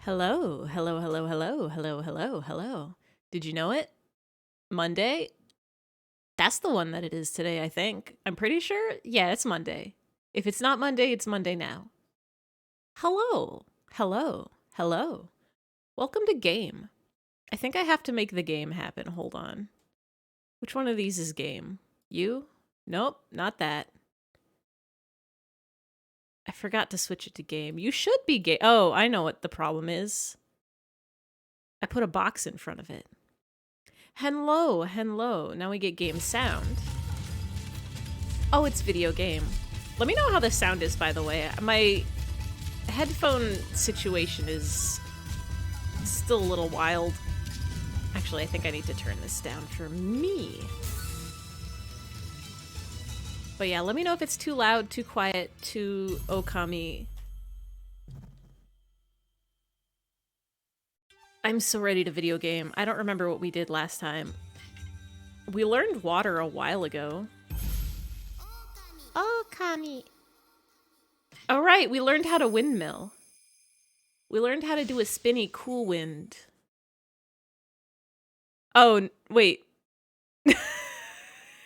Hello, hello, hello, hello, hello, hello, hello. Did you know it? Monday? That's the one that it is today, I think. I'm pretty sure. Yeah, it's Monday. If it's not Monday, it's Monday now. Hello, hello, hello. Welcome to game. I think I have to make the game happen. Hold on. Which one of these is game? You? Nope, not that. I forgot to switch it to game. You should be game. Oh, I know what the problem is. I put a box in front of it. Hello, hello. Now we get game sound. Oh, it's video game. Let me know how the sound is, by the way. My headphone situation is still a little wild. Actually, I think I need to turn this down for me. But yeah, let me know if it's too loud, too quiet, too Okami. I'm so ready to video game. I don't remember what we did last time. We learned water a while ago. Okami. Oh, right, we learned how to windmill. We learned how to do a spinny cool wind. Oh, wait.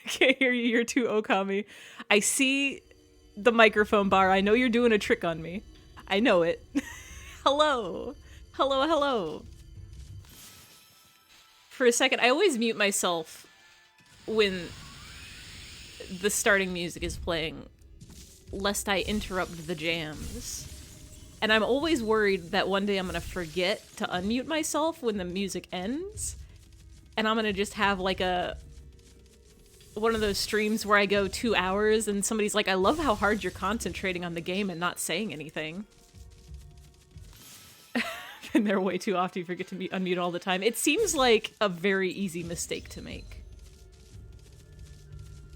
Can't hear you, you're too Okami. I see the microphone bar. I know you're doing a trick on me. I know it. Hello. Hello, hello. For a second, I always mute myself when the starting music is playing, lest I interrupt the jams. And I'm always worried that one day I'm gonna forget to unmute myself when the music ends, and I'm gonna just have like one of those streams where I go 2 hours and somebody's like, I love how hard you're concentrating on the game and not saying anything. And they're way too often, you forget to unmute all the time. It seems like a very easy mistake to make.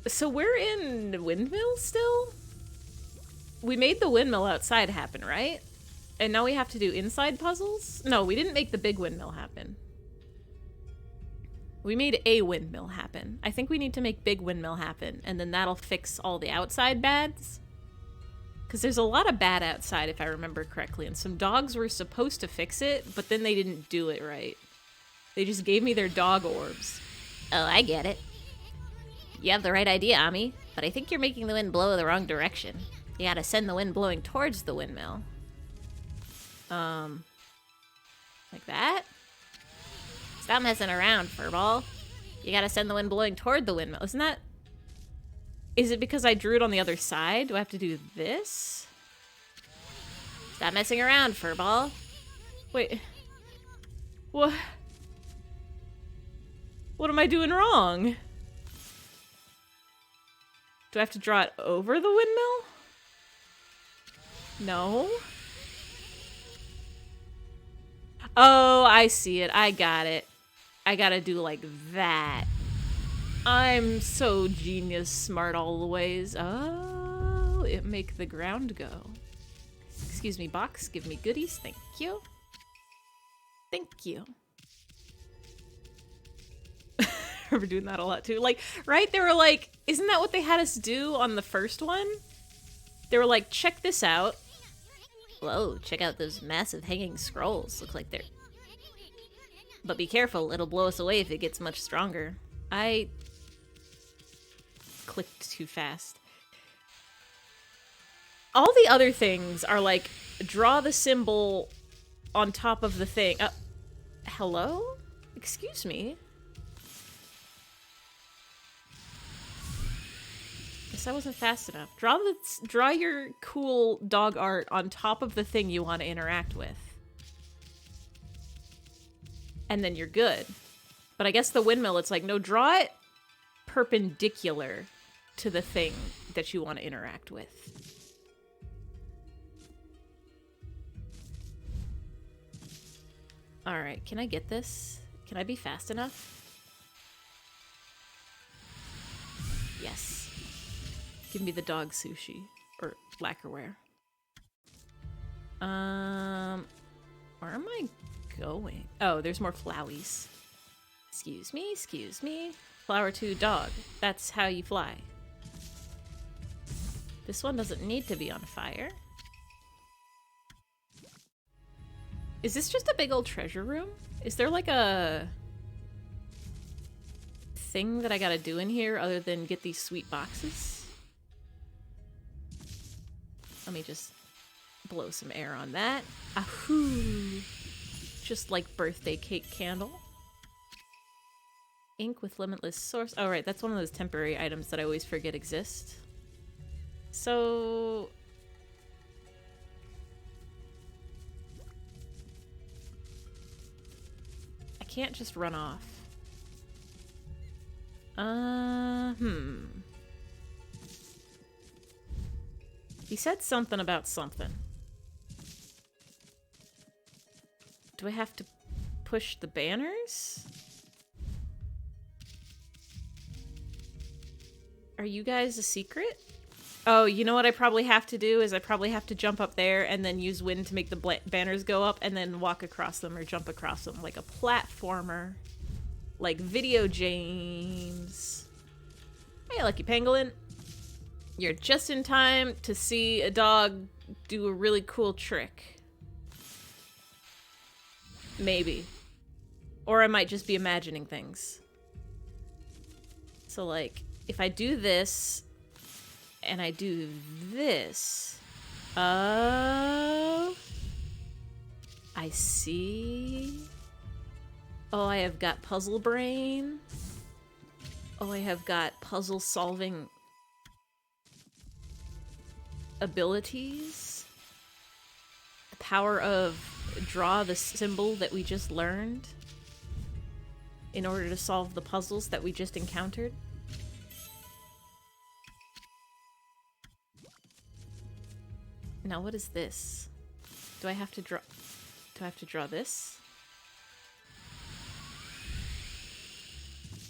So we're in windmill still? We made the windmill outside happen, right? And now we have to do inside puzzles? No, we didn't make the big windmill happen. We made a windmill happen. I think we need to make big windmill happen, and then that'll fix all the outside bads. Because there's a lot of bad outside, if I remember correctly, and some dogs were supposed to fix it, but then they didn't do it right. They just gave me their dog orbs. Oh, I get it. You have the right idea, Ami, but I think you're making the wind blow the wrong direction. You gotta send the wind blowing towards the windmill. Like that? Stop messing around, furball. You gotta send the wind blowing toward the windmill. Isn't that... Is it because I drew it on the other side? Do I have to do this? Stop messing around, furball. Wait. What? What am I doing wrong? Do I have to draw it over the windmill? No. Oh, I see it. I got it. I gotta do like that. I'm so genius smart all the ways. Oh, it make the ground go. Excuse me, box. Give me goodies. Thank you. Thank you. Remember doing that a lot too. Like, right? They were like, isn't that what they had us do on the first one? They were like, check this out. Whoa, check out those massive hanging scrolls. Looks like they're... But be careful, it'll blow us away if it gets much stronger. I clicked too fast. All the other things are like, draw the symbol on top of the thing. Hello? Excuse me? Guess I wasn't fast enough. Draw your cool dog art on top of the thing you want to interact with. And then you're good. But I guess the windmill, it's like, no, draw it perpendicular to the thing that you want to interact with. All right, can I get this? Can I be fast enough? Yes. Give me the dog sushi. Or lacquerware. Where am I going? Oh, there's more flowies. Excuse me, excuse me. Flower to dog. That's how you fly. This one doesn't need to be on fire. Is this just a big old treasure room? Is there like a thing that I gotta do in here other than get these sweet boxes? Let me just blow some air on that. Ahoo! Just like birthday cake candle. Ink with limitless source. Oh, right, that's one of those temporary items that I always forget exist. So... I can't just run off. He said something about something. Do I have to push the banners? Are you guys a secret? Oh, you know what I probably have to do is I probably have to jump up there and then use wind to make the banners go up and then walk across them or jump across them like a platformer. Like video games. Hey, Lucky Pangolin. You're just in time to see a dog do a really cool trick. Maybe. Or I might just be imagining things. So like, if I do this, and I do this... Oh... I see... Oh, I have got puzzle brain. Oh, I have got puzzle solving abilities. The power of draw the symbol that we just learned in order to solve the puzzles that we just encountered. Now what is this? Do I have to draw this?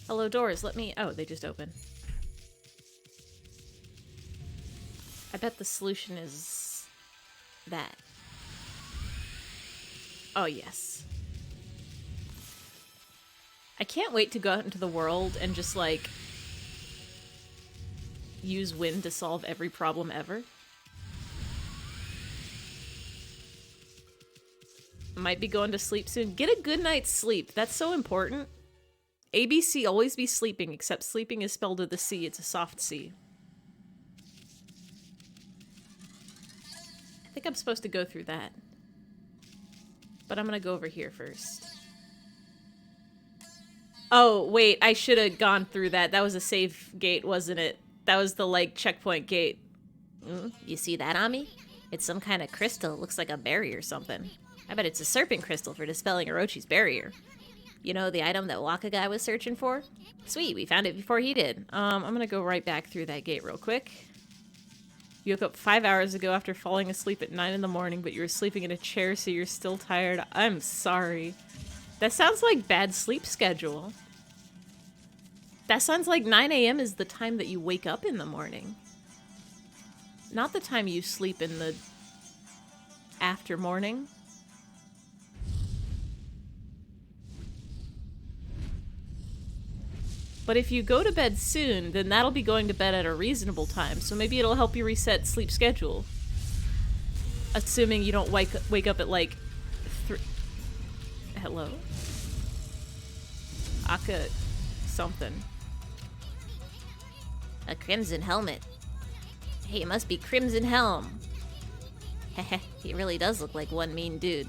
Hello doors, let me... Oh, they just open. I bet the solution is... that. Oh, yes. I can't wait to go out into the world and just, like... use wind to solve every problem ever. Might be going to sleep soon. Get a good night's sleep. That's so important. ABC, always be sleeping, except sleeping is spelled with a C. It's a soft C. I think I'm supposed to go through that. But I'm gonna go over here first. Oh, wait, I should have gone through that. That was a save gate, wasn't it? That was the, like, checkpoint gate. You see that, Ami? It's some kind of crystal. It looks like a berry or something. I bet it's a serpent crystal for dispelling Orochi's barrier. You know, the item that Waka guy was searching for? Sweet, we found it before he did. I'm gonna go right back through that gate real quick. You woke up 5 hours ago after falling asleep at 9 in the morning, but you were sleeping in a chair, so you're still tired. I'm sorry. That sounds like bad sleep schedule. That sounds like 9 a.m. is the time that you wake up in the morning. Not the time you sleep in the after morning. But if you go to bed soon, then that'll be going to bed at a reasonable time, so maybe it'll help you reset sleep schedule. Assuming you don't wake up at like 3... Hello? Aka... something. A crimson helmet. Hey, it must be Crimson Helm. Heh, he really does look like one mean dude.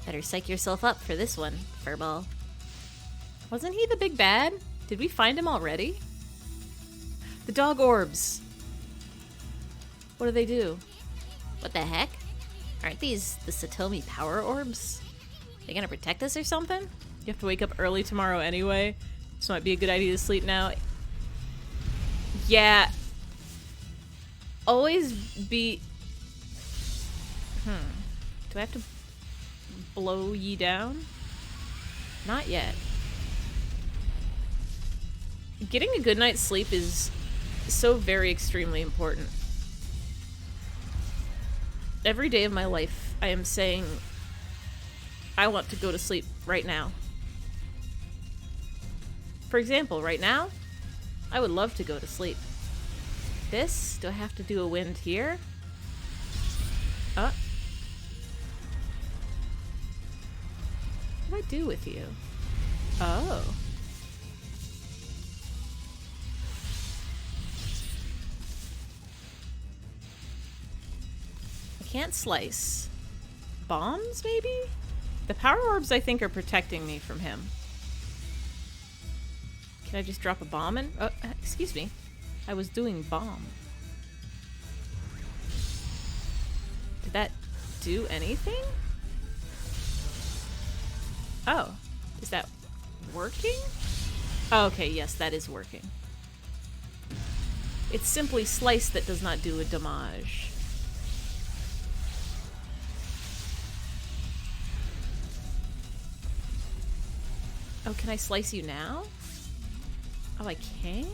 Better psych yourself up for this one, furball. Wasn't he the big bad? Did we find him already? The dog orbs. What do they do? What the heck? Aren't these the Satomi power orbs? They gonna protect us or something? You have to wake up early tomorrow anyway, so it might be a good idea to sleep now. Yeah. Always be... Do I have to blow ye down? Not yet. Getting a good night's sleep is so very extremely important. Every day of my life, I am saying, I want to go to sleep right now. For example, right now, I would love to go to sleep. This, do I have to do a wind here? do with you? Oh. I can't slice. Bombs, maybe? The power orbs, I think, are protecting me from him. Can I just drop a bomb in? Oh, excuse me. I was doing bomb. Did that do anything? Oh. Is that working? Oh, okay, yes, that is working. It's simply slice that does not do a damage. Oh, can I slice you now? Oh, I can.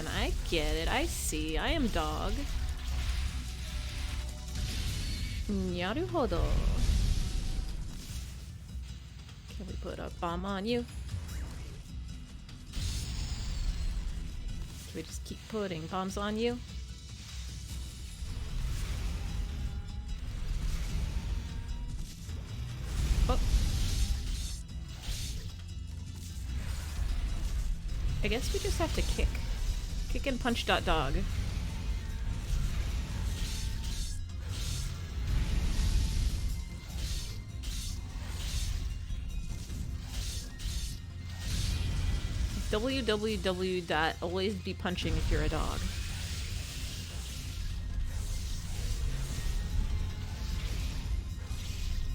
I get it. I see. I am dog. Naruhodo. Can we put a bomb on you? Can we just keep putting bombs on you? Oh. I guess we just have to kick. Kick and punch dot dog. www.alwaysbepunching if you're a dog.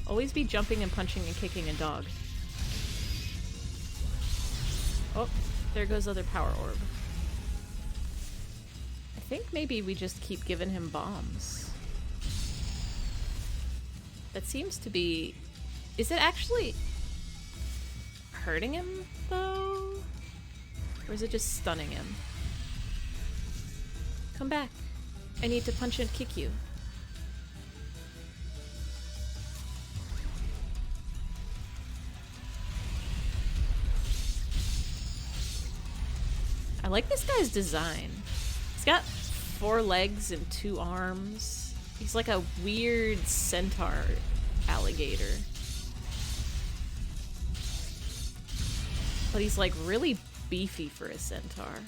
Always be jumping and punching and kicking a dog. Oh, there goes other power orb. I think maybe we just keep giving him bombs. That seems to be... Is it actually hurting him, though? Or is it just stunning him? Come back. I need to punch and kick you. I like this guy's design. He's got 4 legs and 2 arms. He's like a weird centaur alligator. But he's like really beefy for a centaur.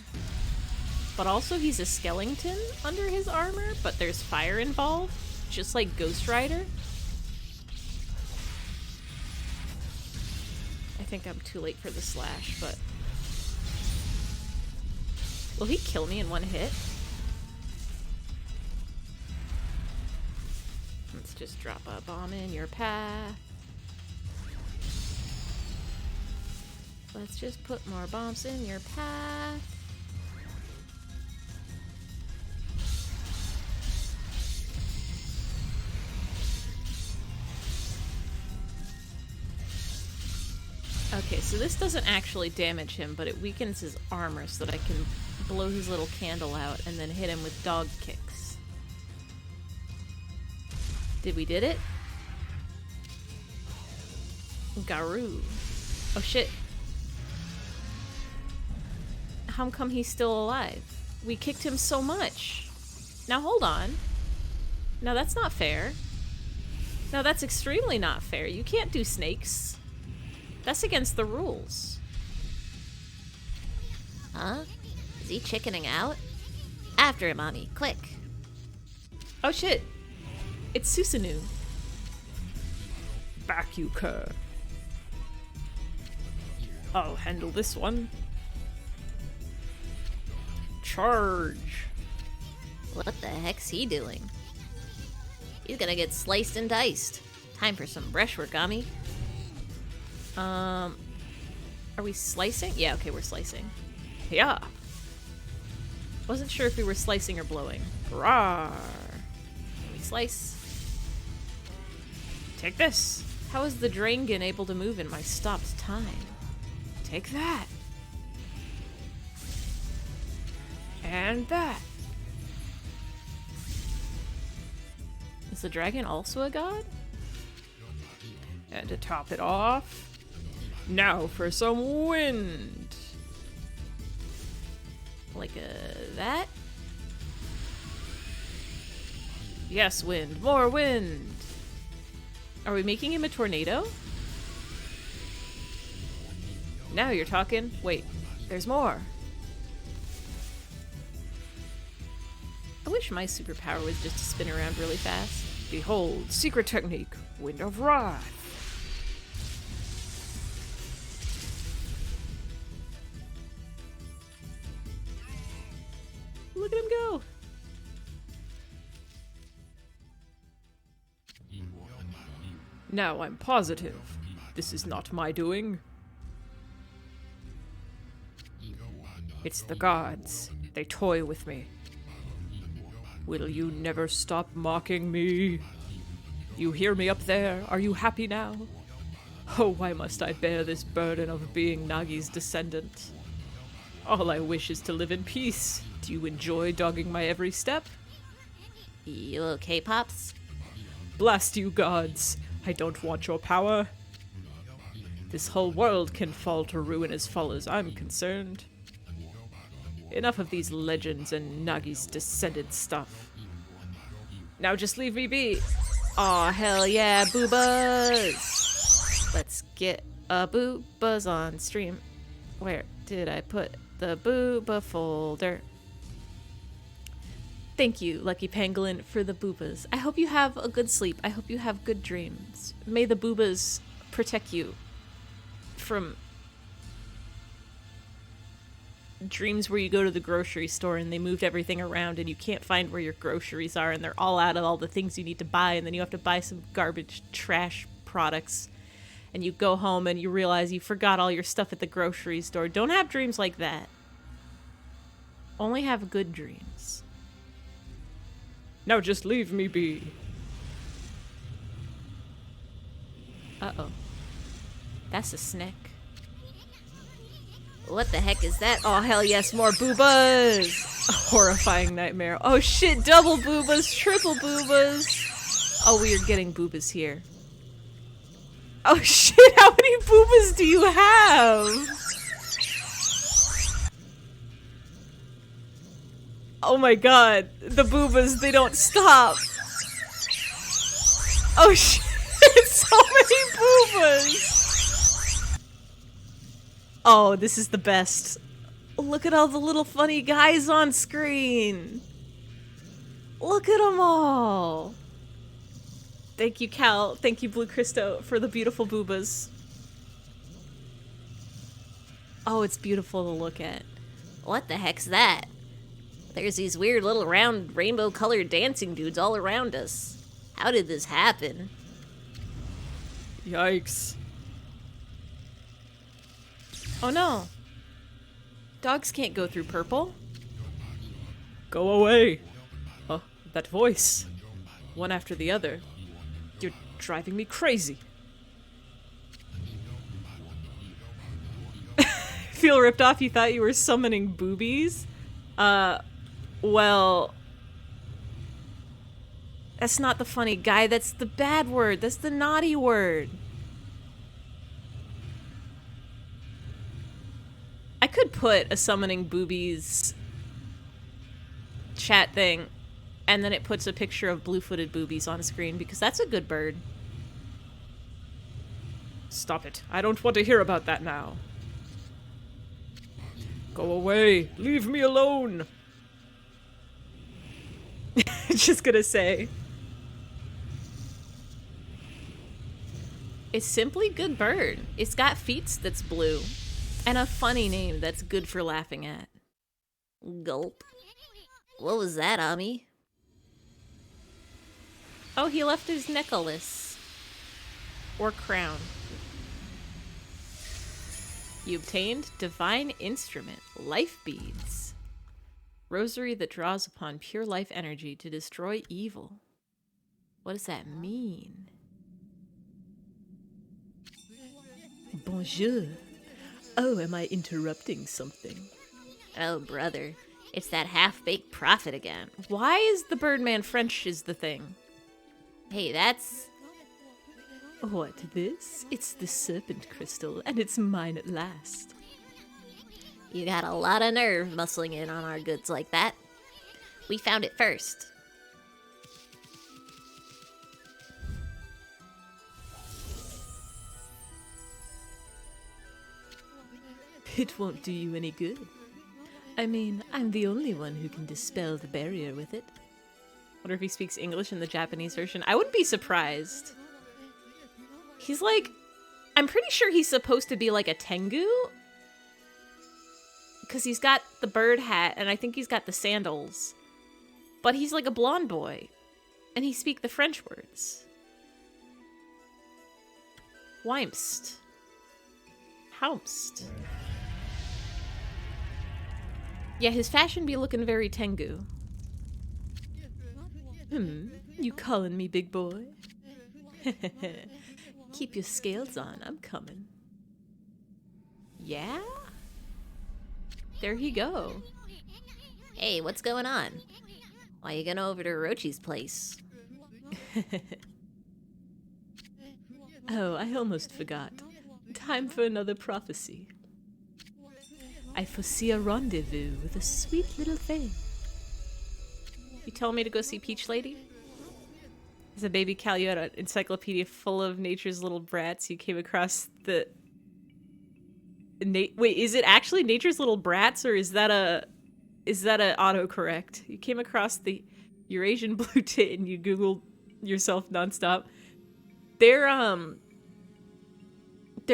But also he's a skeleton under his armor, but there's fire involved, just like Ghost Rider. I think I'm too late for the slash, but... Will he kill me in one hit? Let's just drop a bomb in your path. Let's just put more bombs in your path. Okay, so this doesn't actually damage him, but it weakens his armor so that I can blow his little candle out and then hit him with dog kicks. Did we did it? Garou. Oh shit. How come he's still alive? We kicked him so much. Now hold on. Now that's not fair. No, that's extremely not fair. You can't do snakes. That's against the rules. Huh? Is he chickening out? After him, Mommy. Click. Oh shit. It's Susanoo. Back you cur. I'll handle this one. Charge. What the heck's he doing? He's gonna get sliced and diced. Time for some brushwork, Okami. Are we slicing? Yeah, okay, we're slicing. Yeah. Wasn't sure if we were slicing or blowing. Rawr. Can we slice? Take this. How is the Dragon able to move in my stopped time? Take that. And that. Is the dragon also a god? And to top it off, now for some wind. Like that? Yes, wind. More wind. Are we making him a tornado? Now you're talking. Wait, there's more. I wish my superpower was just to spin around really fast. Behold, secret technique, Wind of Wrath. Look at him go. Now I'm positive. This is not my doing. It's the gods. They toy with me. Will you never stop mocking me? You hear me up there? Are you happy now? Oh, why must I bear this burden of being Nagi's descendant? All I wish is to live in peace. Do you enjoy dogging my every step? You okay, Pops? Blast you, gods! I don't want your power. This whole world can fall to ruin as far as I'm concerned. Enough of these legends and Nagi's descendant stuff. Now just leave me be. Aw, hell yeah, boobas! Let's get a boobas on stream. Where did I put the booba folder? Thank you, Lucky Pangolin, for the boobas. I hope you have a good sleep. I hope you have good dreams. May the boobas protect you from dreams where you go to the grocery store and they moved everything around and you can't find where your groceries are and they're all out of all the things you need to buy, and then you have to buy some garbage trash products and you go home and you realize you forgot all your stuff at the grocery store. Don't have dreams like that. Only have good dreams. Now just leave me be. Uh-oh. That's a snake. What the heck is that? Oh, hell yes, more boobas! A horrifying nightmare. Oh shit, double boobas, triple boobas! Oh, we are getting boobas here. Oh shit, how many boobas do you have? Oh my god, the boobas, they don't stop. Oh shit, so many boobas! Oh, this is the best. Look at all the little funny guys on screen. Look at them all. Thank you, Cal. Thank you, Blue Christo, for the beautiful boobas. Oh, it's beautiful to look at. What the heck's that? There's these weird little round rainbow-colored dancing dudes all around us. How did this happen? Yikes. Oh no. Dogs can't go through purple. Go away. Oh, that voice. One after the other. You're driving me crazy. Feel ripped off? You thought you were summoning boobies? Well... That's not the funny guy, that's the bad word. That's the naughty word. I could put a summoning boobies chat thing, and then it puts a picture of blue-footed boobies on screen, because that's a good bird. Stop it. I don't want to hear about that now. Go away. Leave me alone. Just gonna say. It's simply good bird. It's got feet that's blue. And a funny name that's good for laughing at. Gulp. What was that, Ami? Oh, he left his necklace. Or crown. You obtained Divine Instrument, Life Beads. Rosary that draws upon pure life energy to destroy evil. What does that mean? Bonjour. Oh, am I interrupting something? Oh, brother. It's that half-baked prophet again. Why is the Birdman French is the thing? Hey, that's... What, this? It's the serpent crystal, and it's mine at last. You got a lot of nerve muscling in on our goods like that. We found it first. It won't do you any good. I mean, I'm the only one who can dispel the barrier with it. Wonder if he speaks English in the Japanese version. I wouldn't be surprised. He's like, I'm pretty sure he's supposed to be like a Tengu. Because he's got the bird hat, and I think he's got the sandals. But he's like a blonde boy. And he speaks the French words. Weimst. Haumst. Yeah, his fashion be looking very Tengu. You calling me big boy? Keep your scales on, I'm coming. Yeah? There he go. Hey, what's going on? Why you going over to Orochi's place? Oh, I almost forgot. Time for another prophecy. I foresee a rendezvous with a sweet little thing. You telling me to go see Peach Lady? As a baby Cal, you had an encyclopedia full of nature's little brats. You came across the... Wait, is it actually Nature's Little Brats, or is that a autocorrect? You came across the Eurasian blue tit and you Googled yourself nonstop. There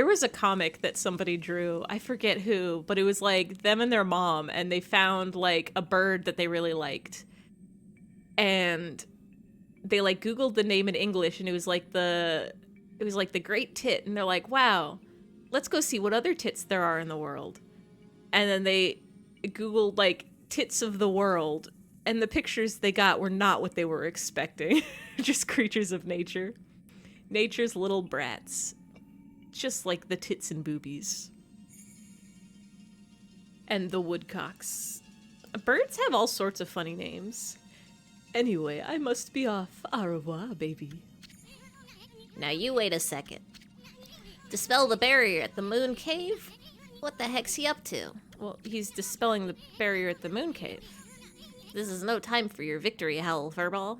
was a comic that somebody drew. I forget who, but it was like them and their mom, and they found like a bird that they really liked. And they like Googled the name in English, and it was like the great tit, and they're like, wow, let's go see what other tits there are in the world. And then they Googled like tits of the world, and the pictures they got were not what they were expecting. Just creatures of nature. Nature's little brats. Just like the tits and boobies. And the woodcocks. Birds have all sorts of funny names. Anyway, I must be off. Au revoir, baby. Now you wait a second. Dispel the barrier at the Moon Cave? What the heck's he up to? Well, he's dispelling the barrier at the Moon Cave. This is no time for your victory howl, Furball.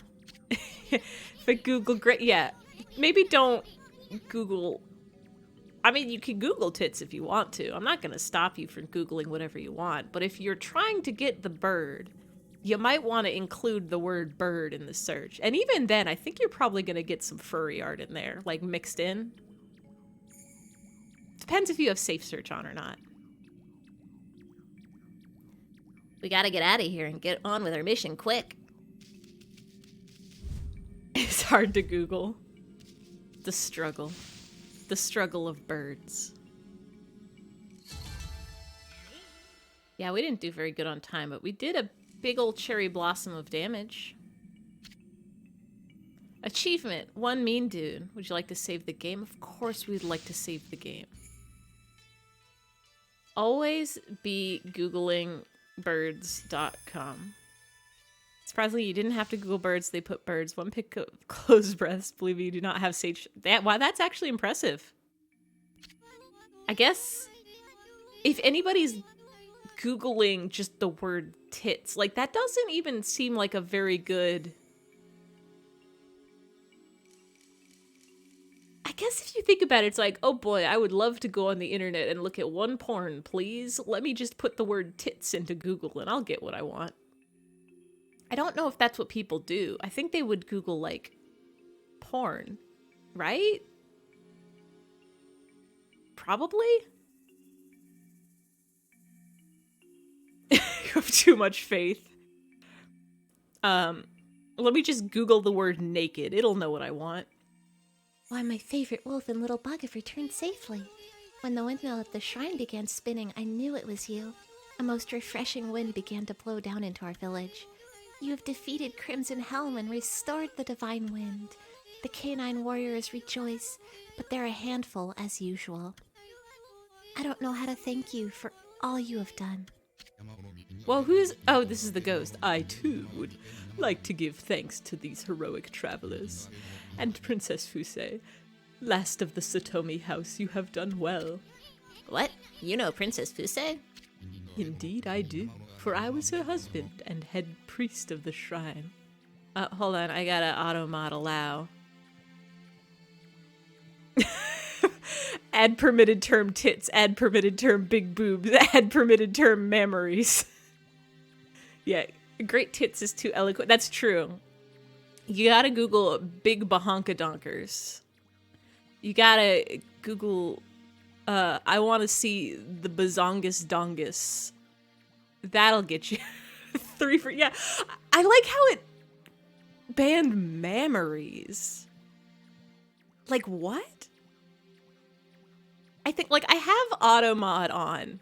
But Google, great, yeah. Maybe don't Google. I mean, you can Google tits if you want to. I'm not going to stop you from Googling whatever you want. But if you're trying to get the bird, you might want to include the word bird in the search. And even then, I think you're probably going to get some furry art in there, like mixed in. Depends if you have safe search on or not. We gotta get out of here and get on with our mission quick. It's hard to Google. The struggle. The struggle of birds. Yeah, we didn't do very good on time, but we did a big old cherry blossom of damage. Achievement, one mean dude. Would you like to save the game? Of course we'd like to save the game. Always be Googling birds.com. Surprisingly, you didn't have to Google birds. They put birds. One pick of closed breaths. Believe me, you do not have sage. Wow, that's actually impressive. I guess if anybody's Googling just the word tits, like that doesn't even seem like a very good... I guess if you think about it, it's like, oh boy, I would love to go on the internet and look at one porn, please. Let me just put the word tits into Google and I'll get what I want. I don't know if that's what people do. I think they would Google, like, porn, right? Probably? You have too much faith. Let me just Google the word naked. It'll know what I want. Why, my favorite wolf and little bug have returned safely. When the windmill at the shrine began spinning, I knew it was you. A most refreshing wind began to blow down into our village. You have defeated Crimson Helm and restored the divine wind. The canine warriors rejoice, but they're a handful as usual. I don't know how to thank you for all you have done. Well, who's... Oh, this is the ghost. I, too, would like to give thanks to these heroic travelers. And Princess Fusei, last of the Satomi house, you have done well. What? You know Princess Fusei? Indeed I do, for I was her husband and head priest of the shrine. Hold on, I gotta auto-mod allow. Add permitted term tits. Add permitted term big boobs. Add permitted term mammaries. Yeah, great tits is too eloquent. That's true. You gotta Google big bahonkadonkers. You gotta Google, I want to see the bazongus dongus. That'll get you 3 for, yeah. I like how it banned mammaries. Like, what? I think, like, I have auto mod on.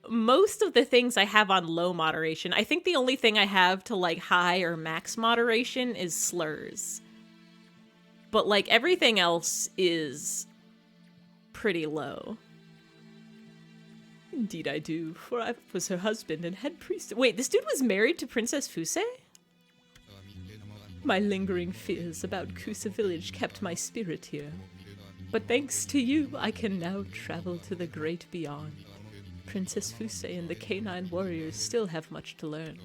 Most of the things I have on low moderation. I think the only thing I have to, like, high or max moderation is slurs. But, like, everything else is pretty low. Indeed I do, for I was her husband and head priest. Wait, this dude was married to Princess Fuse? My lingering fears about Kusa village kept my spirit here. But thanks to you, I can now travel to the great beyond. Princess Fuse and the canine warriors still have much to learn.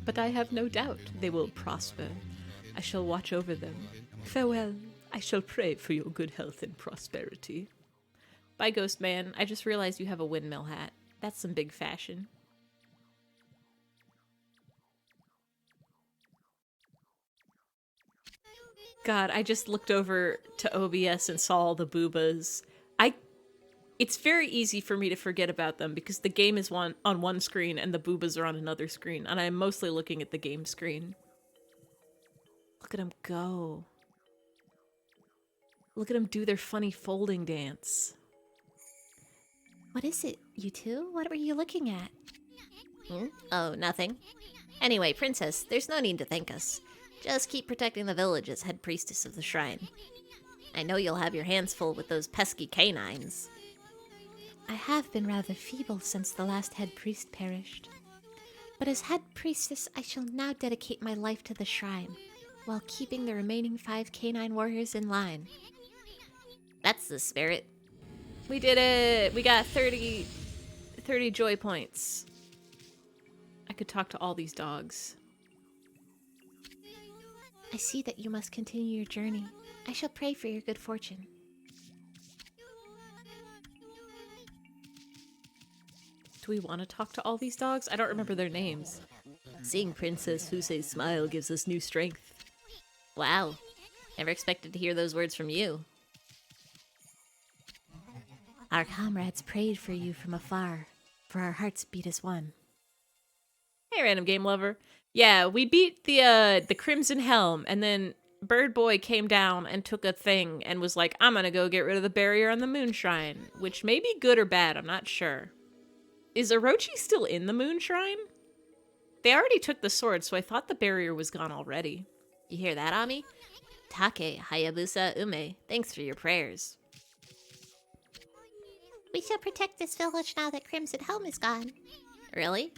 But I have no doubt they will prosper. I shall watch over them. Farewell. I shall pray for your good health and prosperity. Bye, Ghost Man. I just realized you have a windmill hat. That's some big fashion. God, I just looked over to OBS and saw all the boobas. It's very easy for me to forget about them because the game is on one screen and the boobas are on another screen, and I'm mostly looking at the game screen. Look at them go. Look at them do their funny folding dance. What is it, you two? What were you looking at? Oh, nothing. Anyway, Princess, there's no need to thank us. Just keep protecting the village as head priestess of the shrine. I know you'll have your hands full with those pesky canines. I have been rather feeble since the last head priest perished. But as head priestess, I shall now dedicate my life to the shrine, while keeping the remaining 5 canine warriors in line. That's the spirit. We did it! We got 30 joy points. I could talk to all these dogs. I see that you must continue your journey. I shall pray for your good fortune. Do we want to talk to all these dogs? I don't remember their names. Seeing Princess Fuse's smile gives us new strength. Wow. Never expected to hear those words from you. Our comrades prayed for you from afar, for our hearts beat as one. Hey, random game lover. Yeah, we beat the Crimson Helm, and then Bird Boy came down and took a thing and was like, I'm gonna go get rid of the barrier on the Moon Shrine, which may be good or bad, I'm not sure. Is Orochi still in the Moon Shrine? They already took the sword, so I thought the barrier was gone already. You hear that, Ami? Take, Hayabusa, Ume, thanks for your prayers. We shall protect this village now that Crimson Helm is gone. Really?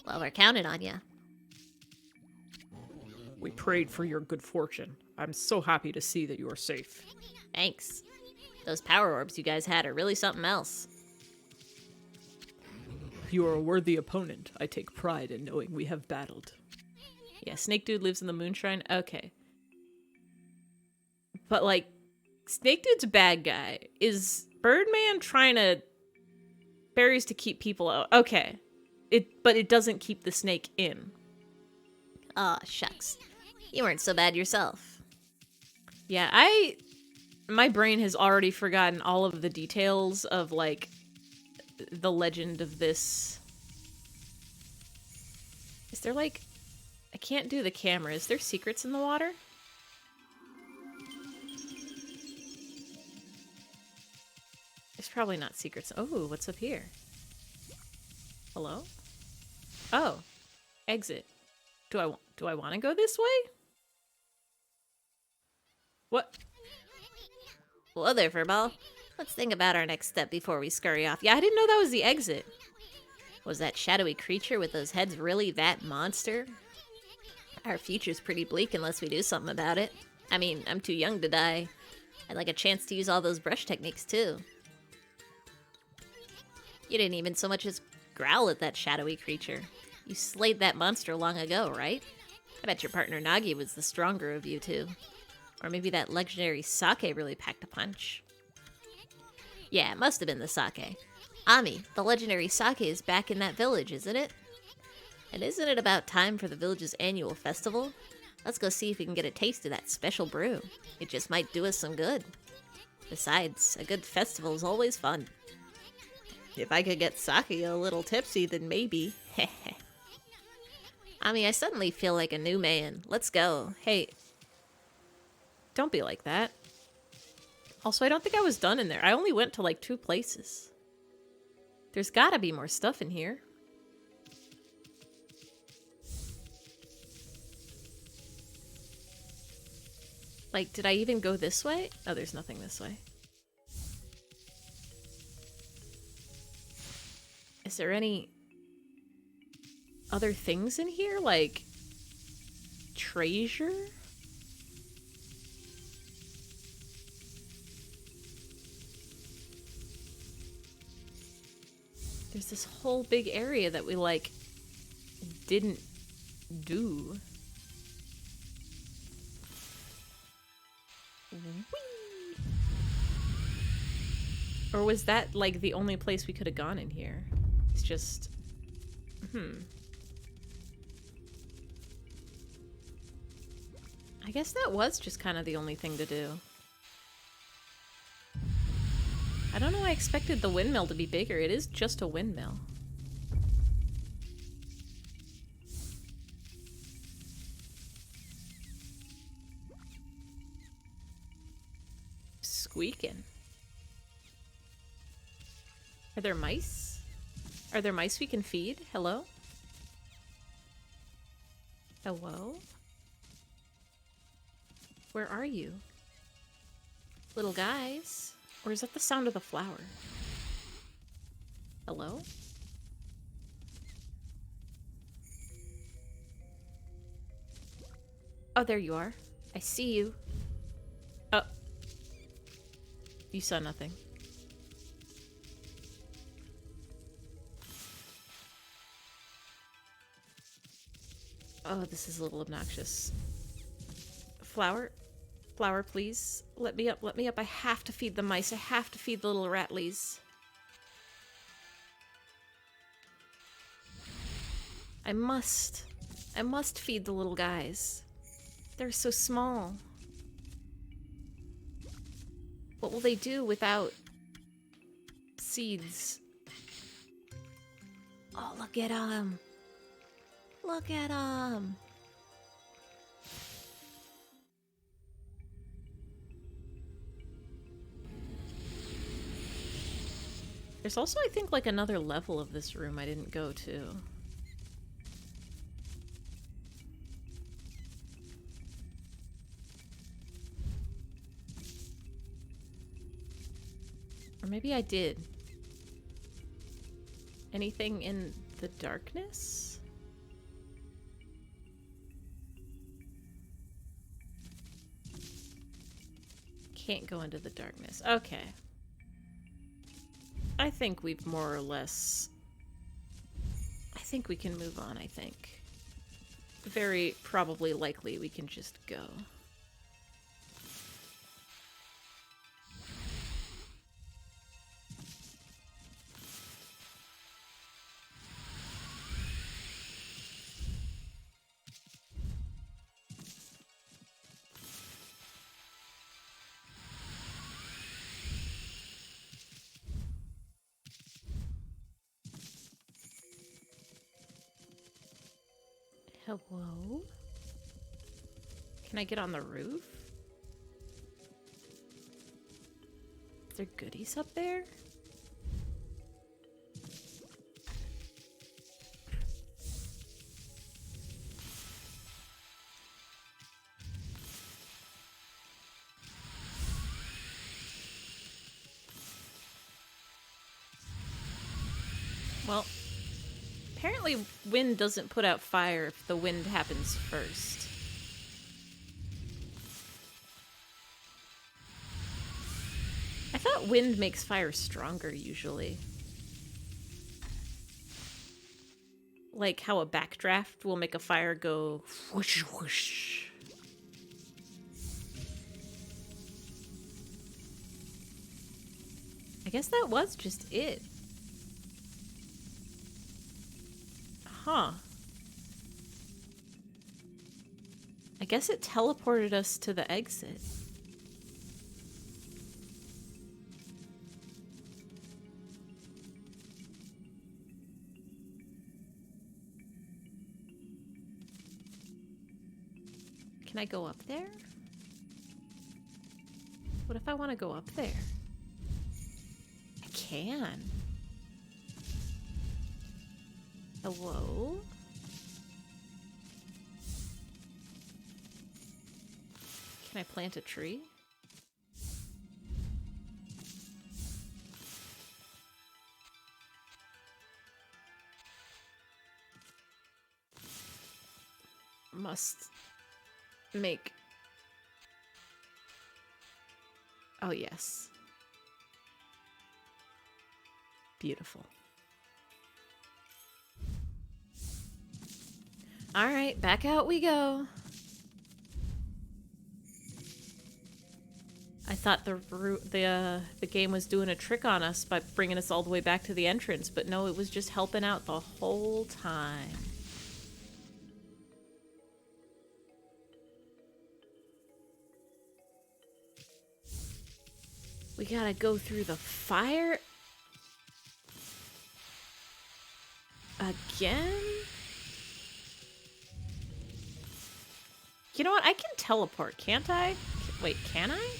Well, we're counting on ya. We prayed for your good fortune. I'm so happy to see that you are safe. Thanks. Those power orbs you guys had are really something else. You are a worthy opponent. I take pride in knowing we have battled. Yeah, Snake Dude lives in the Moonshine? Okay. But, like, Snake Dude's a bad guy. Is Birdman trying to... Berries to keep people out? Okay. But it doesn't keep the snake in. Aw, shucks. You weren't so bad yourself. Yeah, my brain has already forgotten all of the details of, like, the legend of this. Is there, like... I can't do the camera. Is there secrets in the water? There's probably not secrets. Oh, what's up here? Hello? Oh. Exit. Do I want to go this way? What? Whoa there, Furball. Let's think about our next step before we scurry off. Yeah, I didn't know that was the exit. Was that shadowy creature with those heads really that monster? Our future's pretty bleak unless we do something about it. I mean, I'm too young to die. I'd like a chance to use all those brush techniques, too. You didn't even so much as growl at that shadowy creature. You slayed that monster long ago, right? I bet your partner Nagi was the stronger of you two. Or maybe that legendary sake really packed a punch. Yeah, it must have been the sake. Ami, the legendary sake is back in that village, isn't it? And isn't it about time for the village's annual festival? Let's go see if we can get a taste of that special brew. It just might do us some good. Besides, a good festival is always fun. If I could get sake a little tipsy, then maybe. Ami, I suddenly feel like a new man. Let's go. Hey, don't be like that. Also, I don't think I was done in there. I only went to like 2 places. There's gotta be more stuff in here. Like, did I even go this way? Oh, there's nothing this way. Is there any other things in here? Like, treasure? There's this whole big area that we, like, didn't do. Whee! Or was that, like, the only place we could have gone in here? It's just... I guess that was just kind of the only thing to do. I don't know why I expected the windmill to be bigger. It is just a windmill. Squeaking. Are there mice? Are there mice we can feed? Hello? Hello? Where are you? Little guys? Or is that the sound of the flower? Hello? Oh, there you are. I see you. Oh. You saw nothing. Oh, this is a little obnoxious. Flower? Flower, please. Let me up, let me up. I have to feed the mice. I have to feed the little ratlies. I must feed the little guys. They're so small. What will they do without seeds? Oh, look at them. Look at them. There's also, I think, like another level of this room I didn't go to. Or maybe I did. Anything in the darkness? Can't go into the darkness. Okay. I think we've more or less... I think we can move on, I think. Very probably likely we can just go. Hello? Can I get on the roof? Is there goodies up there? Well, apparently wind doesn't put out fire if the wind happens first. I thought wind makes fire stronger usually. Like how a backdraft will make a fire go whoosh whoosh. I I guess that was just it. Huh. I guess it teleported us to the exit. Can I go up there? What if I want to go up there? I can. Hello? Can I plant a tree? Must make... Oh, yes. Beautiful. All right, back out we go. I thought the game was doing a trick on us by bringing us all the way back to the entrance, but no, it was just helping out the whole time. We gotta go through the fire again? You know what? I can teleport, can't I? Wait, can I?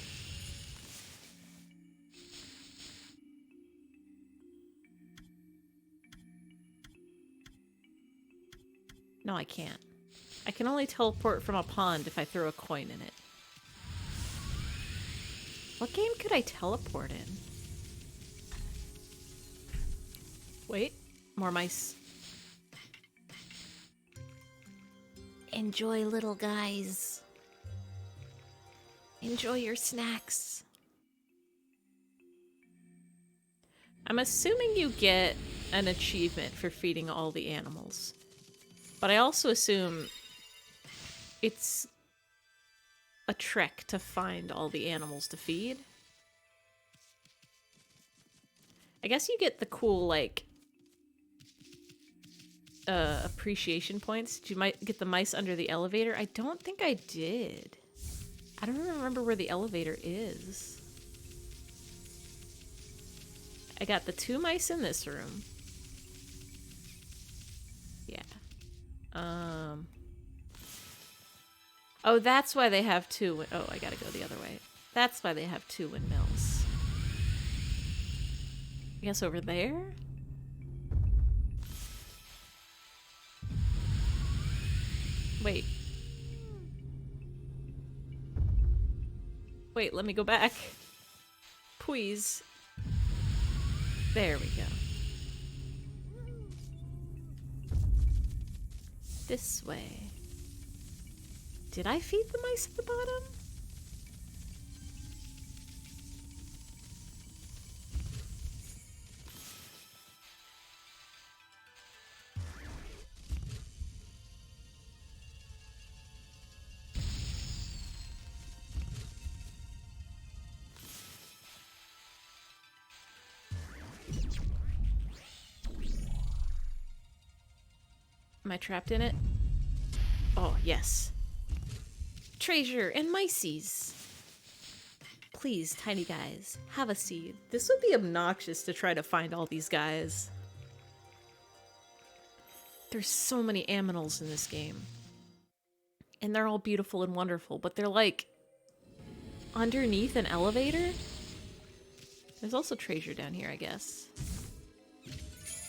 No, I can't. I can only teleport from a pond if I throw a coin in it. What game could I teleport in? Wait, more mice. Enjoy, little guys. Enjoy your snacks. I'm assuming you get an achievement for feeding all the animals. But I also assume it's a trek to find all the animals to feed. I guess you get the cool, like, appreciation points. Did you get the mice under the elevator? I don't think I did. I don't even remember where the elevator is. I got the 2 mice in this room. Yeah. Oh, that's why they have 2 oh, I gotta go the other way. That's why they have 2 windmills. I guess over there? Wait. Wait, let me go back. Please. There we go. This way. Did I feed the mice at the bottom? Am I trapped in it? Oh, yes. Treasure and mices. Please, tiny guys, have a seed. This would be obnoxious to try to find all these guys. There's so many aminals in this game. And they're all beautiful and wonderful, but they're like underneath an elevator? There's also treasure down here, I guess.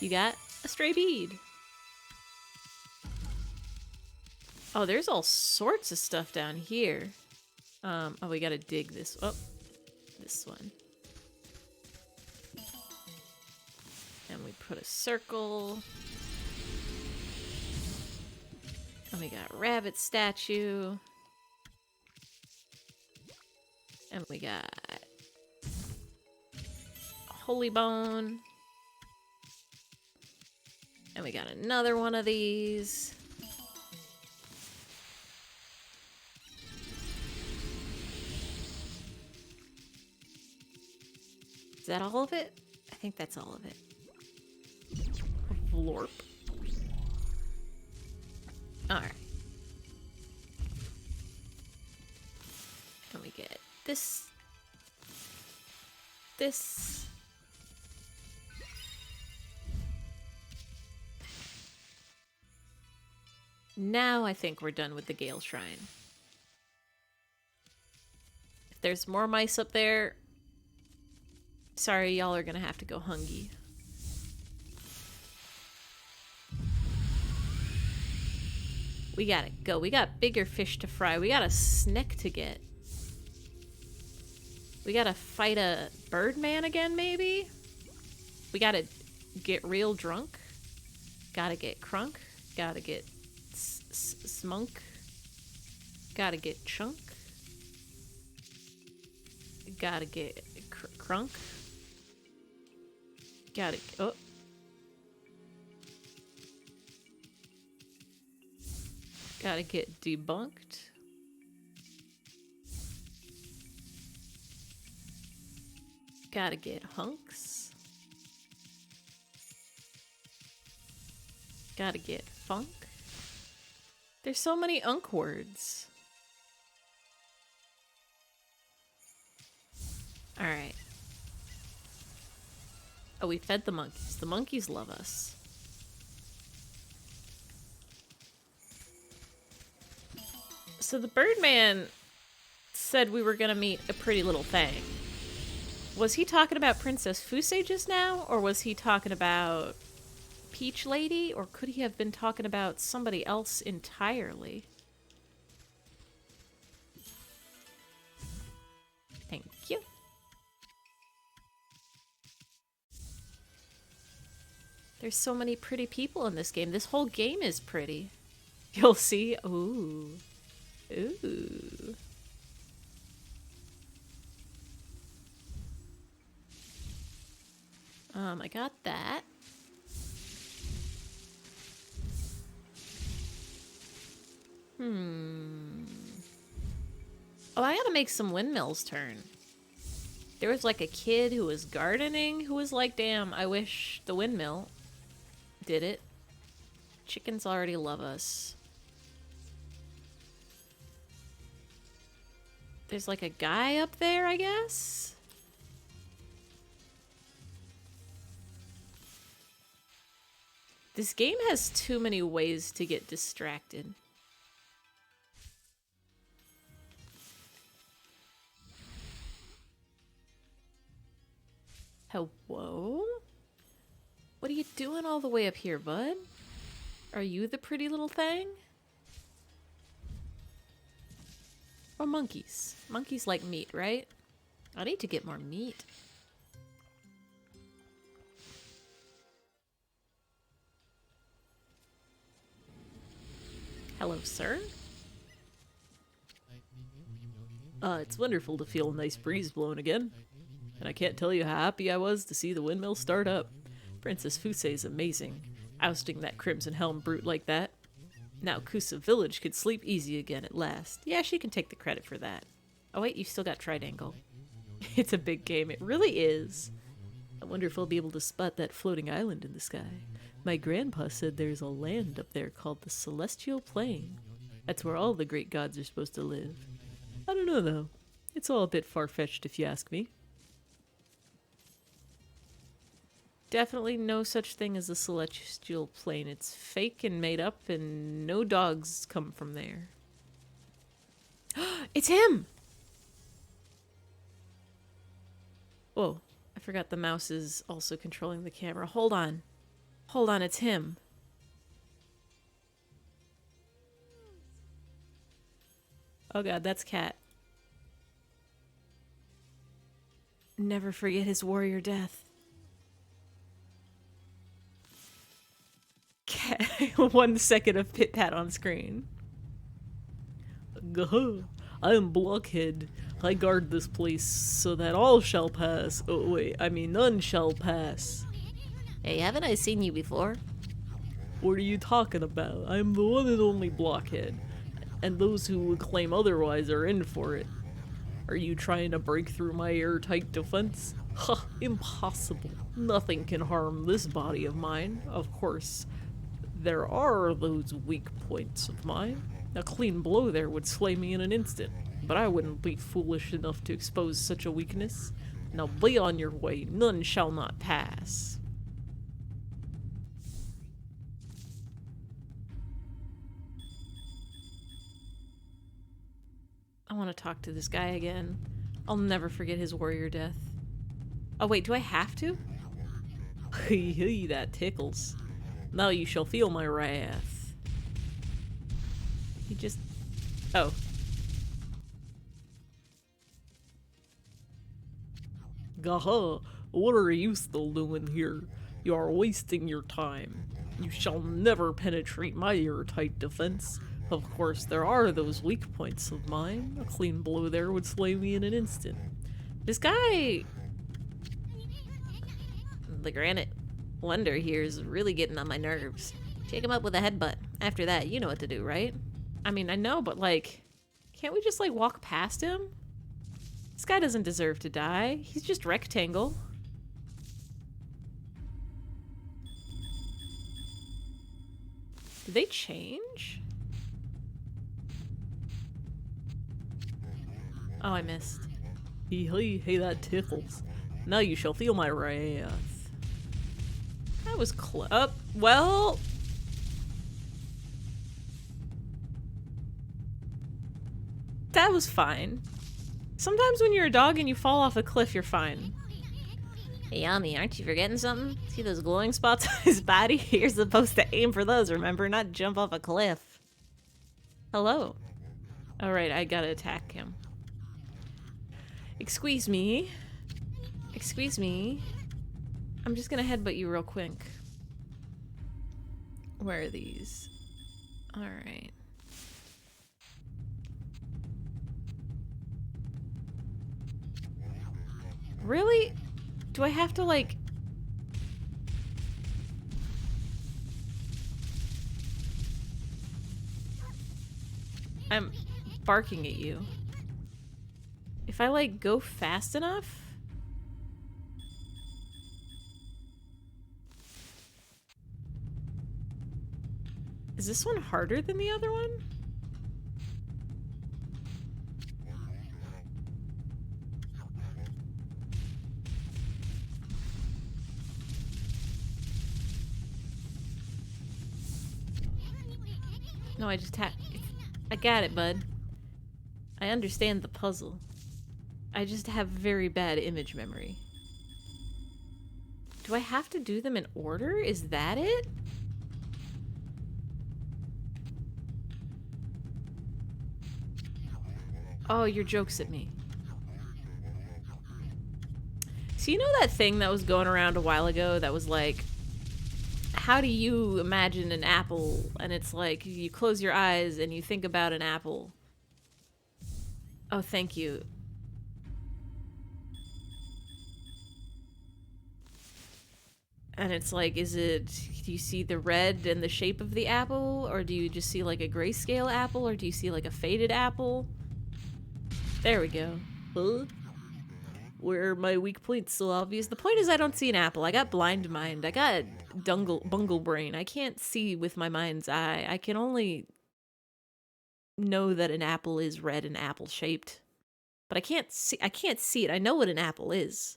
You got a stray bead. Oh, there's all sorts of stuff down here. Oh, we gotta dig this. Oh, this one. And we put a circle. And we got a rabbit statue. And we got a holy bone. And we got another one of these. Is that all of it? I think that's all of it. Vlorp. Alright. And we get this. This. Now I think we're done with the Gale Shrine. If there's more mice up there, sorry, y'all are gonna have to go hungry. We gotta go. We got bigger fish to fry. We got a snack to get. We gotta fight a birdman again, maybe? We gotta get real drunk. Gotta get crunk. Gotta get smunk. Gotta get chunk. Gotta get crunk. Gotta... Oh. Gotta get debunked. Gotta get hunks. Gotta get funk. There's so many unk words. Alright. Oh, we fed the monkeys. The monkeys love us. So the Birdman said we were gonna meet a pretty little thing. Was he talking about Princess Fusei just now? Or was he talking about Peach Lady? Or could he have been talking about somebody else entirely? Thank you. There's so many pretty people in this game. This whole game is pretty. You'll see. Ooh. Ooh. I got that. Oh, I gotta make some windmills turn. There was like a kid who was gardening who was like, damn, I wish the windmill did it. Chickens already love us. There's like a guy up there, I guess? This game has too many ways to get distracted. Hello? What are you doing all the way up here, bud? Are you the pretty little thing? Or monkeys? Monkeys like meat, right? I need to get more meat. Hello, sir. It's wonderful to feel a nice breeze blowing again. And I can't tell you how happy I was to see the windmill start up. Princess Fusei is amazing, ousting that Crimson Helm brute like that. Now Kusa Village could sleep easy again at last. Yeah, she can take the credit for that. Oh wait, you still got Tridangle. It's a big game, it really is. I wonder if I'll be able to spot that floating island in the sky. My grandpa said there's a land up there called the Celestial Plain. That's where all the great gods are supposed to live. I don't know though. It's all a bit far-fetched if you ask me. Definitely no such thing as a celestial plane. It's fake and made up, and no dogs come from there. It's him! Whoa, I forgot the mouse is also controlling the camera. Hold on. Hold on, it's him. Oh god, that's Cat. Never forget his warrior death. 1 second of Pit Pat on screen. Gah, I am Blockhead. I guard this place so that all shall pass. Oh wait, I mean none shall pass. Hey, haven't I seen you before? What are you talking about? I am the one and only Blockhead. And those who would claim otherwise are in for it. Are you trying to break through my airtight defense? Ha, impossible. Nothing can harm this body of mine. Of course, there are those weak points of mine. A clean blow there would slay me in an instant, but I wouldn't be foolish enough to expose such a weakness. Now be on your way, none shall not pass. I want to talk to this guy again. I'll never forget his warrior death. Oh wait, do I have to? Hee hee, that tickles. Now you shall feel my wrath. He just... Oh. Gaha, what are you still doing here? You are wasting your time. You shall never penetrate my airtight defense. Of course, there are those weak points of mine. A clean blow there would slay me in an instant. This guy... The granite wonder here is really getting on my nerves. Shake him up with a headbutt. After that, you know what to do, right? I mean, I know, but like... Can't we just like walk past him? This guy doesn't deserve to die. He's just rectangle. Did they change? Oh, I missed. Hey, that tickles. Now you shall feel my wrath. That was well... That was fine. Sometimes when you're a dog and you fall off a cliff, you're fine. Hey, Ami, aren't you forgetting something? See those glowing spots on his body? You're supposed to aim for those, remember? Not jump off a cliff. Hello. Alright, I gotta attack him. Excuse me. Excuse me. I'm just gonna headbutt you real quick. Where are these? Alright. Really? Do I have to, like... I'm barking at you. If I, like, go fast enough... Is this one harder than the other one? No, I just I got it, bud. I understand the puzzle. I just have very bad image memory. Do I have to do them in order? Is that it? Oh, your jokes at me. So you know that thing that was going around a while ago that was like, how do you imagine an apple? And it's like, you close your eyes and you think about an apple. Oh, thank you. And it's like, do you see the red and the shape of the apple? Or do you just see like a grayscale apple? Or do you see like a faded apple? There we go. Huh? Where are my weak points so obvious? The point is I don't see an apple. I got blind mind. I got bungle brain. I can't see with my mind's eye. I can only know that an apple is red and apple shaped. But I can't see it. I know what an apple is.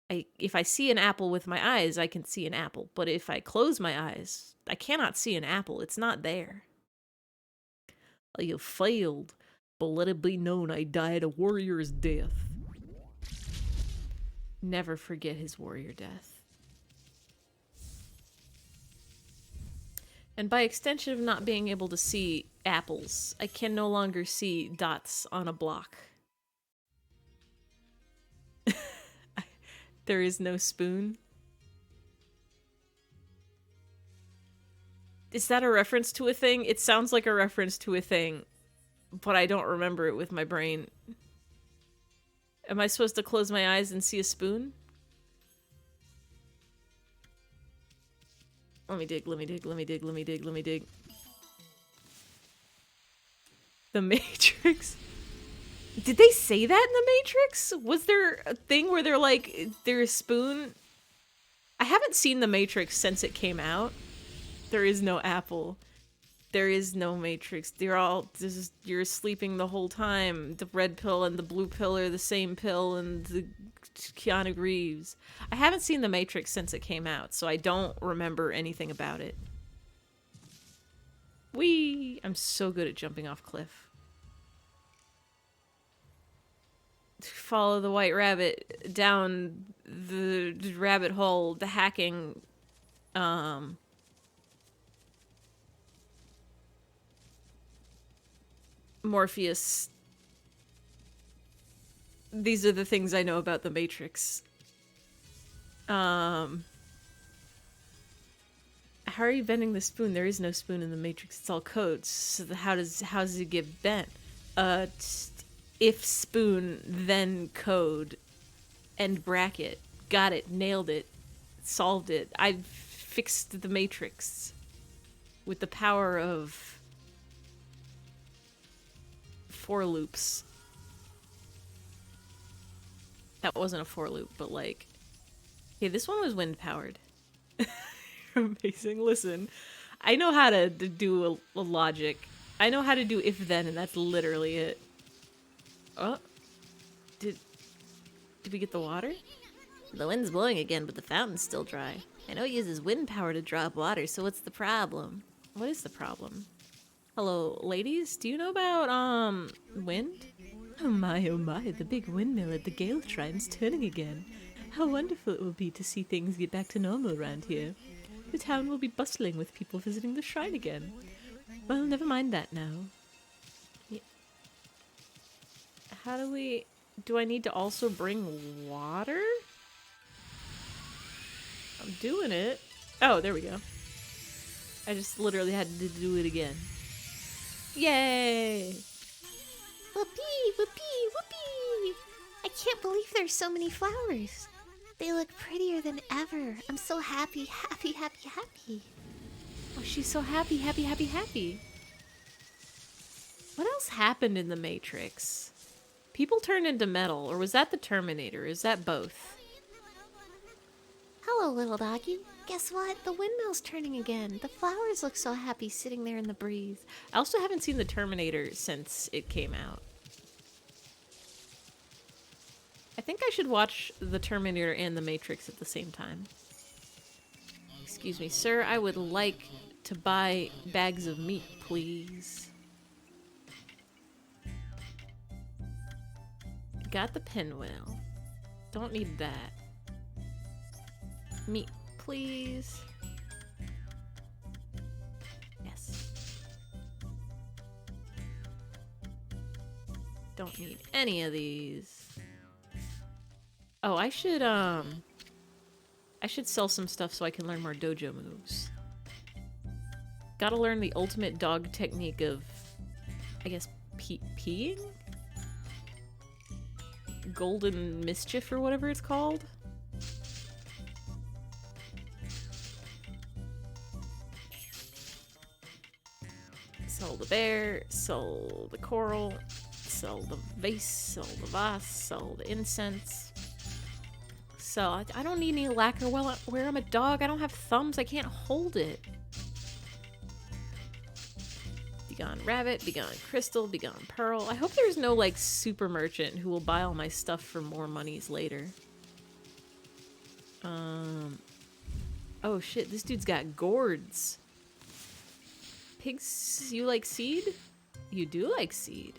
If I see an apple with my eyes, I can see an apple. But if I close my eyes, I cannot see an apple. It's not there. Oh, you failed. But let it be known I died a warrior's death. Never forget his warrior death. And by extension of not being able to see apples, I can no longer see dots on a block. There is no spoon. Is that a reference to a thing? It sounds like a reference to a thing, but I don't remember it with my brain. Am I supposed to close my eyes and see a spoon? Let me dig. The Matrix. Did they say that in the Matrix? Was there a thing where they're like, there's a spoon? I haven't seen the Matrix since it came out. There is no apple. There is no Matrix. You're sleeping the whole time. The red pill and the blue pill are the same pill, and the Keanu Reeves. I haven't seen the Matrix since it came out, so I don't remember anything about it. I'm so good at jumping off cliff. Follow the white rabbit down the rabbit hole, the hacking, Morpheus. These are the things I know about the Matrix. How are you bending the spoon? There is no spoon in the Matrix. It's all codes. So how does it get bent? If spoon, then code, end bracket. Got it. Nailed it. Solved it. I fixed the Matrix with the power of 4 loops. That wasn't a 4 loop, but like, okay, this one was wind powered. Amazing. Listen, I know how to do a logic. I know how to do if then, and that's literally it. Oh, did we get the water? The wind's blowing again, but the fountain's still dry. I know it uses wind power to draw up water, so what's the problem? What is the problem? Hello, ladies. Do you know about wind? Oh my, the big windmill at the Gale Shrine's turning again. How wonderful it will be to see things get back to normal around here. The town will be bustling with people visiting the shrine again. Well, never mind that now. How do I need to also bring water? I'm doing it. Oh, there we go. I just literally had to do it again. Yay! Whoopee, whoopee, whoopee! I can't believe there's so many flowers. They look prettier than ever. I'm so happy, happy, happy, happy. Oh, she's so happy, happy, happy, happy. What else happened in the Matrix? People turned into metal, or was that the Terminator? Is that both? Hello, little doggy. Guess what? The windmill's turning again. The flowers look so happy sitting there in the breeze. I also haven't seen the Terminator since it came out. I think I should watch the Terminator and the Matrix at the same time. Excuse me, sir. I would like to buy bags of meat, please. Got the pinwheel. Don't need that. Meat, please. Yes. Don't need any of these. Oh, I should sell some stuff so I can learn more dojo moves. Gotta learn the ultimate dog technique of, I guess, peeing? Golden Mischief or whatever it's called. Sell the bear, sell the coral, sell the vase, sell the vase, sell the incense. So I don't need any lacquer where I'm a dog. I don't have thumbs. I can't hold it. Begone rabbit, begone crystal, begone pearl. I hope there's no like super merchant who will buy all my stuff for more monies later. Oh shit, this dude's got gourds. Pigs, you like seed? You do like seed.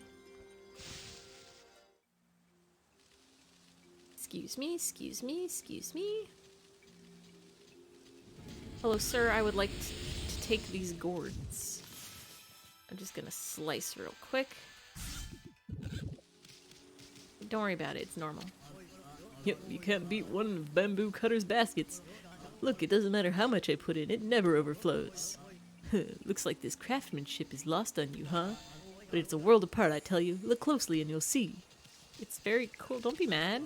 Excuse me, excuse me, excuse me. Hello, sir. I would like to take these gourds. I'm just gonna slice real quick. Don't worry about it, it's normal. Yep, you can't beat one of Bamboo Cutter's baskets. Look, it doesn't matter how much I put in, it never overflows. Looks like this craftsmanship is lost on you, huh? But it's a world apart, I tell you. Look closely and you'll see. It's very cool. Don't be mad.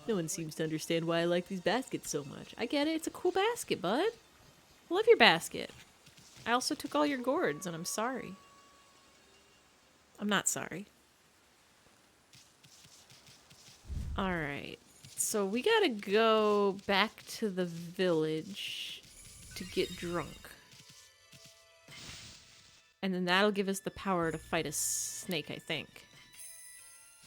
No one seems to understand why I like these baskets so much. I get it. It's a cool basket, bud. I love your basket. I also took all your gourds, and I'm sorry. I'm not sorry. Alright. So we gotta go back to the village to get drunk. And then that'll give us the power to fight a snake, I think.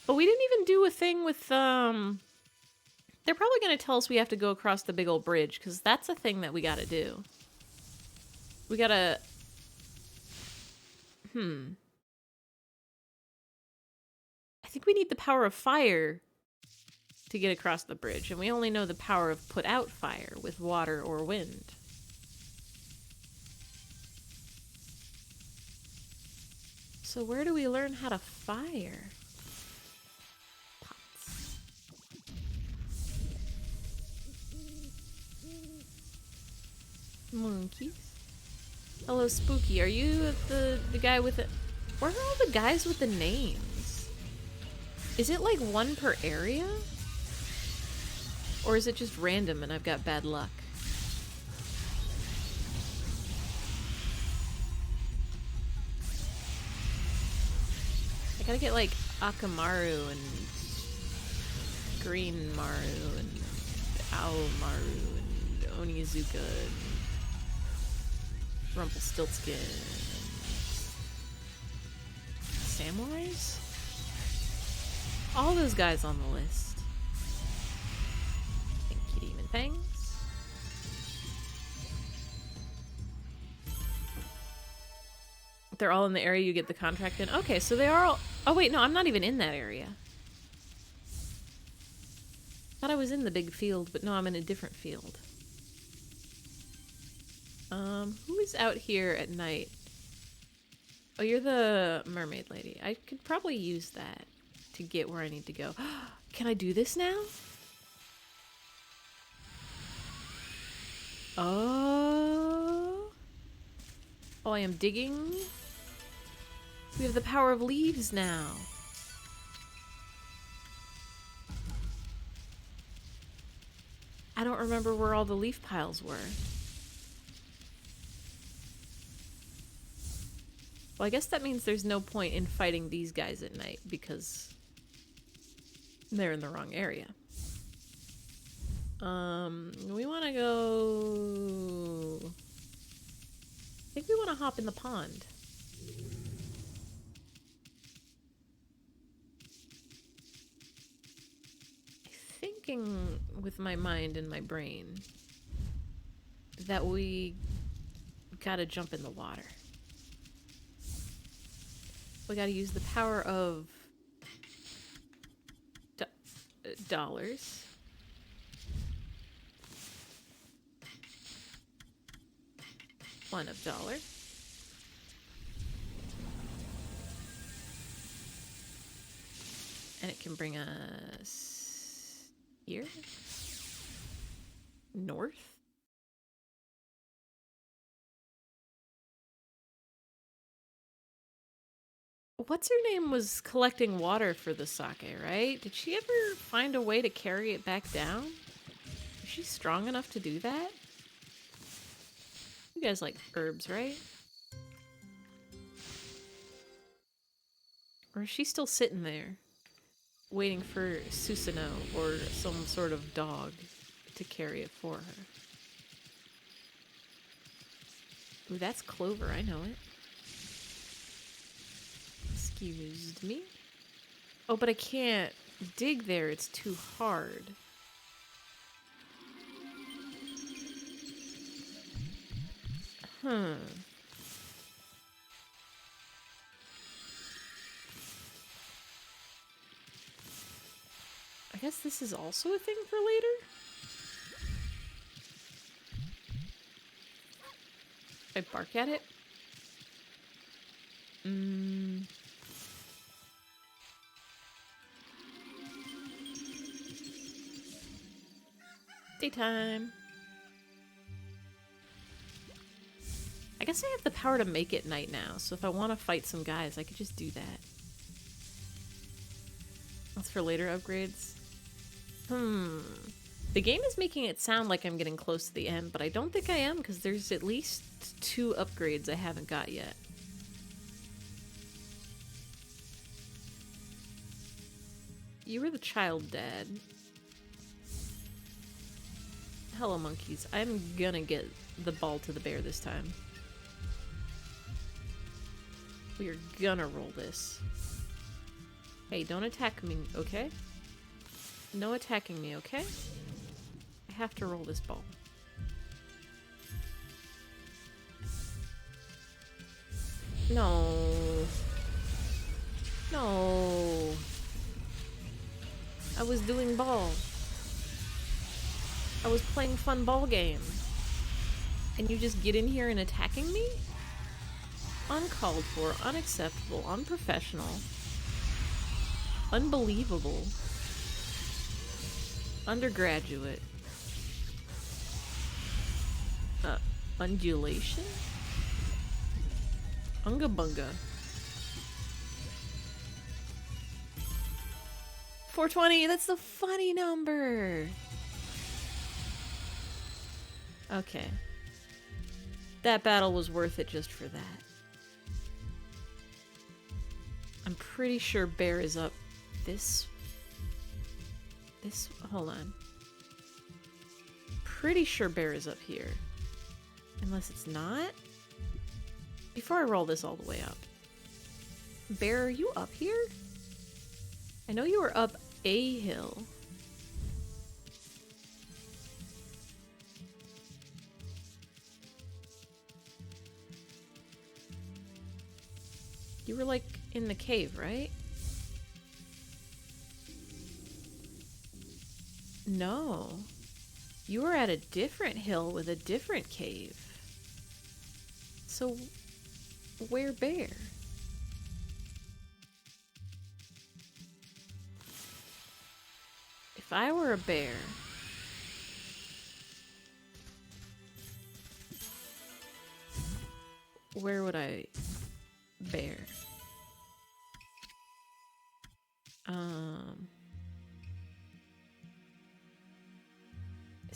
But we didn't even do a thing with, They're probably gonna tell us we have to go across the big old bridge, because that's a thing that we gotta do. We gotta... I think we need the power of fire to get across the bridge, and we only know the power of put out fire with water or wind. So where do we learn how to fire? Pots. Monkeys. Hello, Spooky. Are you the guy with the... Where are all the guys with the names? Is it like one per area? Or is it just random and I've got bad luck? I gotta get like Akamaru and Green Maru and Owl Maru and Onizuka and Rumpelstiltskin and Samurais? All those guys on the list. Thank you, Demon Fangs. They're all in the area you get the contract in. Okay, so they are all... Oh wait, no, I'm not even in that area. Thought I was in the big field, but no, I'm in a different field. Who is out here at night? Oh, you're the mermaid lady. I could probably use that to get where I need to go. Can I do this now? Oh. Oh, I am digging. We have the power of leaves now. I don't remember where all the leaf piles were. Well, I guess that means there's no point in fighting these guys at night because they're in the wrong area. We want to go... I think we want to hop in the pond. I'm thinking with my mind and my brain that we gotta jump in the water. We gotta use the power of dollars. One of dollar. And it can bring us here. North. What's her name was collecting water for the sake, right? Did she ever find a way to carry it back down? Is she strong enough to do that? You guys like herbs, right? Or is she still sitting there, waiting for Susanoo or some sort of dog to carry it for her? Ooh, that's clover, I know it. Excuse me? Oh, but I can't dig there, it's too hard. I guess this is also a thing for later? I bark at it? Daytime. I guess I have the power to make it night now, so if I want to fight some guys, I could just do that. That's for later upgrades. The game is making it sound like I'm getting close to the end, but I don't think I am, because there's at least 2 upgrades I haven't got yet. You were the child dad. Hello, monkeys. I'm gonna get the ball to the bear this time. We are gonna roll this. Hey, don't attack me, okay? No attacking me, okay? I have to roll this ball. No. No. I was doing ball. I was playing fun ball game. And you just get in here and attacking me? Uncalled for, unacceptable, unprofessional. Unbelievable. Undergraduate. Undulation? Unga bunga. 420, that's the funny number. Okay. That battle was worth it just for that. I'm pretty sure bear is up this... hold on. Pretty sure bear is up here. Unless it's not? Before I roll this all the way up. Bear, are you up here? I know you were up a hill. You were like in the cave, right? No. You were at a different hill with a different cave. So, where bear? If I were a bear, where would I bear?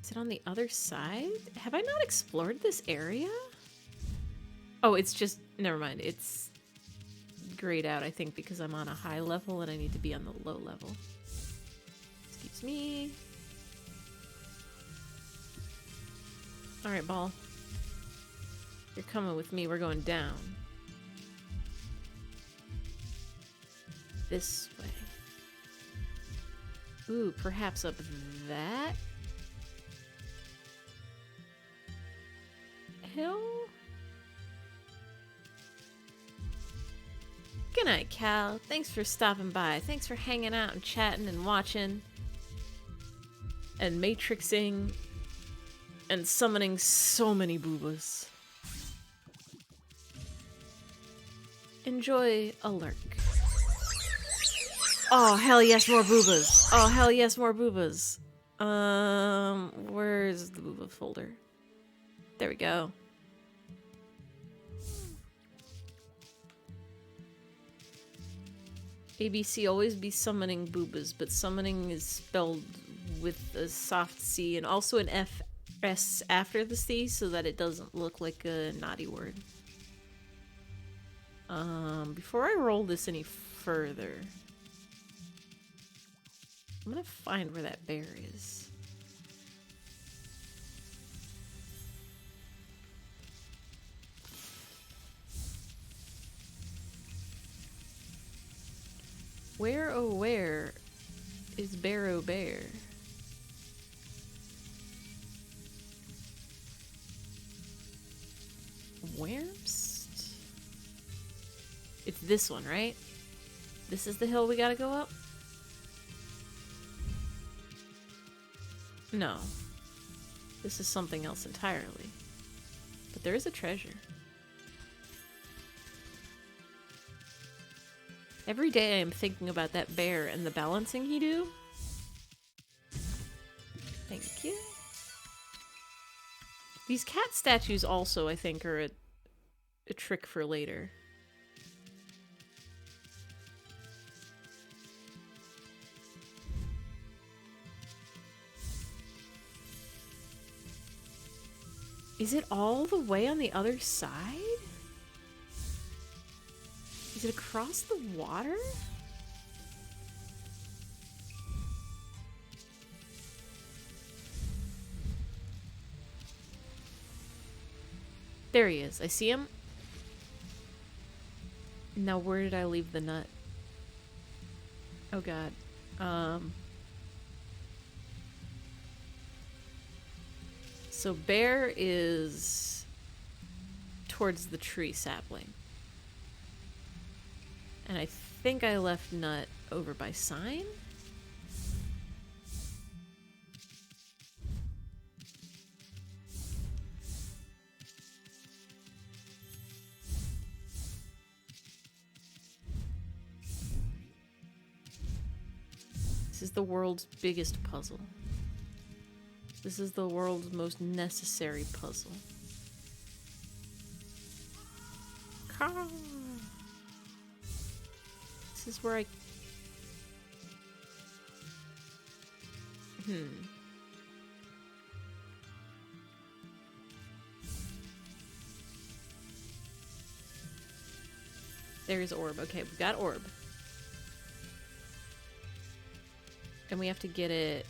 Is it on the other side? Have I not explored this area? Oh, it's just, never mind. It's grayed out, I think, because I'm on a high level and I need to be on the low level. Excuse me. Alright, ball. You're coming with me. We're going down. This way. Ooh, perhaps up that hill? Good night, Cal. Thanks for stopping by. Thanks for hanging out and chatting and watching and matrixing and summoning so many boobas. Enjoy a lurk. Oh, hell yes, more boobas. Oh, hell yes, more boobas. Where's the booba folder? There we go. ABC always be summoning boobas, but summoning is spelled with a soft C and also an FS after the C so that it doesn't look like a naughty word. Before I roll this any further, I'm gonna find where that bear is. Where, oh where, is Bear oh Bear? Where's... It's this one, right? This is the hill we gotta go up? No. This is something else entirely. But there is a treasure. Every day I am thinking about that bear and the balancing he do. Thank you. These cat statues also, I think, are a trick for later. Is it all the way on the other side? Is it across the water? There he is. I see him. Now where did I leave the nut? Oh god. So bear is towards the tree sapling. And I think I left nut over by sign? This is the world's biggest puzzle. This is the world's most necessary puzzle. Car. This is where I... There's orb. Okay, we've got orb. And we have to get it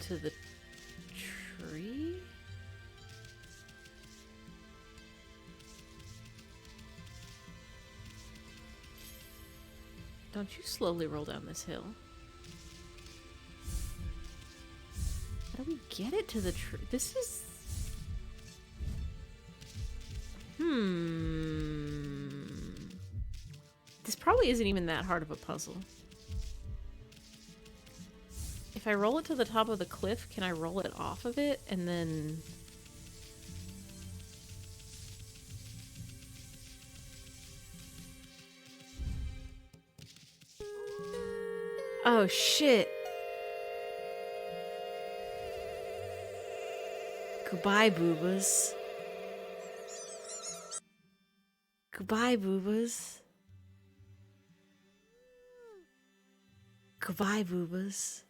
to the tree? Don't you slowly roll down this hill. How do we get it to the tree? This is... This probably isn't even that hard of a puzzle. If I roll it to the top of the cliff, can I roll it off of it and then... Oh shit. Goodbye, boobas. Goodbye, boobas. Goodbye, boobas.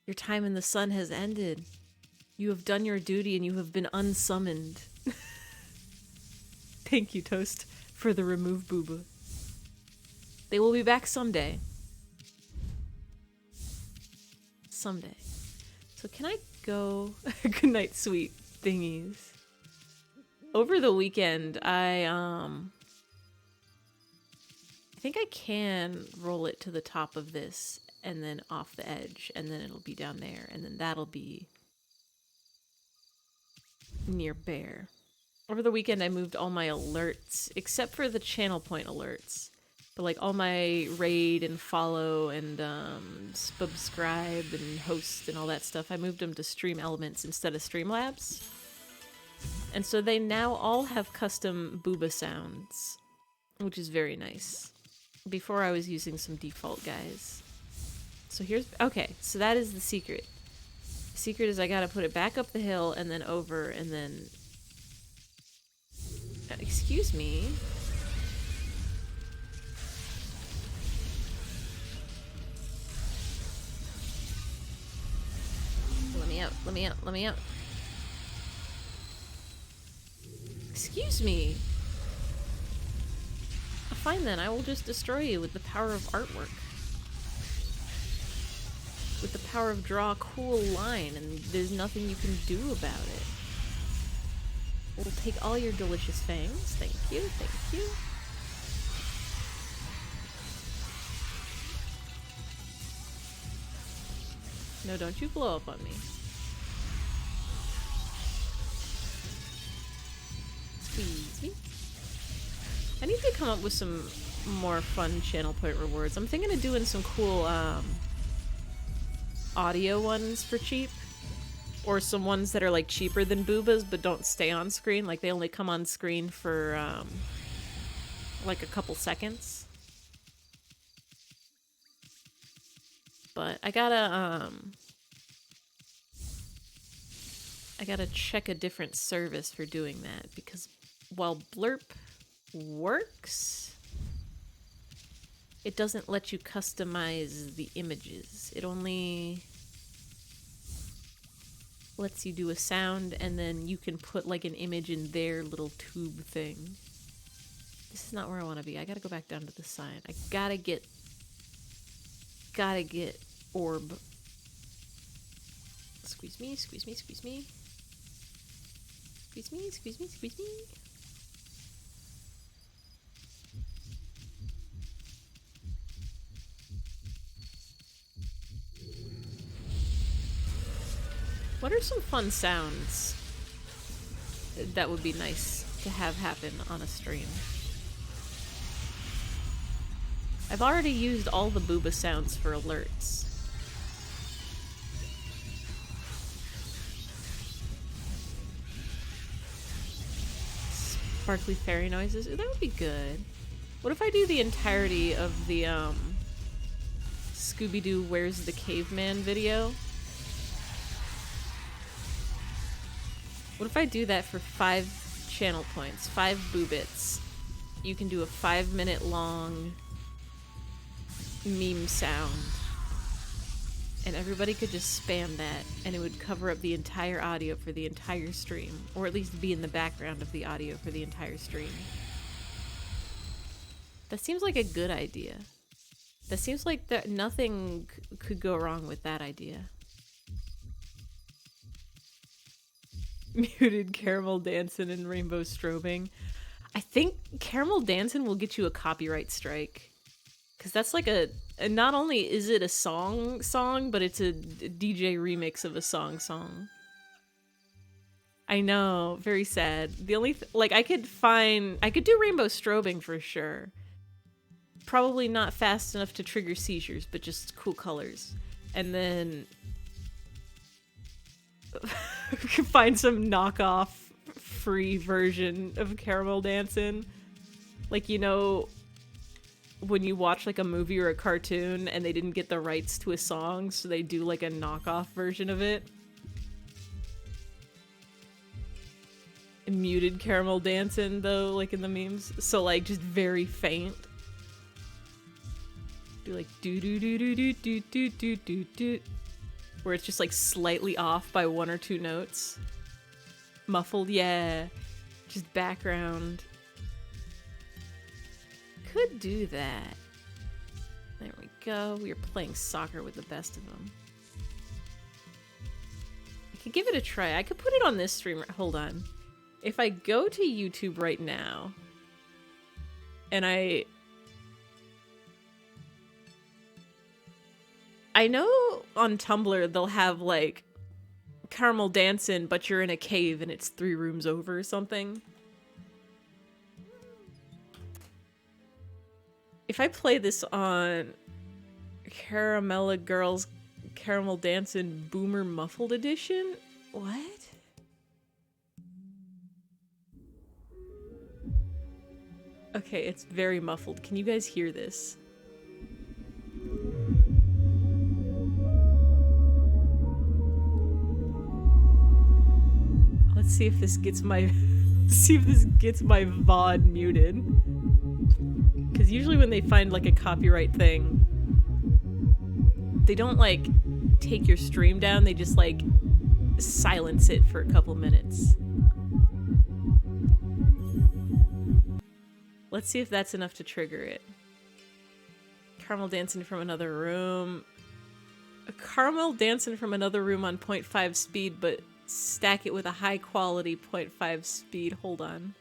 Your time in the sun has ended. You have done your duty and you have been unsummoned. Thank you, Toast, for the remove booba. They will be back someday. Someday. So can I go... Good night, sweet thingies. Over the weekend, I think I can roll it to the top of this and then off the edge, and then it'll be down there, and then that'll be near bear. Over the weekend, I moved all my alerts, except for the channel point alerts. But like all my raid and follow and subscribe and host and all that stuff, I moved them to Stream Elements instead of Streamlabs. And so they now all have custom booba sounds, which is very nice. Before I was using some default guys. So here's... Okay, so that is the secret. The secret is I gotta put it back up the hill and then over and then... Excuse me. Let me out, let me out, let me out. Excuse me. Fine then, I will just destroy you with the power of artwork. With the power of draw a cool line, and there's nothing you can do about it. We'll take all your delicious fangs. Thank you, thank you. No, don't you blow up on me. Squeeze me. I need to come up with some more fun channel point rewards. I'm thinking of doing some cool audio ones for cheap. Or some ones that are like cheaper than boobas but don't stay on screen. Like they only come on screen for like a couple seconds. But I gotta check a different service for doing that, because while Blurp works, it doesn't let you customize the images. It only lets you do a sound and then you can put like an image in their little tube thing. This is not where I want to be. I gotta go back down to the sign. I gotta get orb. Squeeze me, squeeze me, squeeze me. Squeeze me, squeeze me, squeeze me. What are some fun sounds that would be nice to have happen on a stream? I've already used all the booba sounds for alerts. Sparkly fairy noises. Ooh, that would be good. What if I do the entirety of the Scooby-Doo Where's the Caveman video? What if I do that for 5 channel points, 5 boobits? You can do a 5-minute long meme sound. And everybody could just spam that, and it would cover up the entire audio for the entire stream. Or at least be in the background of the audio for the entire stream. That seems like a good idea. That seems like nothing could go wrong with that idea. Muted caramel dancing and rainbow strobing. I think caramel dancing will get you a copyright strike. Because that's like not only is it a song, but it's a DJ remix of a song. I know, very sad. The only like I could do rainbow strobing for sure. Probably not fast enough to trigger seizures, but just cool colors. And then we can find some knockoff free version of caramel dancing. Like, you know, when you watch like a movie or a cartoon and they didn't get the rights to a song, so they do like a knockoff version of it. And muted caramel dancing though, like in the memes. So like just very faint. Do like do do do do do do do do do do, where it's just like slightly off by 1 or 2 notes. Muffled, yeah. Just background. Could do that. There we go. We are playing soccer with the best of them. I could give it a try. I could put it on this stream. Hold on. If I go to YouTube right now, and I know on Tumblr they'll have like caramel dancing, but you're in a cave and it's 3 rooms over or something. If I play this on Caramella Girls Caramel Dancing Boomer Muffled Edition? What? Okay, it's very muffled. Can you guys hear this? Let's see if this gets my my VOD muted. Because usually when they find like a copyright thing, they don't like take your stream down, they just like silence it for a couple minutes. Let's see if that's enough to trigger it. Caramel dancing from another room. A caramel dancing from another room on 0.5 speed, but stack it with a high quality 0.5 speed. Hold on.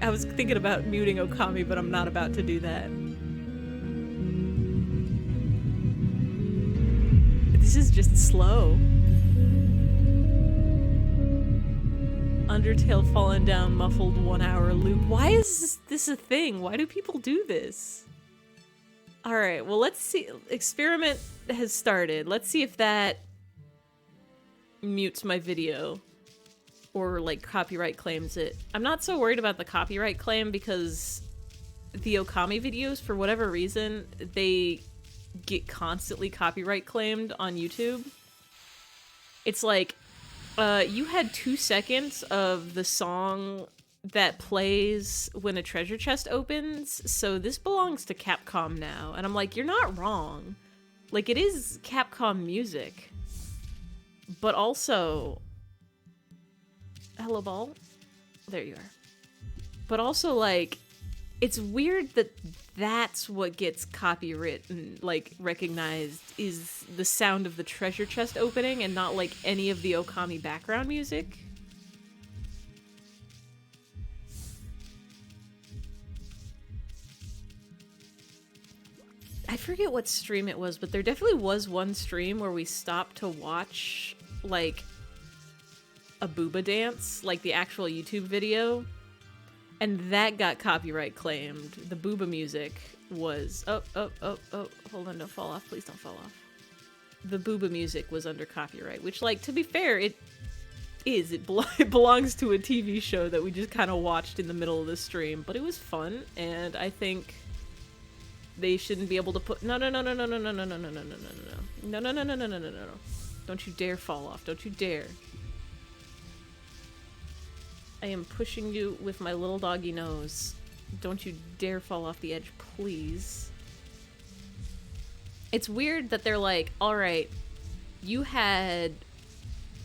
I was thinking about muting Okami, but I'm not about to do that. This is just slow. Undertale falling down, muffled 1-hour loop. Why is this a thing? Why do people do this? Alright, well let's see. Experiment has started. Let's see if that mutes my video. Or like copyright claims it. I'm not so worried about the copyright claim because the Okami videos, for whatever reason, they get constantly copyright claimed on YouTube. It's like, you had 2 seconds of the song that plays when a treasure chest opens, so this belongs to Capcom now. And I'm like, you're not wrong. Like, it is Capcom music. But also... Hello, ball. There you are. But also, like, it's weird that that's what gets copyright and like recognized is the sound of the treasure chest opening and not like any of the Okami background music. I forget what stream it was, but there definitely was one stream where we stopped to watch like a booba dance, like the actual YouTube video. And that got copyright claimed. The booba music was... Oh, hold on, don't fall off. Please don't fall off. The booba music was under copyright, which, like, to be fair, it is. It belongs to a TV show that we just kind of watched in the middle of the stream. But it was fun, and I think they shouldn't be able to put... No. Don't you dare fall off. Don't you dare. I am pushing you with my little doggy nose. Don't you dare fall off the edge, please. It's weird that they're like, alright, you had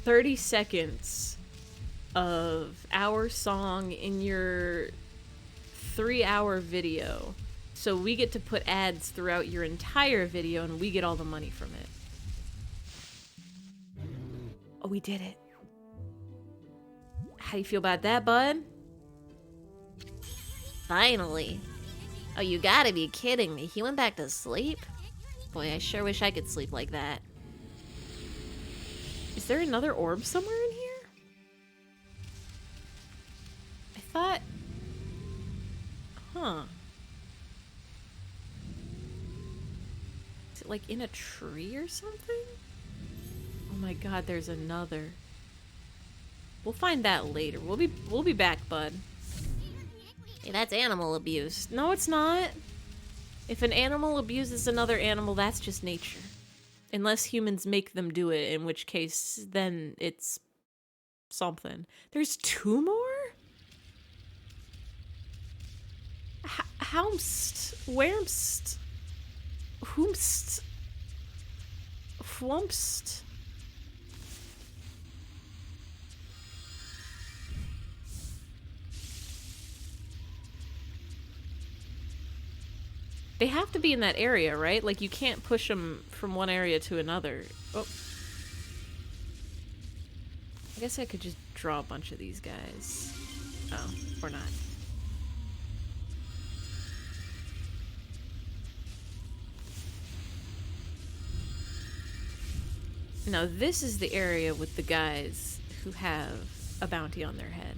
30 seconds of our song in your 3-hour video, so we get to put ads throughout your entire video and we get all the money from it. Oh, we did it. How do you feel about that, bud? Finally. Oh, you gotta be kidding me. He went back to sleep? Boy, I sure wish I could sleep like that. Is there another orb somewhere in here? I thought... Huh. Is it like in a tree or something? Oh my god, there's another. We'll find that later. We'll be back, bud. Hey, that's animal abuse. No, it's not. If an animal abuses another animal, that's just nature. Unless humans make them do it, in which case, then it's something. There's 2 more? Houmst. Whermst. Whomst. Flumpst. They have to be in that area, right? Like, you can't push them from one area to another. Oh. I guess I could just draw a bunch of these guys. Oh, or not. Now, this is the area with the guys who have a bounty on their head.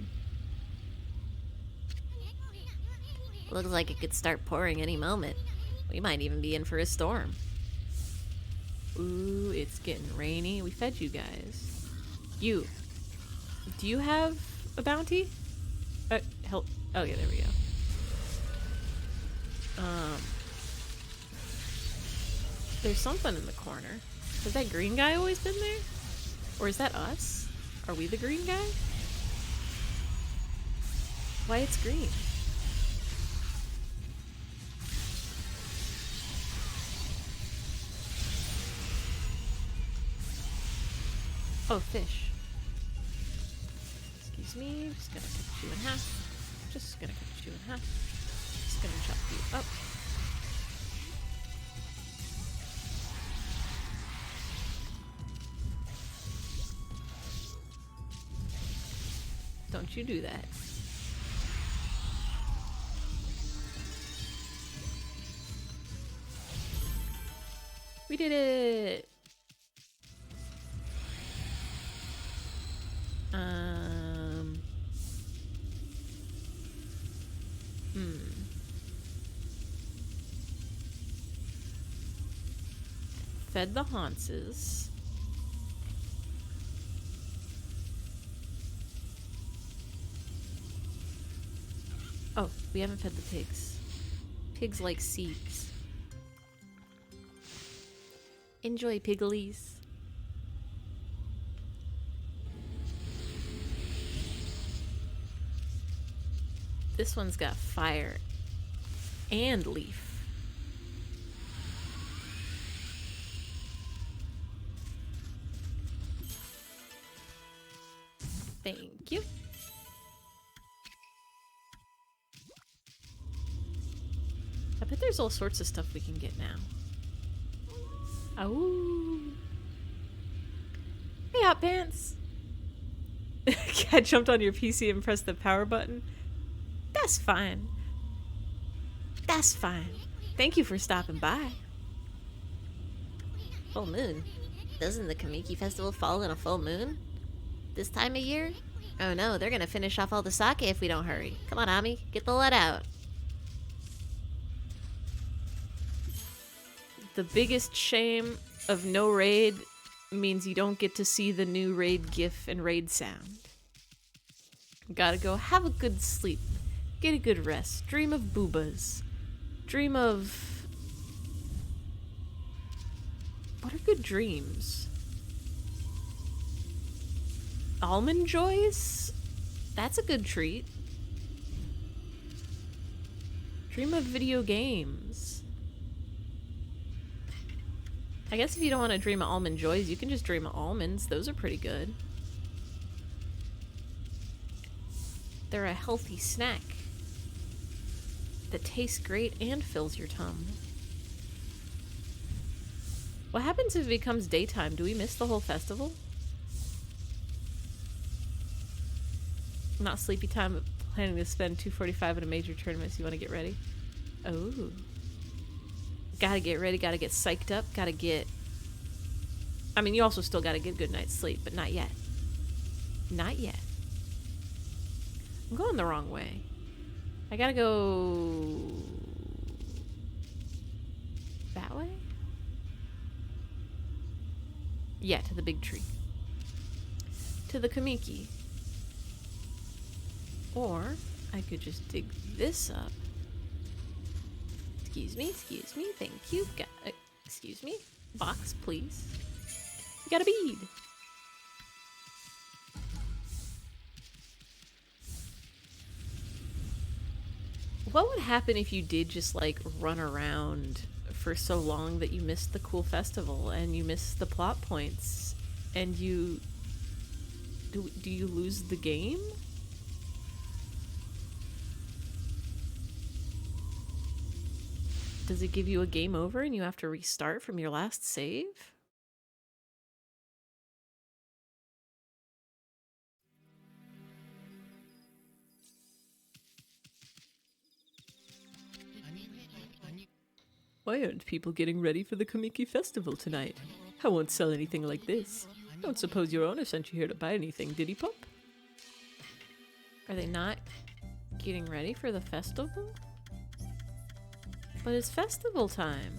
Looks like it could start pouring any moment. We might even be in for a storm. Ooh, it's getting rainy. We fed you guys. You. Do you have a bounty? Help. Oh, yeah, there we go. There's something in the corner. Has that green guy always been there? Or is that us? Are we the green guy? Why it's green? Oh, fish. Excuse me. Just gonna cut you in half. Just gonna cut you in half. Just gonna chop you up. Don't you do that. We did it! Fed the Haunces. Oh, we haven't fed the pigs. Pigs like seeds. Enjoy, piglies. This one's got fire and leaf. Thank you. I bet there's there's all sorts of stuff we can get now. Oh. Hey, Hot Pants. Cat jumped on your PC and pressed the power button. That's fine. That's fine. Thank you for stopping by. Full moon? Doesn't the Kamiki Festival fall on a full moon? This time of year? Oh no, they're gonna finish off all the sake if we don't hurry. Come on, Ami, get the lead out. The biggest shame of no raid means you don't get to see the new raid gif and raid sound. Gotta go have a good sleep. Get a good rest. Dream of boobas. Dream of... What are good dreams? Almond joys? That's a good treat. Dream of video games. I guess if you don't want to dream of almond joys, you can just dream of almonds. Those are pretty good. They're a healthy snack that tastes great and fills your tum. What happens if it becomes daytime? Do we miss the whole festival? Not sleepy time, but planning to spend 2:45 at a major tournament, so you want to get ready? Oh. Gotta get ready, gotta get psyched up, gotta get... I mean, you also still gotta get a good night's sleep, but not yet. Not yet. I'm going the wrong way. I gotta go... that way? Yeah, to the big tree. To the Kamiki. Or I could just dig this up. Excuse me, thank you. Excuse me. Box, please. You got a bead. What would happen if you did just like run around for so long that you missed the cool festival and you missed the plot points and you... Do you lose the game? Does it give you a game over and you have to restart from your last save? Why aren't people getting ready for the Kamiki Festival tonight? I won't sell anything like this. Don't suppose your owner sent you here to buy anything, did he, Pup? Are they not getting ready for the festival? But it's festival time.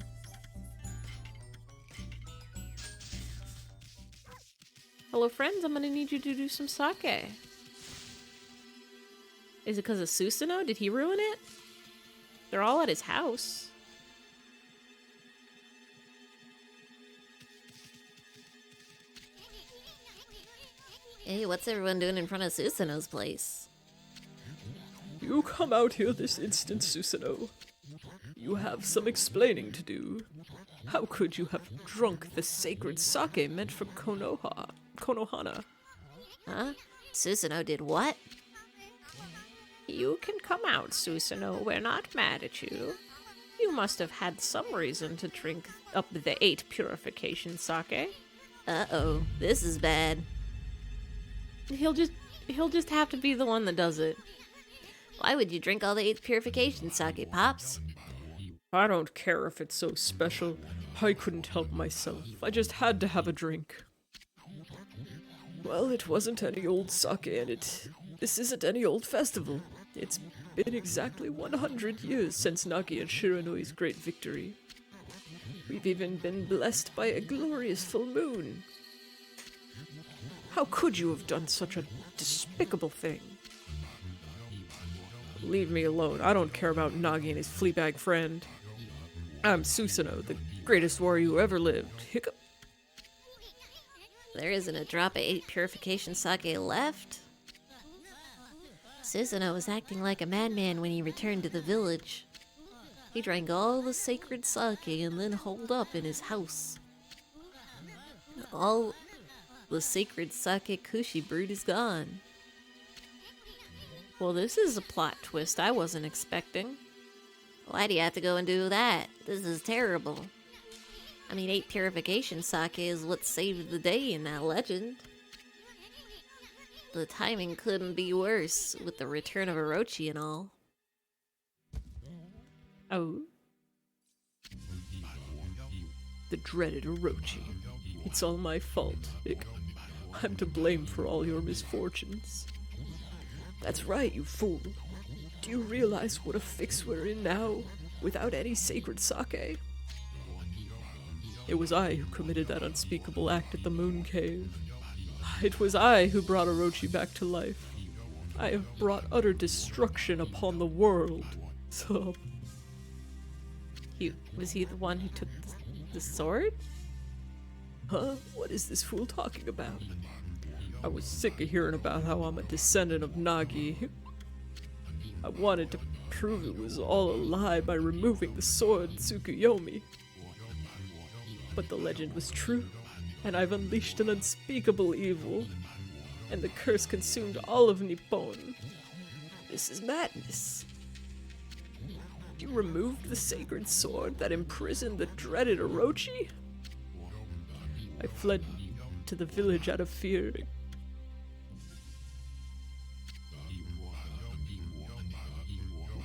Hello, friends. I'm gonna need you to do some sake. Is it because of Susanoo? Did he ruin it? They're all at his house. Hey, what's everyone doing in front of Susanoo's place? You come out here this instant, Susanoo. You have some explaining to do. How could you have drunk the sacred sake meant for Konohana? Huh? Susanoo did what? You can come out, Susanoo. We're not mad at you. You must have had some reason to drink up the 8 purification sake. Uh-oh, this is bad. He'll just have to be the one that does it. Why would you drink all the 8th purification sake, Pops? I don't care if it's so special. I couldn't help myself. I just had to have a drink. Well, it wasn't any old sake, and this isn't any old festival. It's been exactly 100 years since Nagi and Shiranoi's great victory. We've even been blessed by a glorious full moon. How could you have done such a despicable thing? Leave me alone. I don't care about Nagi and his fleabag friend. I'm Susanoo, the greatest warrior who ever lived. Hiccup. There isn't a drop of 8 purification sake left. Susanoo was acting like a madman when he returned to the village. He drank all the sacred sake and then holed up in his house. All the sacred sake Kushi brewed is gone. Well, this is a plot twist I wasn't expecting. Why do you have to go and do that? This is terrible. I mean, 8 purification sake is what saved the day in that legend. The timing couldn't be worse with the return of Orochi and all. Oh. The dreaded Orochi. It's all my fault, Ick. I'm to blame for all your misfortunes. That's right, you fool. Do you realize what a fix we're in now, without any sacred sake? It was I who committed that unspeakable act at the Moon Cave. It was I who brought Orochi back to life. I have brought utter destruction upon the world. So... Was he the one who took the sword? Huh? What is this fool talking about? I was sick of hearing about how I'm a descendant of Nagi. I wanted to prove it was all a lie by removing the sword Tsukuyomi. But the legend was true, and I've unleashed an unspeakable evil, and the curse consumed all of Nippon. This is madness. You removed the sacred sword that imprisoned the dreaded Orochi? I fled to the village out of fear.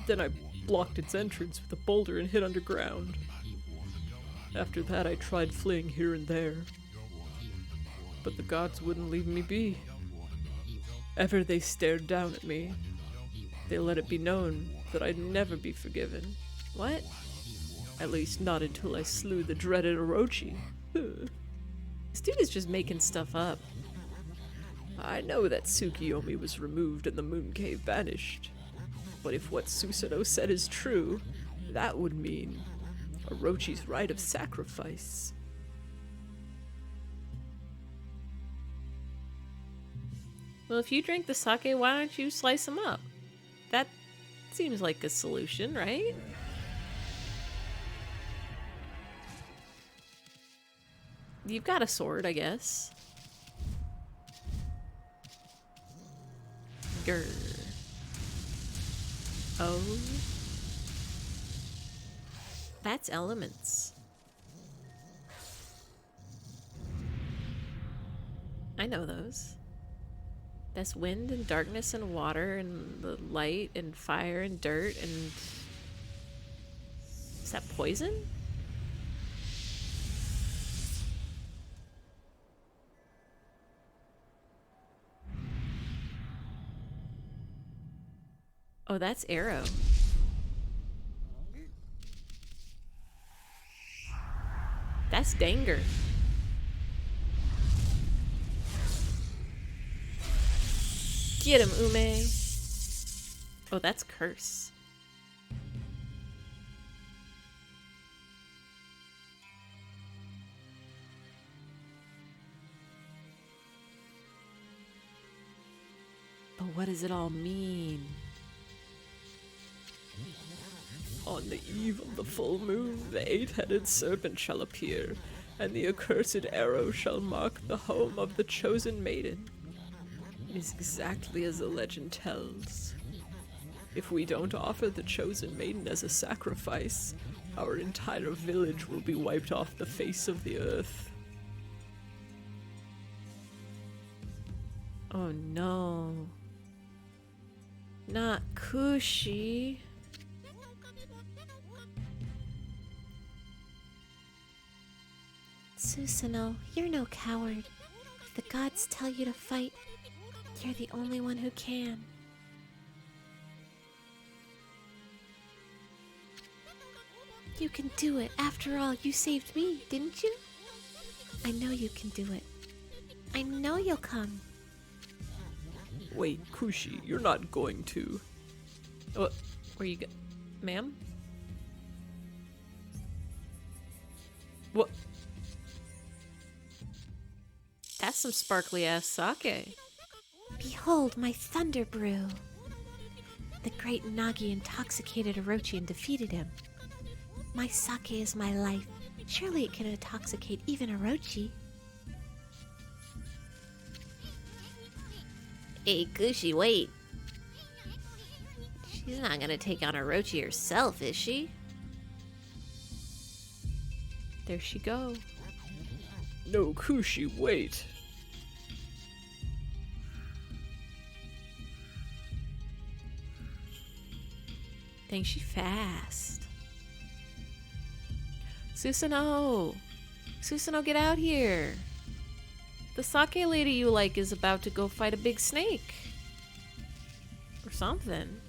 Then I blocked its entrance with a boulder and hid underground. After that, I tried fleeing here and there. But the gods wouldn't leave me be. Ever they stared down at me. They let it be known that I'd never be forgiven. What? At least not until I slew the dreaded Orochi. This dude is just making stuff up. I know that Tsukuyomi was removed and the Moon Cave vanished. But if what Susanoo said is true, that would mean Orochi's rite of sacrifice. Well, if you drink the sake, why don't you slice him up? That seems like a solution, right? You've got a sword, I guess. Grr. Oh. That's elements. I know those. That's wind and darkness and water and the light and fire and dirt and... Is that poison? Oh, that's arrow. That's danger. Get him, Ume. Oh, that's curse. But what does it all mean? On the eve of the full moon, the 8-headed serpent shall appear, and the accursed arrow shall mark the home of the chosen maiden. It is exactly as the legend tells. If we don't offer the chosen maiden as a sacrifice, our entire village will be wiped off the face of the earth. Oh no. Not Kushi. Susanoo, you're no coward. If the gods tell you to fight, you're the only one who can. You can do it. After all, you saved me, didn't you? I know you can do it. I know you'll come. Wait, Kushi, you're not going to. What? Where you go? Ma'am? What? That's some sparkly ass sake. Behold my thunder brew. The great Nagi intoxicated Orochi and defeated him. My sake is my life. Surely it can intoxicate even Orochi. Hey, Kushi, wait. She's not gonna take on Orochi herself, is she? There she go. No, Kushi, wait. Dang, she fast. Susanoo! Susanoo, get out here! The sake lady you like is about to go fight a big snake. Or something.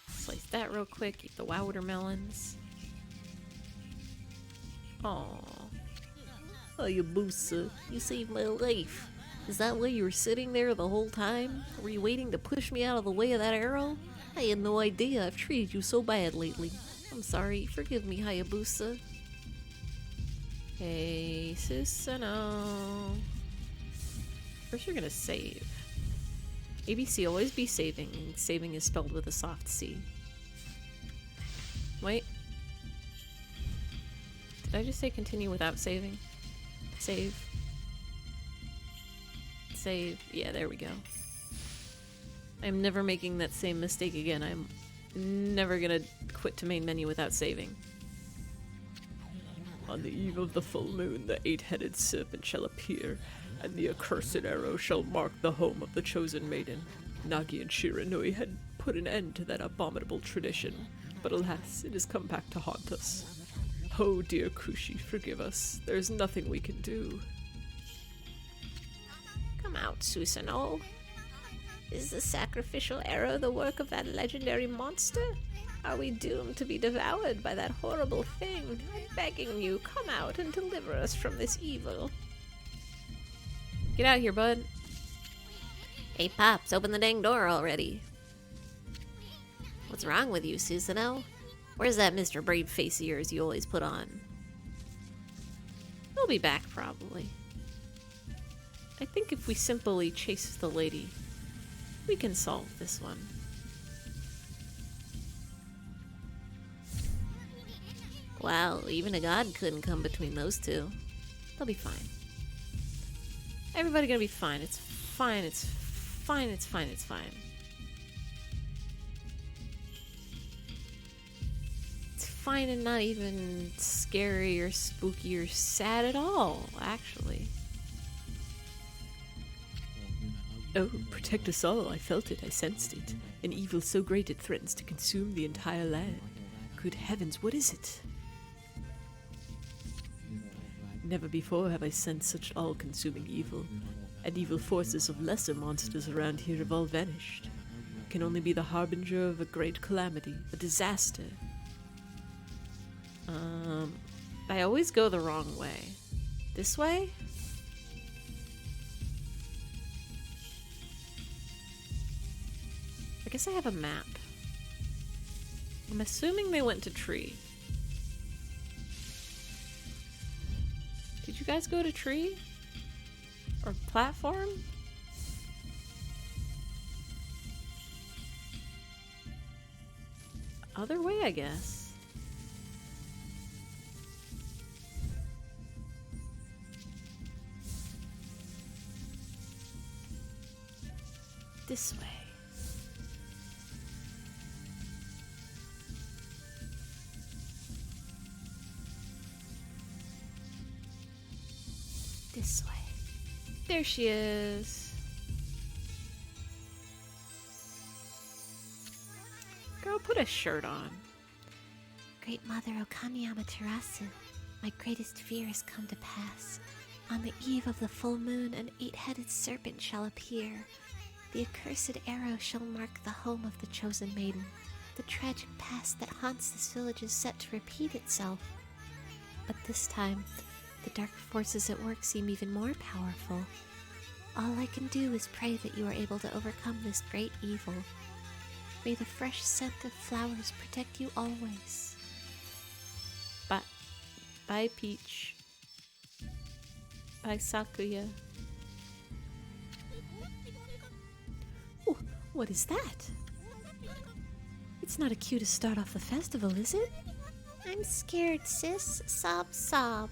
Slice that real quick, eat the watermelons. Aww. Hayabusa, you saved my life. Is that why you were sitting there the whole time? Were you waiting to push me out of the way of that arrow? I had no idea I've treated you so bad lately. I'm sorry, forgive me, Hayabusa. Hey, Susanoo. First you're gonna save. ABC, always be saving, and saving is spelled with a soft C. Wait. Did I just say continue without saving? Save. Save. Yeah, there we go. I'm never making that same mistake again. I'm never gonna quit to main menu without saving. On the eve of the full moon, the 8-headed serpent shall appear, and the accursed arrow shall mark the home of the chosen maiden. Nagi and Shiranui had put an end to that abominable tradition, but alas, it has come back to haunt us. Oh dear Kushi, forgive us. There's nothing we can do. Come out, Susanoo. Is the sacrificial arrow the work of that legendary monster? Are we doomed to be devoured by that horrible thing? I'm begging you, come out and deliver us from this evil. Get out here, bud. Hey, Pops, open the dang door already. What's wrong with you, Susanoo? Where's that Mr. Brave face of yours you always put on? He'll be back, probably. I think if we simply chase the lady, we can solve this one. Well, even a god couldn't come between those two. They'll be fine. Everybody gonna be fine. It's fine, it's fine, it's fine, it's fine. It's fine and not even scary or spooky or sad at all, actually. Oh, protect us all. I felt it. I sensed it. An evil so great it threatens to consume the entire land. Good heavens, what is it? Never before have I sensed such all-consuming evil, and evil forces of lesser monsters around here have all vanished. It can only be the harbinger of a great calamity, a disaster. I always go the wrong way. This way? I guess I have a map. I'm assuming they went to tree. Did you guys go to tree? Or platform? Other way, I guess. This way. This way. There she is. Girl, put a shirt on. Great Mother Okami Amaterasu, my greatest fear has come to pass. On the eve of the full moon, an 8-headed serpent shall appear. The accursed arrow shall mark the home of the chosen maiden. The tragic past that haunts this village is set to repeat itself. But this time, the dark forces at work seem even more powerful. All I can do is pray that you are able to overcome this great evil. May the fresh scent of flowers protect you always. Bye, Peach. Bye, Sakuya. Ooh, what is that? It's not a cue to start off the festival, is it? I'm scared, sis. Sob, sob.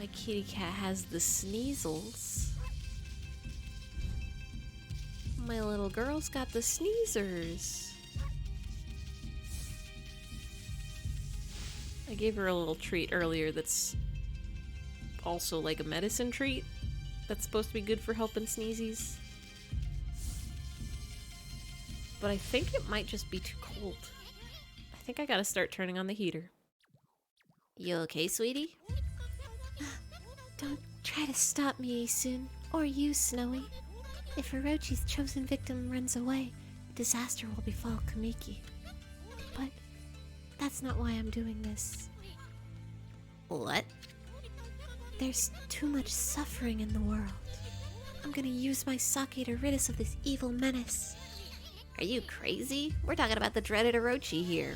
My kitty cat has the sneezels. My little girl's got the sneezers. I gave her a little treat earlier that's also like a medicine treat that's supposed to be good for helping sneezies. But I think it might just be too cold. I think I gotta start turning on the heater. You okay, sweetie? Don't try to stop me, Isun. Or you, Snowy. If Orochi's chosen victim runs away, disaster will befall Kamiki. But that's not why I'm doing this. What? There's too much suffering in the world. I'm gonna use my sake to rid us of this evil menace. Are you crazy? We're talking about the dreaded Orochi here.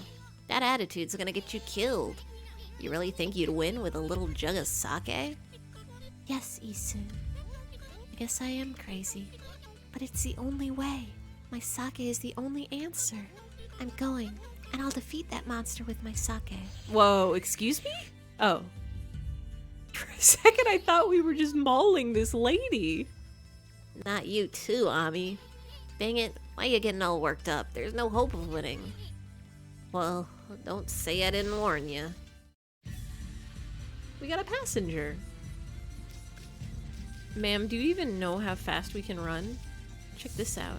That attitude's gonna get you killed. You really think you'd win with a little jug of sake? Yes, Isun. I guess I am crazy. But it's the only way. My sake is the only answer. I'm going, and I'll defeat that monster with my sake. Whoa, excuse me? Oh. For a second I thought we were just mauling this lady. Not you too, Ami. Dang it, why you getting all worked up? There's no hope of winning. Well, don't say I didn't warn you. We got a passenger. Ma'am, do you even know how fast we can run? Check this out.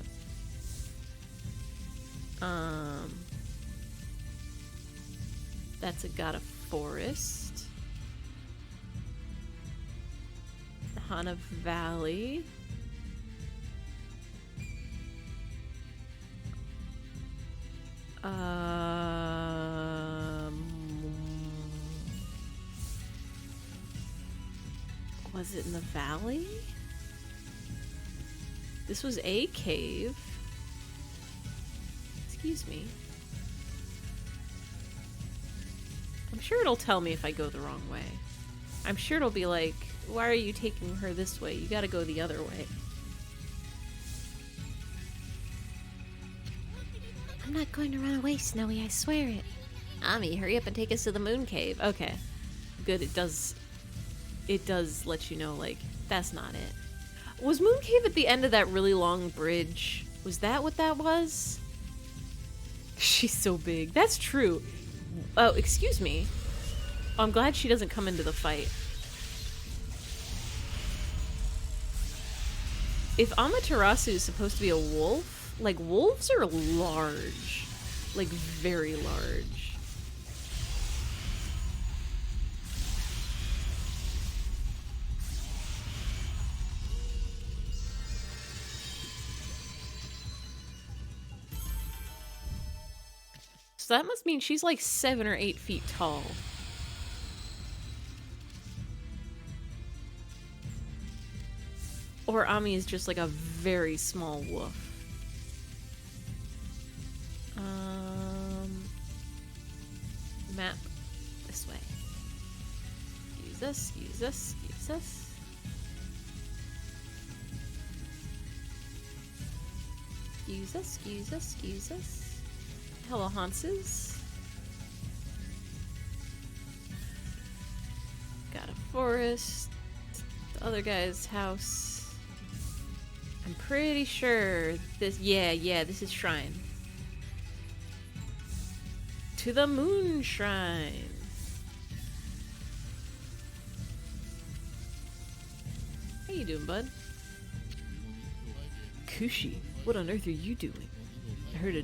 That's got a forest. The Hana Valley. Was it in the valley? This was a cave. Excuse me. I'm sure it'll tell me if I go the wrong way. I'm sure it'll be like, why are you taking her this way? You gotta go the other way. I'm not going to run away, Snowy, I swear it. Ami, hurry up and take us to the moon cave. Okay. Good, it does let you know, like, that's not it. Was Moon Cave at the end of that really long bridge? Was that what that was? She's so big. That's true. Oh, excuse me. Oh, I'm glad she doesn't come into the fight. If Amaterasu is supposed to be a wolf, like, wolves are large. Like, very large. So that must mean she's like 7 or 8 feet tall. Or Ami is just like a very small wolf. Map this way. Use this, use this, use this. Use this, use this, use this. Hello, Hanses. Got a forest. The other guy's house. I'm pretty sure this. Yeah, this is shrine. To the moon shrine. How you doing, bud? Kushi, what on earth are you doing? I heard a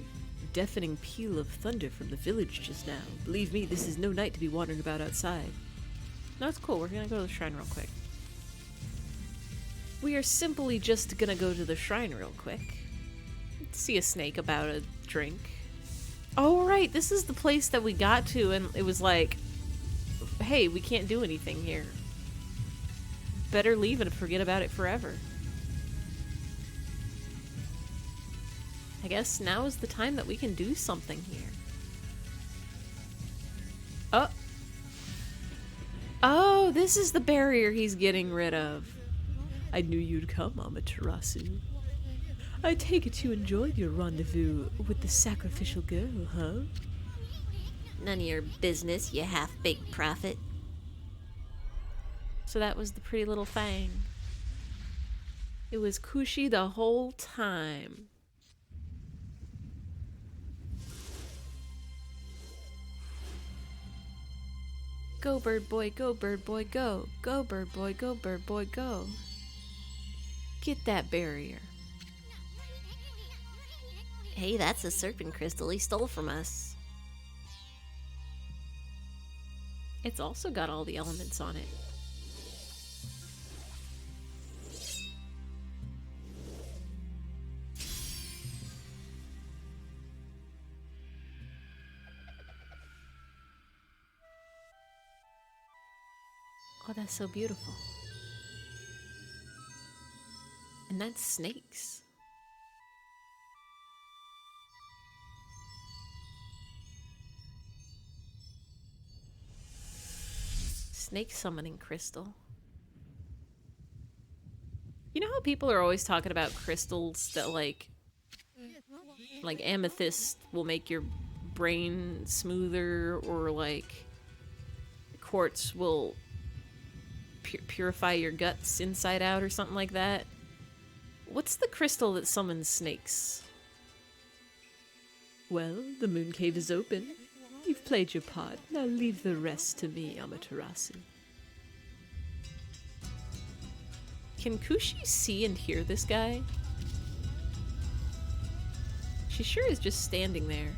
deafening peal of thunder from the village just now. Believe me, this is no night to be wandering about outside. No, it's cool. We're gonna go to the shrine real quick. We are simply just gonna go to the shrine real quick. See a snake about a drink. Oh, right. This is the place that we got to, and it was like, hey, we can't do anything here. Better leave and forget about it forever. I guess now is the time that we can do something here. Oh, this is the barrier he's getting rid of. I knew you'd come, Amaterasu. I take it you enjoyed your rendezvous with the sacrificial girl, huh? None of your business, you half-baked prophet. So that was the pretty little fang. It was Kushi the whole time. Go, bird boy, go, bird boy, go. Go, bird boy, go, bird boy, go. Get that barrier. Hey, that's a serpent crystal he stole from us. It's also got all the elements on it. Oh, that's so beautiful. And that's snakes. Snake summoning crystal. You know how people are always talking about crystals that like amethyst will make your brain smoother, or like quartz will purify your guts inside out or something like that? What's the crystal that summons snakes? Well, the moon cave is open. You've played your part. Now leave the rest to me, Amaterasu. Can Kushi see and hear this guy? She sure is just standing there.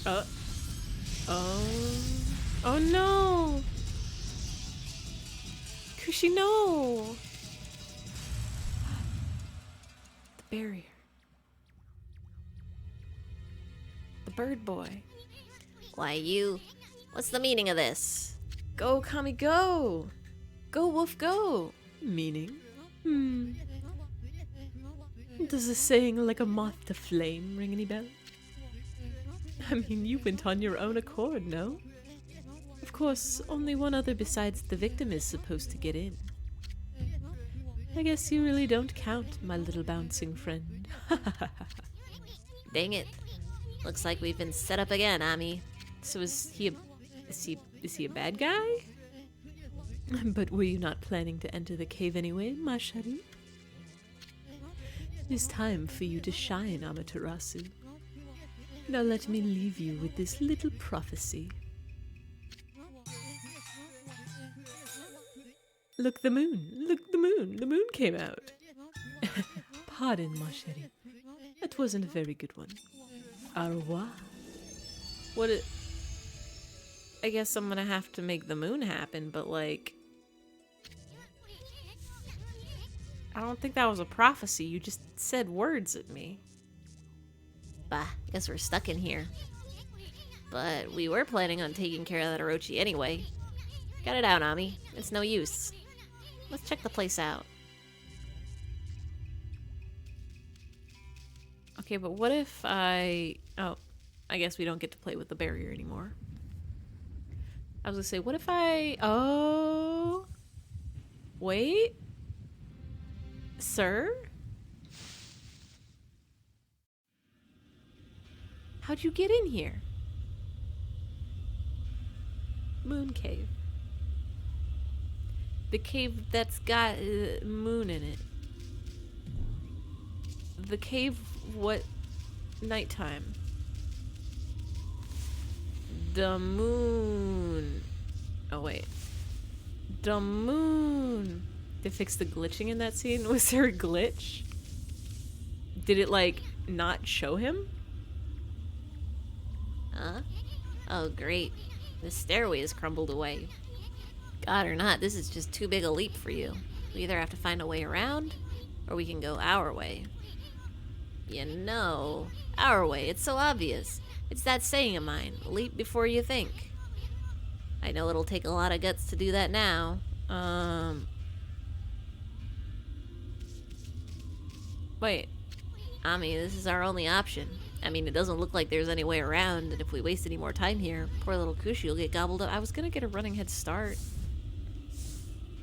Oh. Oh no! Kushi, no! The barrier. The bird boy. Why, you... What's the meaning of this? Go, Okami, go! Go, wolf, go! Meaning? Does a saying like a moth to flame ring any bells? I mean, you went on your own accord, no? Of course, only one other besides the victim is supposed to get in. I guess you really don't count, my little bouncing friend. Dang it. Looks like we've been set up again, Ami. So is he a bad guy? But were you not planning to enter the cave anyway, ma chérie? It is time for you to shine, Amaterasu. Now let me leave you with this little prophecy. Look, the moon! Look, the moon! The moon came out! Pardon, ma chérie. That wasn't a very good one. Au revoir. I guess I'm gonna have to make the moon happen, but like... I don't think that was a prophecy. You just said words at me. Bah, guess we're stuck in here. But we were planning on taking care of that Orochi anyway. Got it out, Ami. It's no use. Let's check the place out. Okay, but what if I... Oh, I guess we don't get to play with the barrier anymore. I was gonna say, what if I... Oh... Wait? Sir? How'd you get in here? Moon cave. The cave that's got moon in it. The cave, what? Nighttime. The moon. Oh, wait. The moon. They fixed the glitching in that scene? Was there a glitch? Did it, like, not show him? Huh? Oh, great. The stairway has crumbled away. God or not, this is just too big a leap for you. We either have to find a way around, or we can go our way. You know, our way. It's so obvious. It's that saying of mine, leap before you think. I know it'll take a lot of guts to do that now. Wait. Ami, this is our only option. I mean, it doesn't look like there's any way around, and if we waste any more time here, poor little Kushi will get gobbled up. I was gonna get a running head start.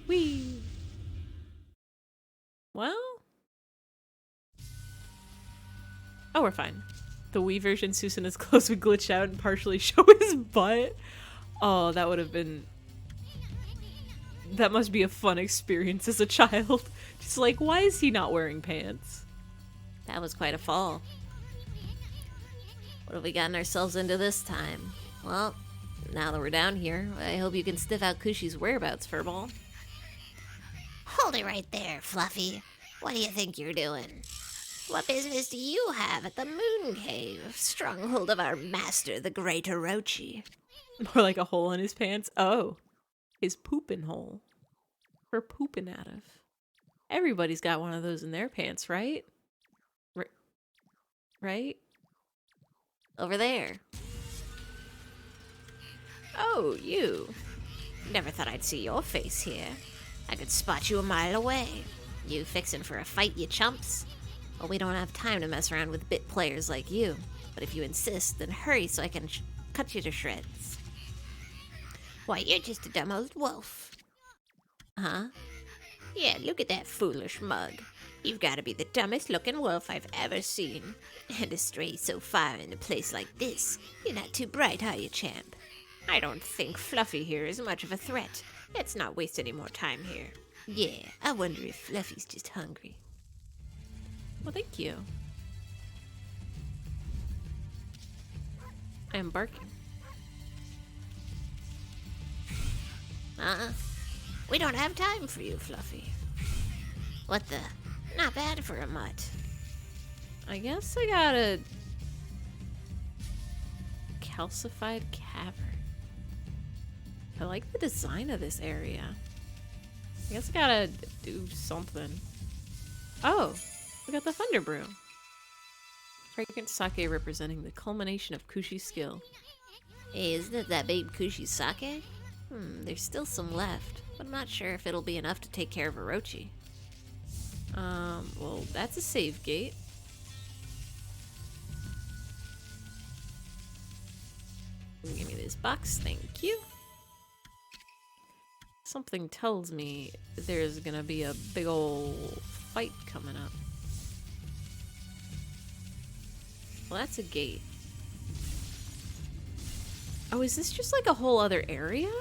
Whee! Well. Oh, we're fine. The Wii version, Susanna's clothes would glitch out and partially show his butt. Oh, that would have been... That must be a fun experience as a child. Just like, why is he not wearing pants? That was quite a fall. What have we gotten ourselves into this time? Well, now that we're down here, I hope you can sniff out Kushi's whereabouts, Furball. Hold it right there, Fluffy. What do you think you're doing? What business do you have at the Moon Cave, stronghold of our master, the Great Orochi? More like a hole in his pants. Oh, his pooping hole. For pooping out of. Everybody's got one of those in their pants, right? Right? Over there. Oh, you. Never thought I'd see your face here. I could spot you a mile away. You fixin' for a fight, you chumps? Well, we don't have time to mess around with bit players like you. But if you insist, then hurry so I can cut you to shreds. Why, you're just a dumb old wolf. Huh? Yeah, look at that foolish mug. You've got to be the dumbest looking wolf I've ever seen. And to stray so far in a place like this, you're not too bright, are you, champ? I don't think Fluffy here is much of a threat. Let's not waste any more time here. Yeah, I wonder if Fluffy's just hungry. Well, thank you. I am barking. We don't have time for you, Fluffy. What the? Not bad for a mutt. I guess I got a calcified cavern. I like the design of this area. I guess I gotta do something. Oh, we got the Thunder Brew. Fragrant sake representing the culmination of Kushi's skill. Hey, isn't it that babe Kushi's sake? There's still some left, but I'm not sure if it'll be enough to take care of Orochi. Well, that's a save gate. Give me this box, thank you. Something tells me there's gonna be a big ol' fight coming up. Well, that's a gate. Oh, is this just like a whole other area?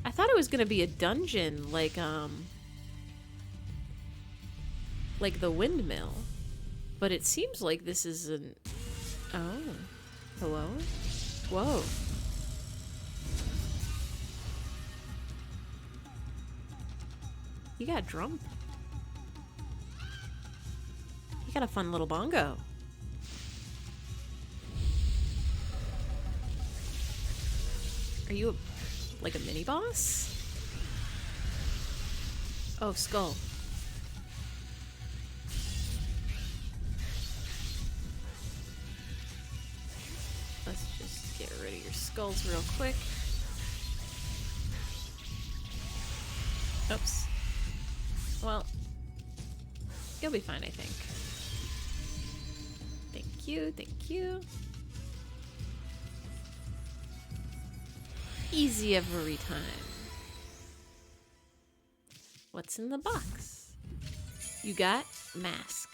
I thought it was gonna be a dungeon, like the windmill. But it seems like this is an... Oh. Hello? Whoa. You got drum. You got a fun little bongo. Are you like a mini boss? Oh, skull. Let's just get rid of your skulls real quick. Oops. Well, you'll be fine, I think. Thank you, thank you. Easy every time. What's in the box? You got mask.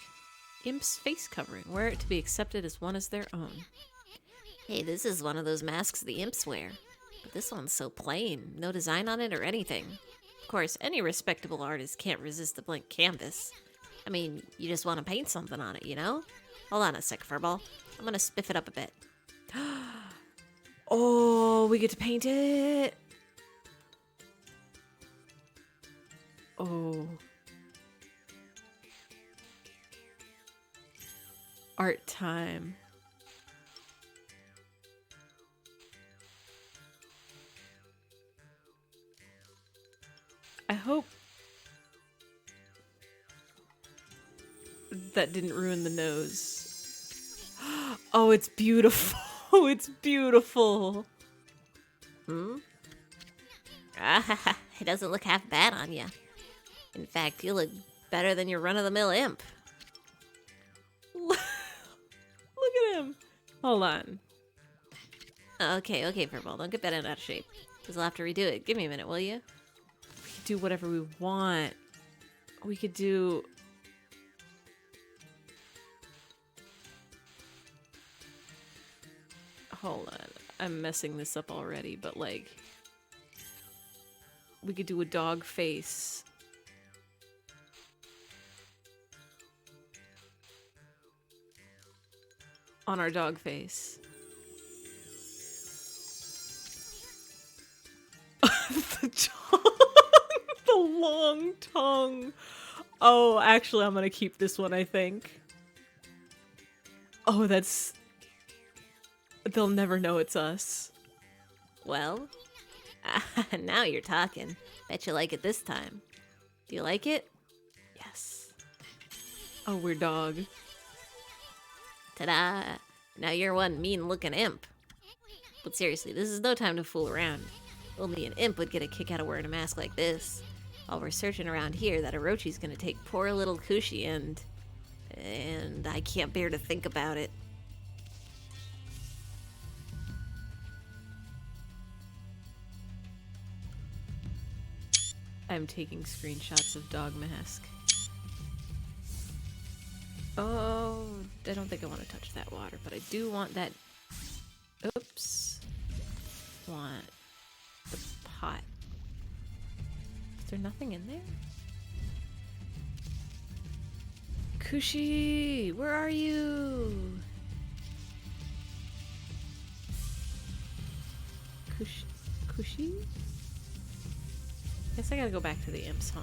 Imp's face covering. Wear it to be accepted as one as their own. Hey, this is one of those masks the imps wear. But this one's so plain. No design on it or anything. Of course, any respectable artist can't resist a blank canvas. I mean, you just want to paint something on it, you know? Hold on a sec, Furball. I'm gonna spiff it up a bit. Oh, we get to paint it. Oh. Art time. I hope that didn't ruin the nose. Oh, it's beautiful. It's beautiful. Ah, it doesn't look half bad on you. In fact, you look better than your run-of-the-mill imp. Look at him. Hold on. Okay, Furball, don't get bent out of shape. Because I'll have to redo it. Give me a minute, will you? We can do whatever we want. We could do... Hold on. I'm messing this up already, but like... We could do a dog face. On our dog face. The tongue. The long tongue. Oh, actually, I'm gonna keep this one, I think. Oh, that's... They'll never know it's us. Well, now you're talking. Bet you like it this time. Do you like it? Yes. Oh, we're dog. Ta-da! Now you're one mean-looking imp. But seriously, this is no time to fool around. Only an imp would get a kick out of wearing a mask like this. While we're searching around here, that Orochi's gonna take poor little Kushi and I can't bear to think about it. I'm taking screenshots of dog mask. Oh, I don't think I want to touch that water, but I do want that... Oops. Want the pot. Is there nothing in there? Kushi, where are you? Kushi? Guess I gotta go back to the imps, huh?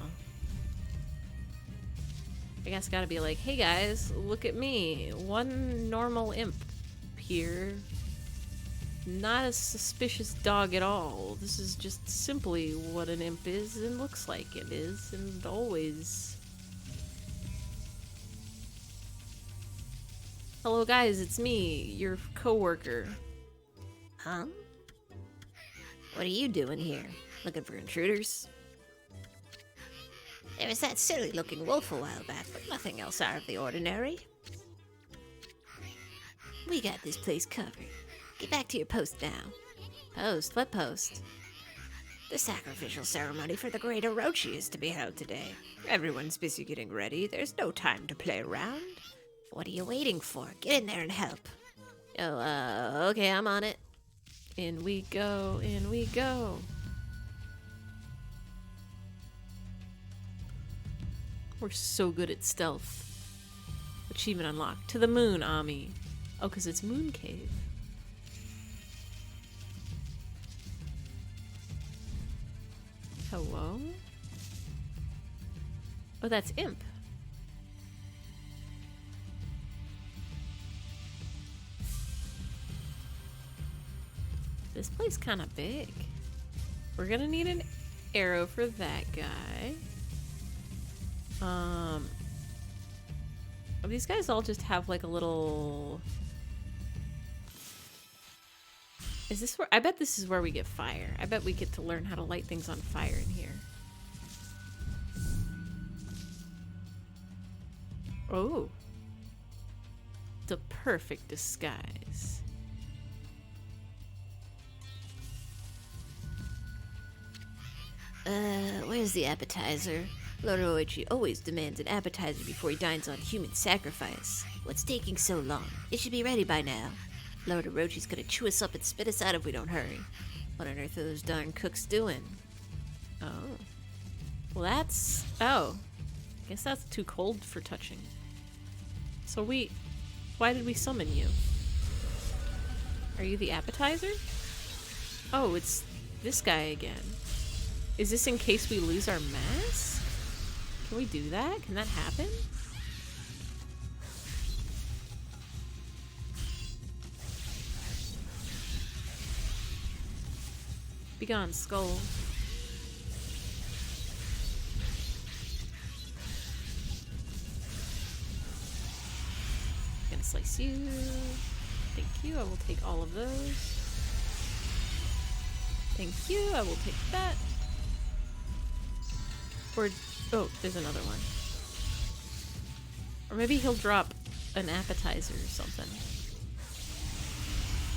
I guess I gotta be like, hey guys, look at me. One normal imp here. Not a suspicious dog at all. This is just simply what an imp is and looks like it is and always. Hello guys, it's me, your coworker. Huh? What are you doing here? Looking for intruders? There was that silly-looking wolf a while back, but nothing else out of the ordinary. We got this place covered. Get back to your post now. Post? What post? The sacrificial ceremony for the great Orochi is to be held today. Everyone's busy getting ready. There's no time to play around. What are you waiting for? Get in there and help. Oh, okay, I'm on it. In we go, in we go. We're so good at stealth. Achievement unlocked. To the moon, Ami. Oh, because it's Moon Cave. Hello? Oh, that's Imp. This place kind of big. We're gonna need an arrow for that guy. These guys all just have like a little... Is this where... I bet this is where we get fire. I bet we get to learn how to light things on fire in here. Oh. The perfect disguise. Where's the appetizer? Lord Orochi always demands an appetizer before he dines on human sacrifice. What's taking so long? It should be ready by now. Lord Orochi's gonna chew us up and spit us out if we don't hurry. What on earth are those darn cooks doing? Oh. Well, that's... Oh. I guess that's too cold for touching. So why did we summon you? Are you the appetizer? Oh, it's this guy again. Is this in case we lose our mask? Can we do that? Can that happen? Begone, skull. Gonna slice you. Thank you. I will take all of those. Thank you. I will take that. Or, oh, there's another one. Or maybe he'll drop an appetizer or something.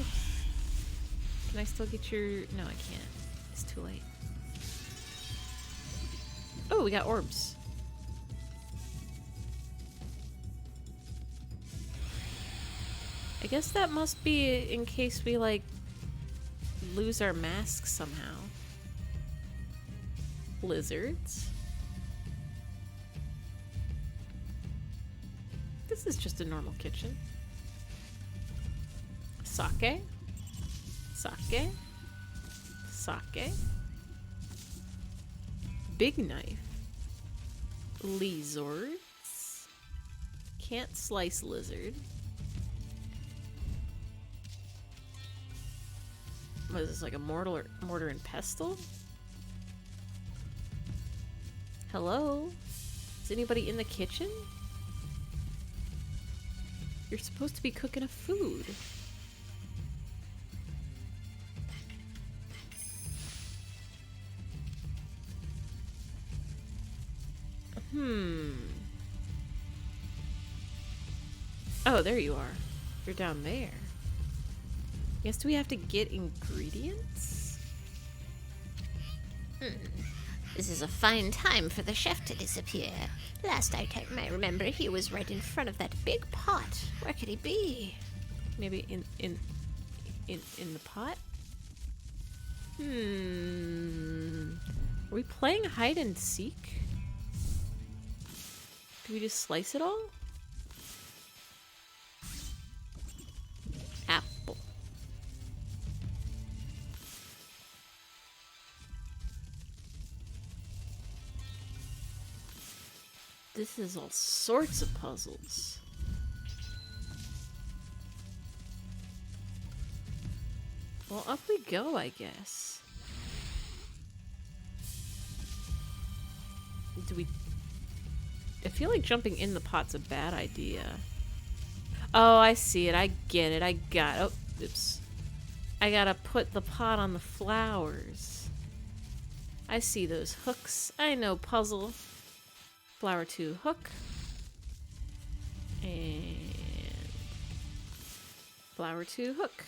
Oops. Can I still get your... No, I can't. It's too late. Oh, we got orbs. I guess that must be in case we, like, lose our masks somehow. Lizards. This is just a normal kitchen. Sake. Sake. Sake. Big knife. Lizards. Can't slice lizard. What is this, like a mortar and pestle? Hello? Is anybody in the kitchen? You're supposed to be cooking a food. Oh, there you are. You're down there. Guess do we have to get ingredients? This is a fine time for the chef to disappear. Last I remember, he was right in front of that big pot. Where could he be? Maybe in the pot? Are we playing hide and seek? Do we just slice it all? Apple. This is all sorts of puzzles. Well, up we go, I guess. Do we... I feel like jumping in the pot's a bad idea. Oh, I see it. I get it. I got it. Oh, oops. I gotta put the pot on the flowers. I see those hooks. I know puzzle. Flower 2 hook. And... flower 2 hook.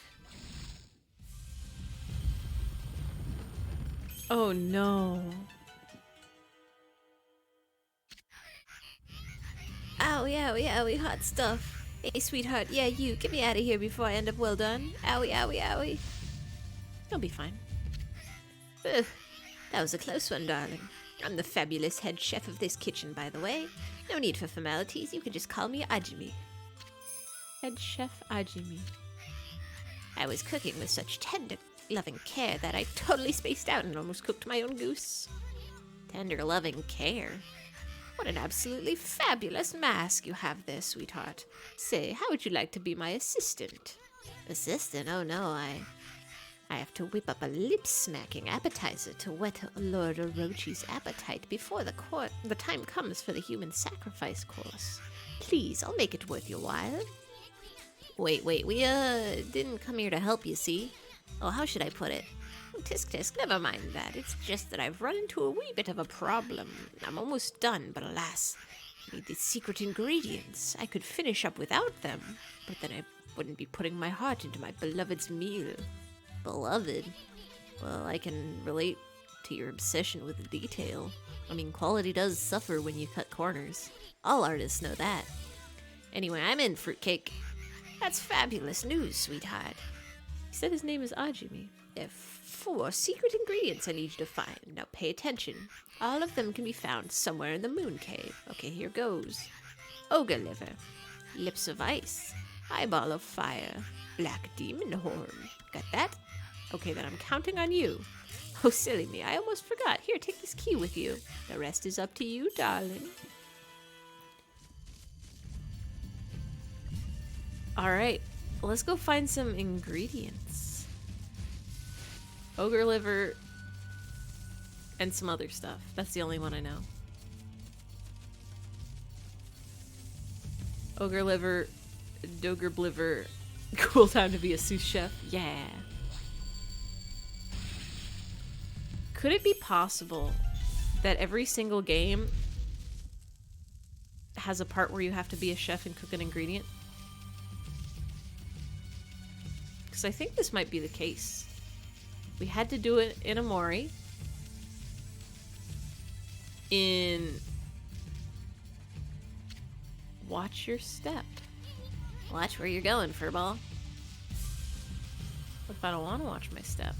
Oh no. Owie, owie, owie, hot stuff. Hey, sweetheart, yeah, you, get me out of here before I end up well done. Owie, owie, owie. You'll be fine. Ugh, that was a close one, darling. I'm the fabulous head chef of this kitchen, by the way. No need for formalities, you can just call me Ajimi. Head Chef Ajimi. I was cooking with such tender, loving care that I totally spaced out and almost cooked my own goose. Tender, loving care? What an absolutely fabulous mask you have there, sweetheart. Say, how would you like to be my assistant? Assistant? Oh no, I have to whip up a lip-smacking appetizer to whet Lord Orochi's appetite before the time comes for the human sacrifice course. Please, I'll make it worth your while. Wait, we didn't come here to help, you see. Oh, how should I put it? Tisk tisk, never mind that. It's just that I've run into a wee bit of a problem. I'm almost done, but alas, I need the secret ingredients. I could finish up without them, but then I wouldn't be putting my heart into my beloved's meal. Beloved? Well, I can relate to your obsession with the detail. I mean, quality does suffer when you cut corners. All artists know that. Anyway, I'm in, fruitcake. That's fabulous news, sweetheart. He said his name is Ajimi. There are 4 secret ingredients I need you to find. Now pay attention. All of them can be found somewhere in the moon cave. Okay, here goes. Ogre liver, lips of ice, eyeball of fire, black demon horn. Got that? Okay, then I'm counting on you. Oh, silly me, I almost forgot. Here, take this key with you. The rest is up to you, darling. Alright, let's go find some ingredients. Ogre liver and some other stuff. That's the only one I know. Ogre liver, Doger bliver, cool time to be a sous chef. Yeah. Could it be possible that every single game has a part where you have to be a chef and cook an ingredient? Because I think this might be the case. We had to do it in Amori. In Watch Your Step. Watch where you're going, furball. What if I don't want to watch my step?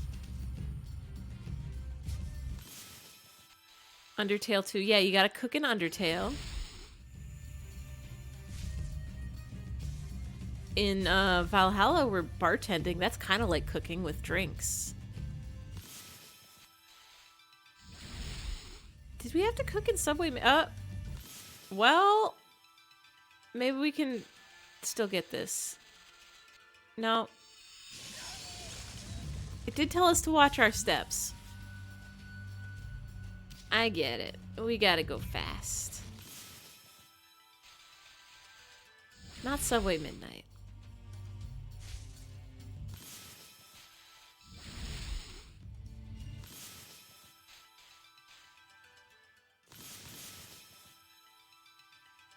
Undertale 2. Yeah, you gotta cook an Undertale. In Valhalla, we're bartending. That's kind of like cooking with drinks. Did we have to cook in Subway? Well, maybe we can still get this. No. It did tell us to watch our steps. I get it. We gotta go fast. Not Subway Midnight.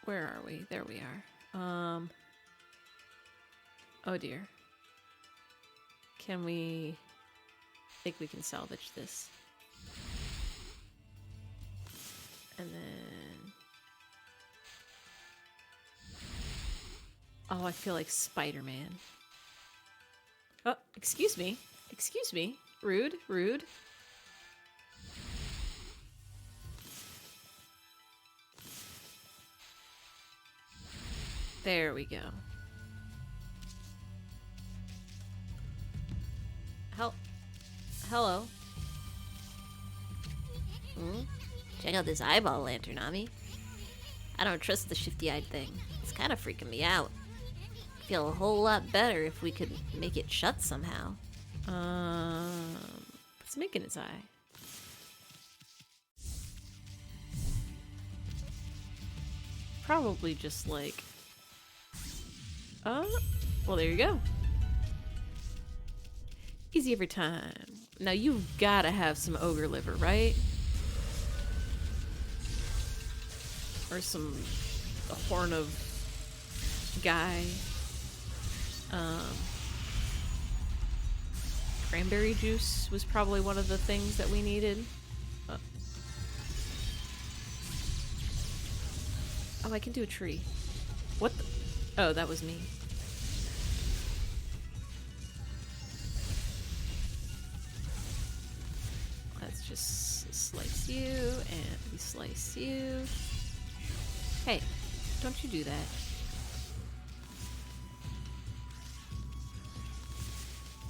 Where are we? There we are. Oh dear. Can we... I think we can salvage this. And then... Oh, I feel like Spider-Man. Oh, excuse me. Excuse me. Rude, rude. There we go. Hello. Check out this eyeball lantern, Ami. I don't trust the shifty-eyed thing. It's kind of freaking me out. I feel a whole lot better if we could make it shut somehow. Let's make it its eye. Probably just like... well, there you go. Easy every time. Now you've gotta have some ogre liver, right? Or a horn of guy. Cranberry juice was probably one of the things that we needed. Oh, I can do a tree. What the? Oh, that was me. Let's just slice you, and we slice you. Hey, don't you do that.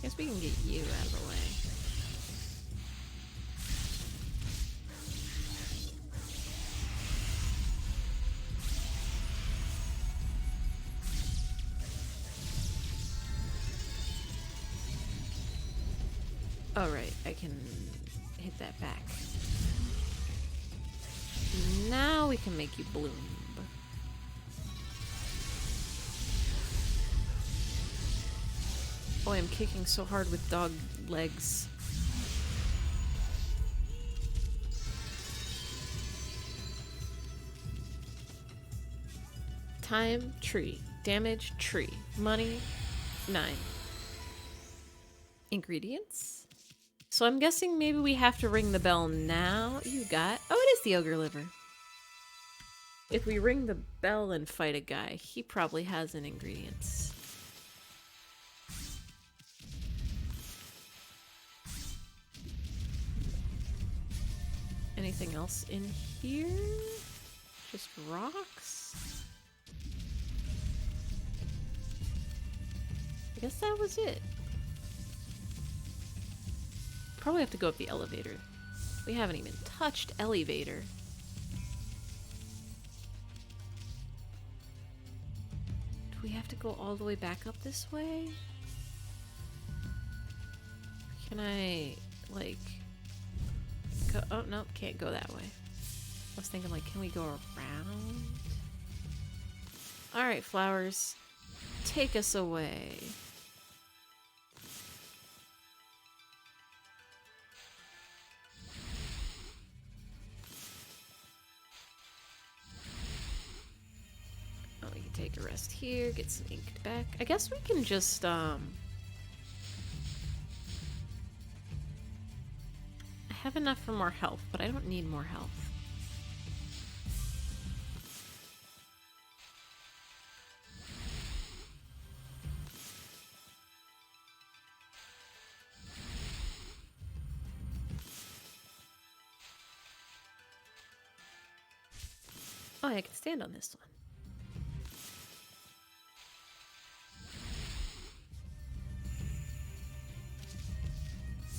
Guess we can get you out of the way. All right, I can hit that back. Now we can make you bloom. Oh, I'm kicking so hard with dog legs. Time, tree. Damage, tree. Money, 9. Ingredients? So I'm guessing maybe we have to ring the bell now. You got... Oh, it is the ogre liver. If we ring the bell and fight a guy, he probably has an ingredients. Anything else in here? Just rocks? I guess that was it. Probably have to go up the elevator. We haven't even touched elevator. Do we have to go all the way back up this way? Can I, like... Go, oh, no, can't go that way. I was thinking, like, can we go around? Alright, flowers. Take us away. Oh, we can take a rest here, get some ink back. I guess we can just, I have enough for more health, but I don't need more health. Oh, I can stand on this one.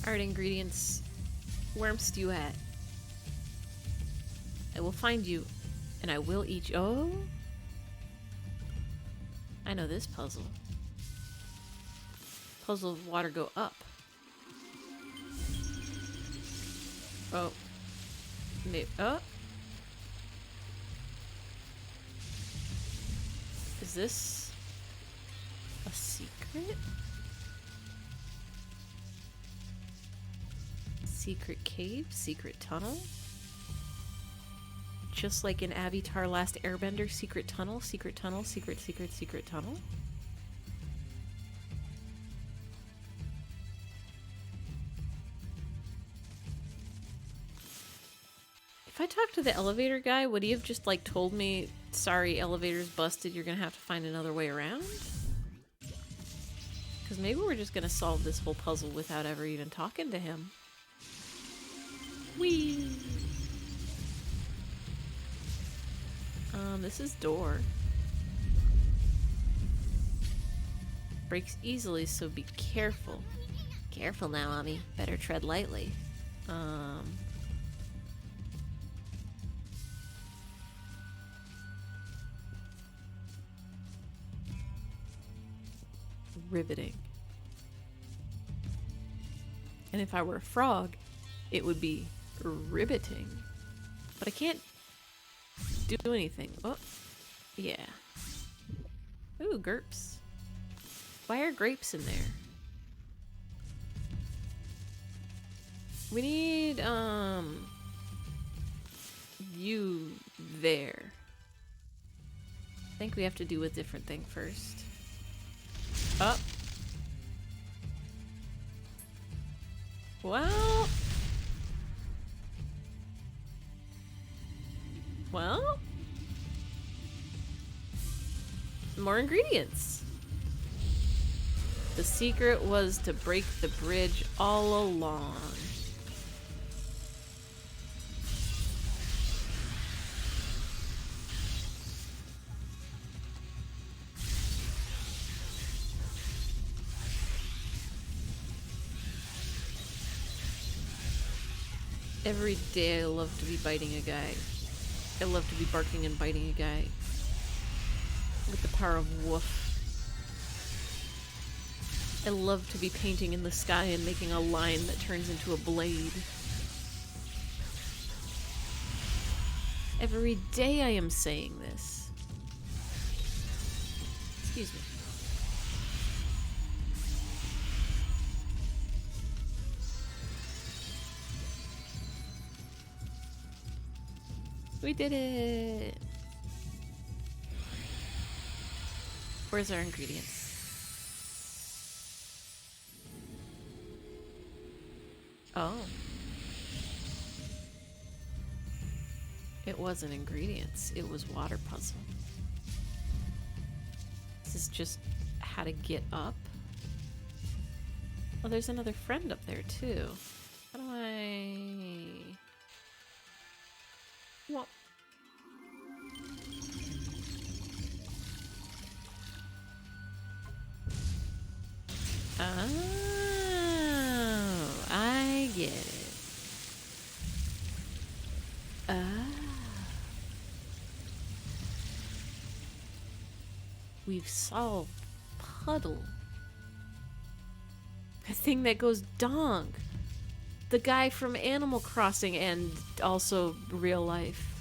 Alright, ingredients. Where'st you at? I will find you, and I will eat you. Oh! I know this puzzle. Puzzle of water go up. Oh. Maybe. Oh! Is this a secret? Secret cave? Secret tunnel? Just like in Avatar Last Airbender, secret tunnel, secret tunnel, secret tunnel. If I talked to the elevator guy, would he have just like told me, sorry, elevator's busted, you're gonna have to find another way around? Because maybe we're just gonna solve this whole puzzle without ever even talking to him. Whee! This is door. Breaks easily, so be careful. Careful now, Ami. Better tread lightly. Riveting. And if I were a frog, it would be riveting. But I can't do anything. Oh, yeah. Ooh, grapes. Why are grapes in there? We need, you there. I think we have to do a different thing first. Up. Well. Well. More ingredients. The secret was to break the bridge all along. Every day I love to be biting a guy. I love to be barking and biting a guy. With the power of woof. I love to be painting in the sky and making a line that turns into a blade. Every day I am saying this. Excuse me. We did it! Where's our ingredients? Oh. It wasn't ingredients, it was water puzzle. This is just how to get up. Oh, there's another friend up there too. How do I... What? Oh, I get it. We've solved Puddle. The thing that goes donk. The guy from Animal Crossing and also real life.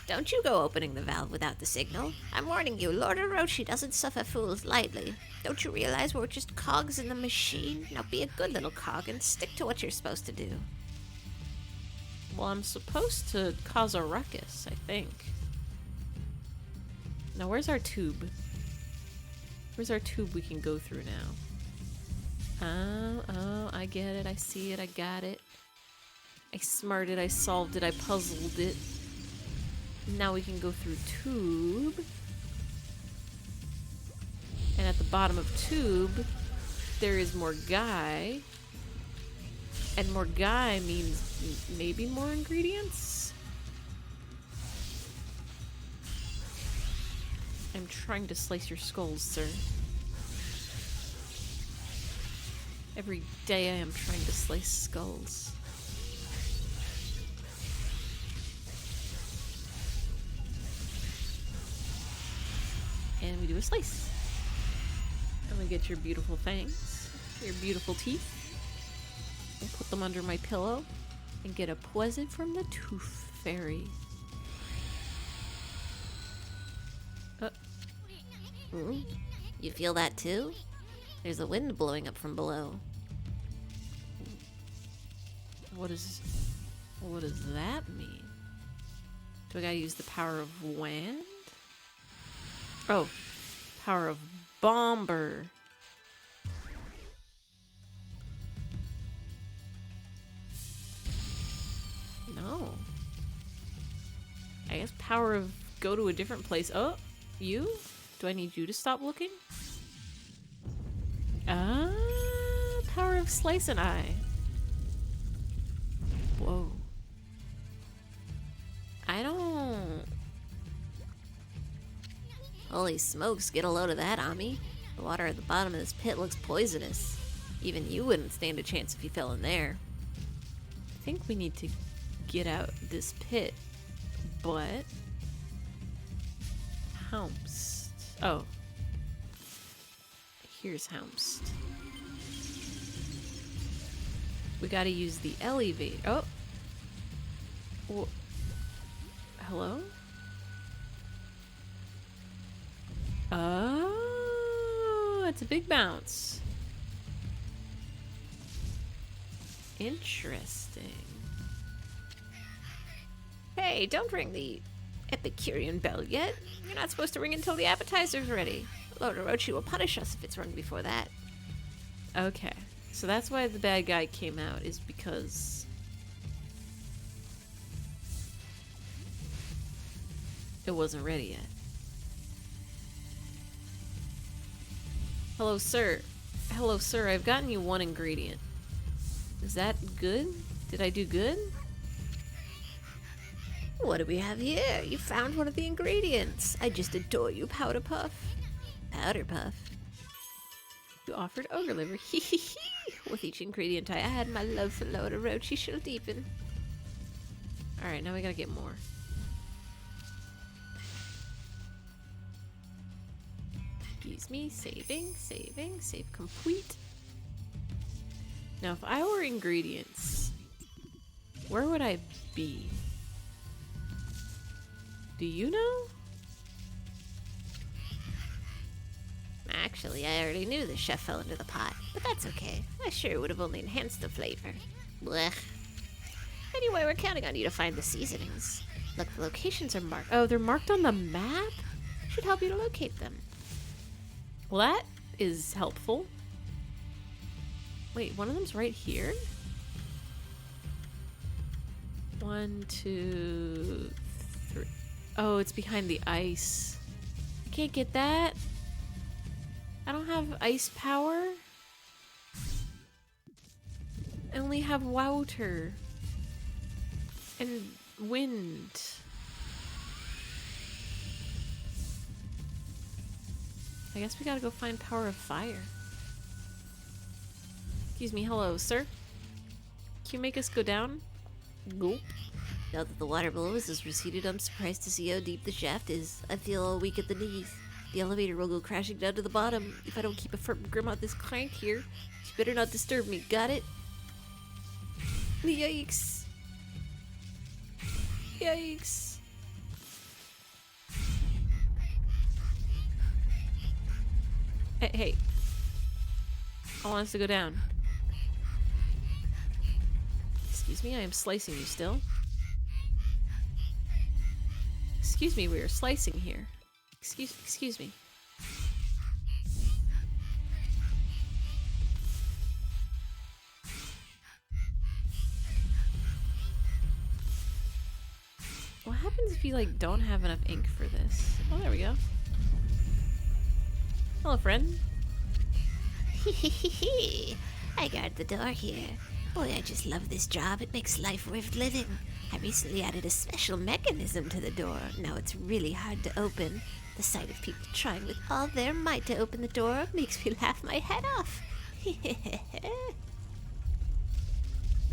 Don't you go opening the valve without the signal. I'm warning you, Lord Orochi doesn't suffer fools lightly. Don't you realize we're just cogs in the machine? Now be a good little cog and stick to what you're supposed to do. Well, I'm supposed to cause a ruckus, I think. Now, where's our tube? Where's our tube we can go through now? Oh, I get it. I see it. I got it. I smarted. I solved it. I puzzled it. Now we can go through tube. And at the bottom of tube, there is more guy. And more guy means maybe more ingredients? I'm trying to slice your skulls, sir. Every day I am trying to slice skulls. And we do a slice. And we get your beautiful fangs, your beautiful teeth. We'll put them under my pillow and get a present from the Tooth Fairy. Ooh, you feel that too? There's a wind blowing up from below. What does that mean? Do I gotta use the power of wand? Oh, power of bomber. No. I guess power of go to a different place. Oh, you? Do I need you to stop looking? Ah, power of slice an eye. Whoa. I don't... Holy smokes, get a load of that, Ami. The water at the bottom of this pit looks poisonous. Even you wouldn't stand a chance if you fell in there. I think we need to get out this pit, but... Helmst. Oh. Here's Helmst. We gotta use the elevator. Oh! Hello? Oh, it's a big bounce. Interesting. Hey, don't ring the Epicurean bell yet. You're not supposed to ring until the appetizer's ready. Lord Orochi will punish us if it's rung before that. Okay, so that's why the bad guy came out, is because it wasn't ready yet. Hello, sir. Hello, sir. I've gotten you one ingredient. Is that good? Did I do good? What do we have here? You found one of the ingredients. I just adore you, Powder Puff. Powder Puff. You offered ogre liver. Hee hee hee. With each ingredient I add, my love for Lord Orochi shall deepen. Alright, now we gotta get more. Excuse me. Saving, saving, save complete. Now, if I were ingredients, where would I be? Do you know? Actually, I already knew the chef fell into the pot, but that's okay. I sure would have only enhanced the flavor. Blech. Anyway, we're counting on you to find the seasonings. Look, the locations are marked. Oh, they're marked on the map? Should help you to locate them. Well, that is helpful. Wait, one of them's right here? 1, 2, 3. Oh, it's behind the ice. I can't get that. I don't have ice power. I only have water. And wind. I guess we gotta go find power of fire. Excuse me, hello, sir. Can you make us go down? Gulp. Now that the water below us is receded, I'm surprised to see how deep the shaft is. I feel all weak at the knees. The elevator will go crashing down to the bottom if I don't keep a firm grip on this crank here. You better not disturb me, got it? Yikes. Yikes. Hey, hey. I want us to go down. Excuse me, I am slicing you still. Excuse me, we are slicing here. Excuse me. What happens if you, like, don't have enough ink for this? Oh, there we go. Hello, friend. I guard the door here. Boy, I just love this job. It makes life worth living. I recently added a special mechanism to the door. Now it's really hard to open. The sight of people trying with all their might to open the door makes me laugh my head off.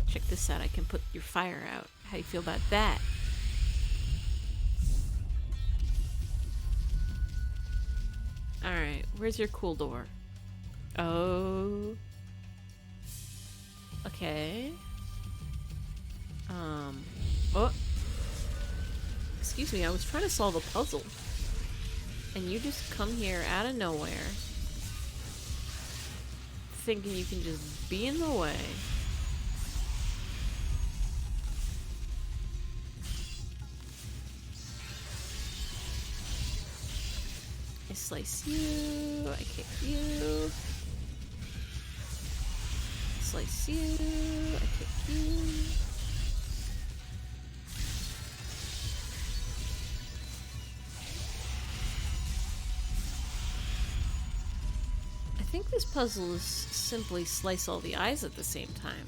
Check this out. I can put your fire out. How do you feel about that? Alright, where's your cool door? Oh. Okay. Oh. Excuse me, I was trying to solve a puzzle. And you just come here out of nowhere. Thinking you can just be in the way. I slice you, I kick you. Slice you, I kick you. I think this puzzle is simply slice all the eyes at the same time.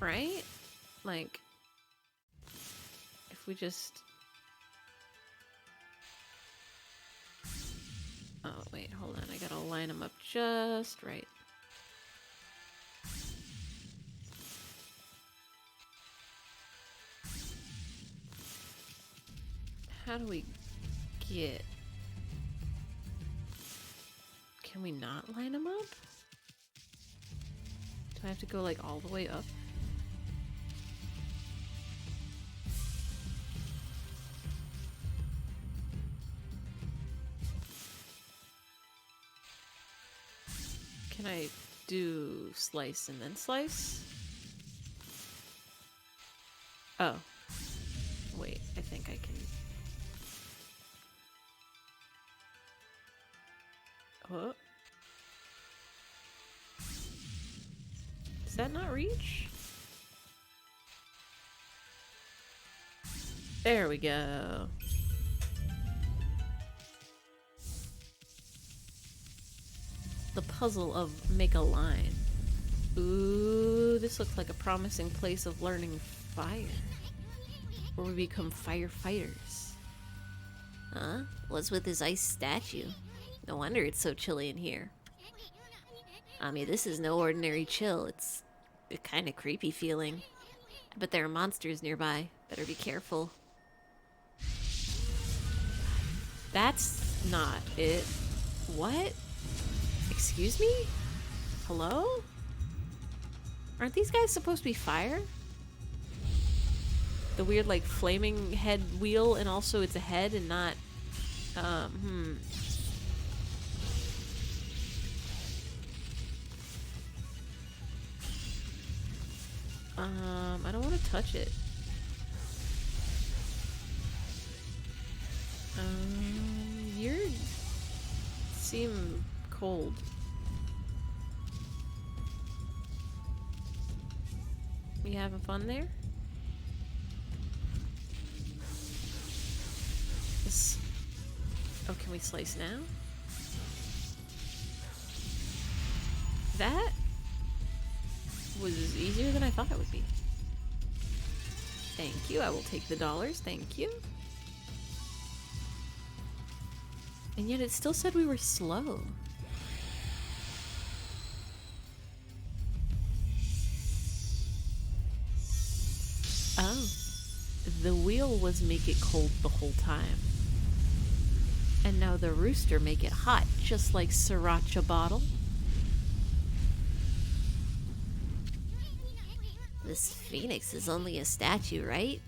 Right? Like, if we just... Oh, wait, hold on. I gotta line them up just right. How do we get... Can we not line them up? Do I have to go, like, all the way up? Can I do slice and then slice? Oh. Wait, I think I can... Oh. Does that not reach? There we go. The puzzle of make a line. Ooh, this looks like a promising place of learning fire. Where we become firefighters. Huh? What's with this ice statue? No wonder it's so chilly in here. I mean, this is no ordinary chill. It's a kind of creepy feeling. I bet there are monsters nearby. Better be careful. That's not it. What? Excuse me? Hello? Aren't these guys supposed to be fire? The weird, like, flaming head wheel, and also it's a head and not... I don't want to touch it. You seem cold. You having fun there? Oh, can we slice now? That was easier than I thought it would be. Thank you. I will take the dollars. Thank you. And yet it still said we were slow. Oh. The wheel was make it cold the whole time. And now the rooster make it hot, just like sriracha bottle. This phoenix is only a statue, right?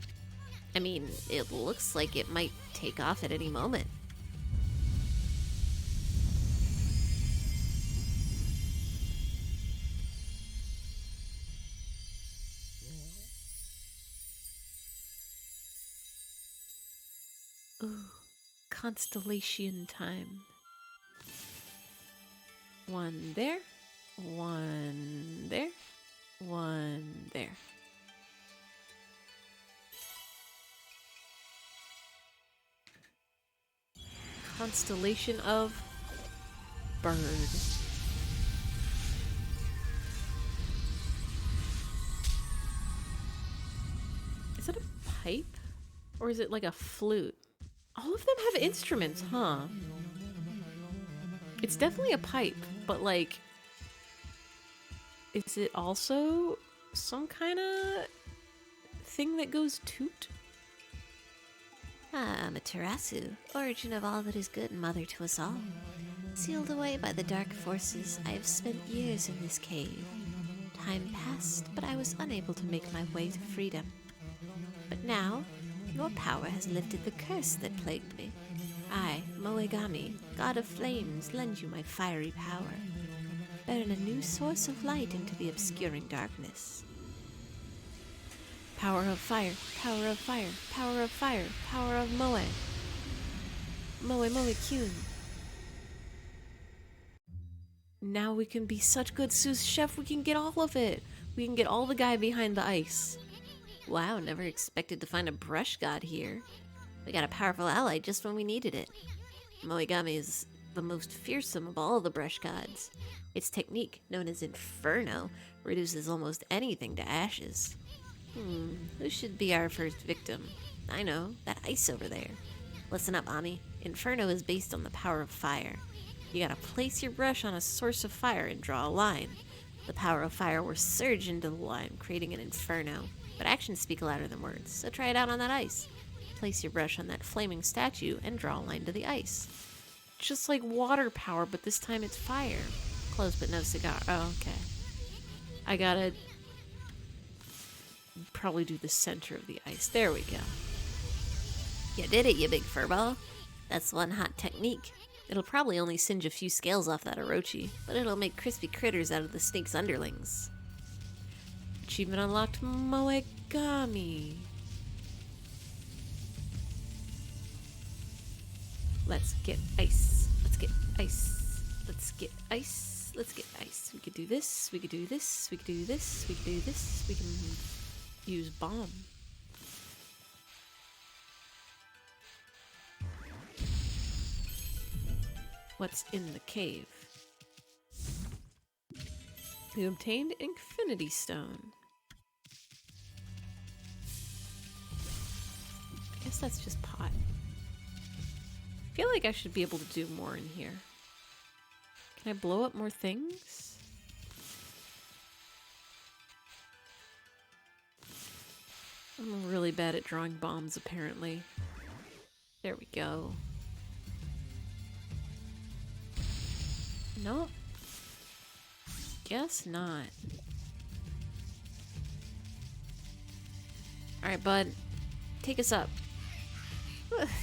I mean, it looks like it might take off at any moment. Ooh, constellation time. One there, one there, one there. Constellation of bird. Is it a pipe? Or is it like a flute? All of them have instruments, huh? It's definitely a pipe, but like, is it also some kind of thing that goes toot? Ah, Amaterasu, origin of all that is good and mother to us all. Sealed away by the dark forces, I have spent years in this cave. Time passed, but I was unable to make my way to freedom. But now, your power has lifted the curse that plagued me. I, Moegami, god of flames, lend you my fiery power, bearing a new source of light into the obscuring darkness. Power of fire, power of fire, power of fire, power of Moe. Moe Moe Kyun. Now we can be such good sous chef, we can get all of it. We can get all the guy behind the ice. Wow, never expected to find a brush god here. We got a powerful ally just when we needed it. Moegami is the most fearsome of all the brush gods. Its technique, known as Inferno, reduces almost anything to ashes. Who should be our first victim? I know, that ice over there. Listen up, Ami. Inferno is based on the power of fire. You gotta place your brush on a source of fire and draw a line. The power of fire will surge into the line, creating an inferno. But actions speak louder than words, so try it out on that ice. Place your brush on that flaming statue and draw a line to the ice. Just like water power, but this time it's fire. Close but no cigar. Oh, okay. I gotta probably do the center of the ice. There we go. You did it, you big furball. That's one hot technique. It'll probably only singe a few scales off that Orochi, but it'll make crispy critters out of the snake's underlings. Achievement unlocked, Moegami. Let's get ice. Let's get ice. Let's get ice. Let's get ice. We could do this. We could do this. We could do this. We could do this. We can use bomb. What's in the cave? You obtained Infinity Stone. I guess that's just pot. I feel like I should be able to do more in here. Can I blow up more things? I'm really bad at drawing bombs, apparently. There we go. Nope. Guess not. Alright, bud. Take us up.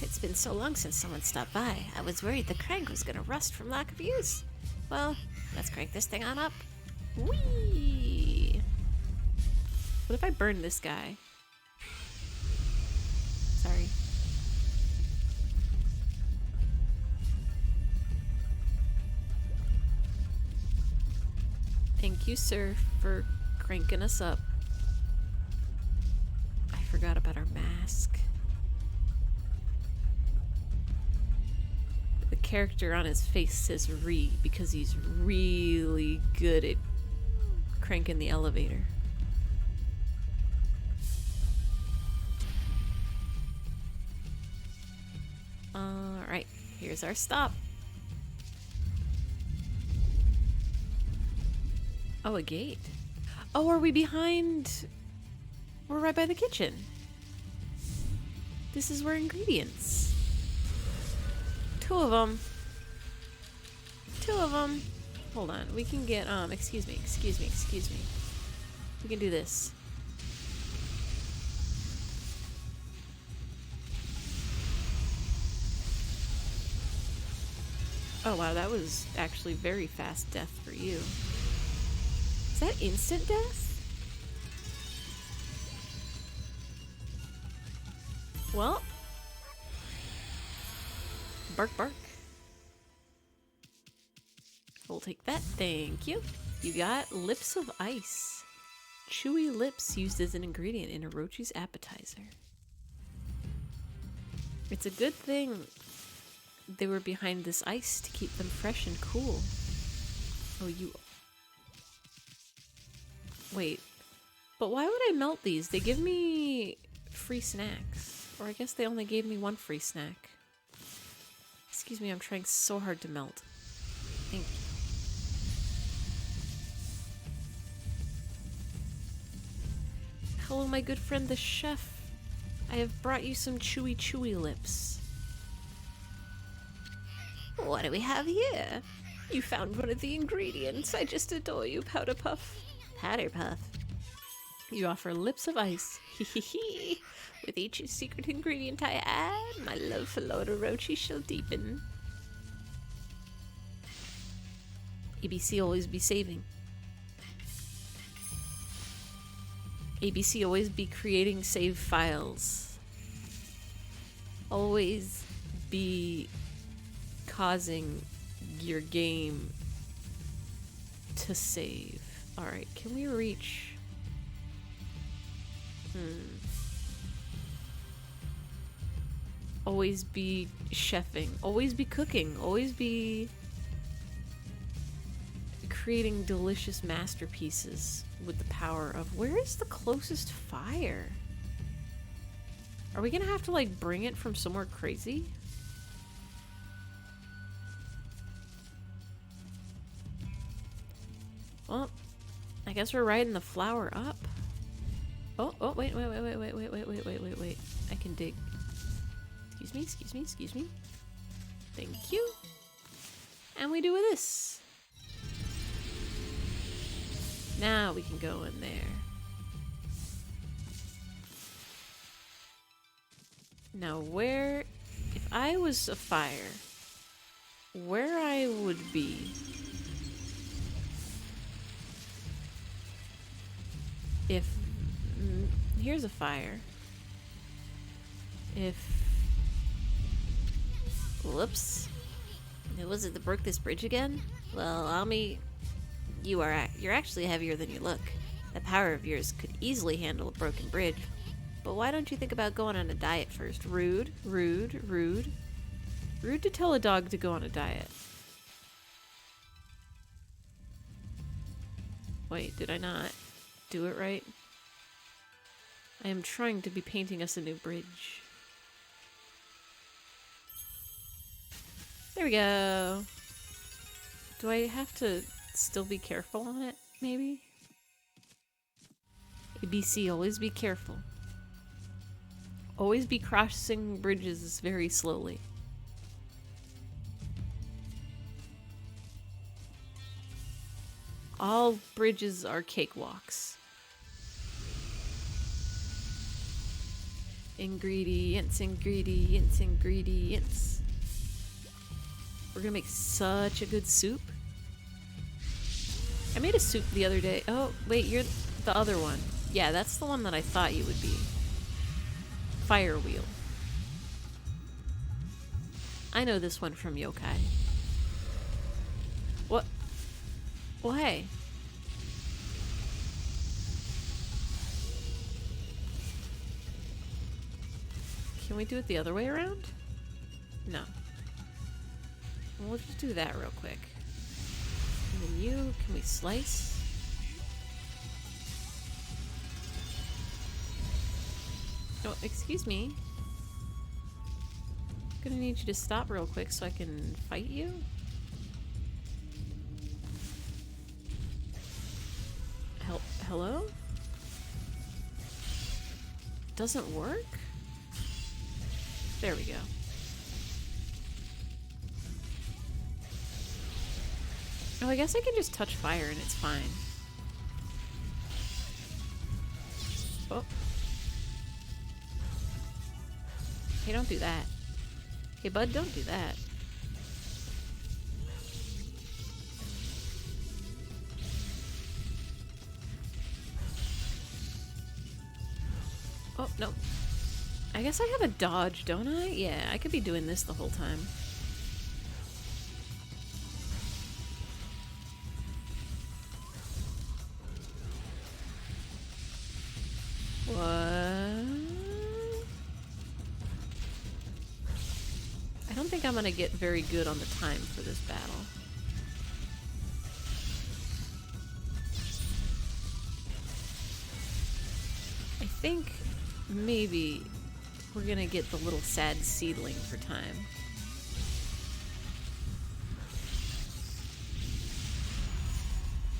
It's been so long since someone stopped by. I was worried the crank was gonna rust from lack of use. Well, let's crank this thing on up. Whee! What if I burn this guy? Sorry. Thank you, sir, for cranking us up. I forgot about our mask. The character on his face says "re" because he's really good at cranking the elevator. Alright, here's our stop. Oh, a gate. Oh, are we behind? We're right by the kitchen. This is where ingredients. Two of them. Hold on. We can get, excuse me. We can do this. Oh, wow. That was actually very fast death for you. Is that instant death? Well. Bark, bark. We'll take that. Thank you. You got lips of ice. Chewy lips used as an ingredient in Orochi's appetizer. It's a good thing they were behind this ice to keep them fresh and cool. Oh, you... Wait. But why would I melt these? They give me free snacks. Or I guess they only gave me one free snack. Excuse me, I'm trying so hard to melt. Thank you. Hello, my good friend the chef. I have brought you some chewy lips. What do we have here? You found one of the ingredients. I just adore you, Powder Puff. Powder Puff. You offer lips of ice. Hee. With each secret ingredient I add, my love for Lord Orochi shall deepen. ABC always be saving. ABC always be creating save files. Always be causing your game to save. Alright, can we reach... Always be chefing. Always be cooking. Always be creating delicious masterpieces with the power of... Where is the closest fire? Are we gonna have to, like, bring it from somewhere crazy? Well, I guess we're riding the flower up. Oh, wait. I can dig. Excuse me. Thank you. And we do this. Now we can go in there. Now where, if I was a fire, where I would be if, here's a fire. If, Whoops. Was it that broke this bridge again? Well, Ami, you're actually heavier than you look. That power of yours could easily handle a broken bridge. But why don't you think about going on a diet first? Rude. Rude to tell a dog to go on a diet. wait, did I not do it right? I am trying to be painting us a new bridge. There we go. Do I have to still be careful on it, maybe? ABC, always be careful. Always be crossing bridges very slowly. All bridges are cakewalks. Ingredients. We're gonna make such a good soup. I made a soup the other day. Oh, wait, you're the other one. Yeah, that's the one that I thought you would be. Fire wheel. I know this one from Yokai. What? Why? Can we do it the other way around? No. We'll just do that real quick. And then you, can we slice? Oh, excuse me. I'm gonna need you to stop real quick so I can fight you. Hello? Doesn't work? There we go. Oh, I guess I can just touch fire and it's fine. Oh. Hey, don't do that. Hey, bud, don't do that. Oh, no. I guess I have a dodge, don't I? Yeah, I could be doing this the whole time. What? I don't think I'm gonna get very good on the time for this battle. I think maybe we're gonna get the little sad seedling for time.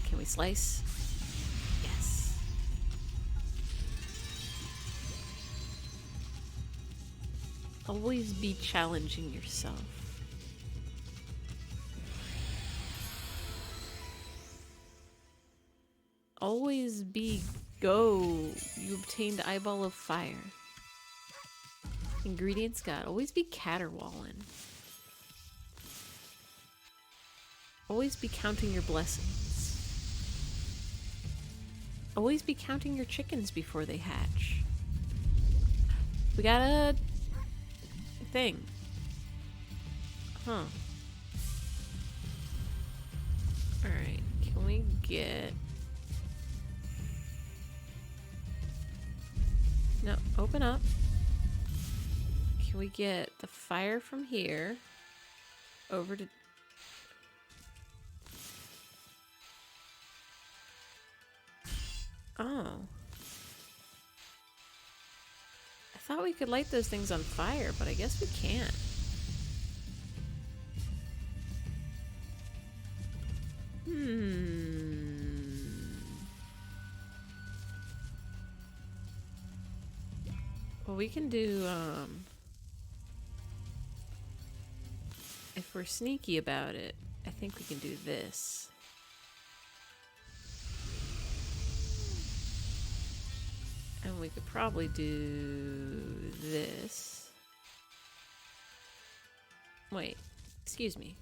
Can we slice? Yes. Always be challenging yourself. Always be go. You obtained Eyeball of Fire. Ingredients got. Always be caterwauling. Always be counting your blessings. Always be counting your chickens before they hatch. We got a thing. Huh. Alright, can we get... No, open up. Can we get the fire from here over to... Oh. I thought we could light those things on fire, but I guess we can't. Well, we can do, if we're sneaky about it, I think we can do this. And we could probably do this. Wait, excuse me.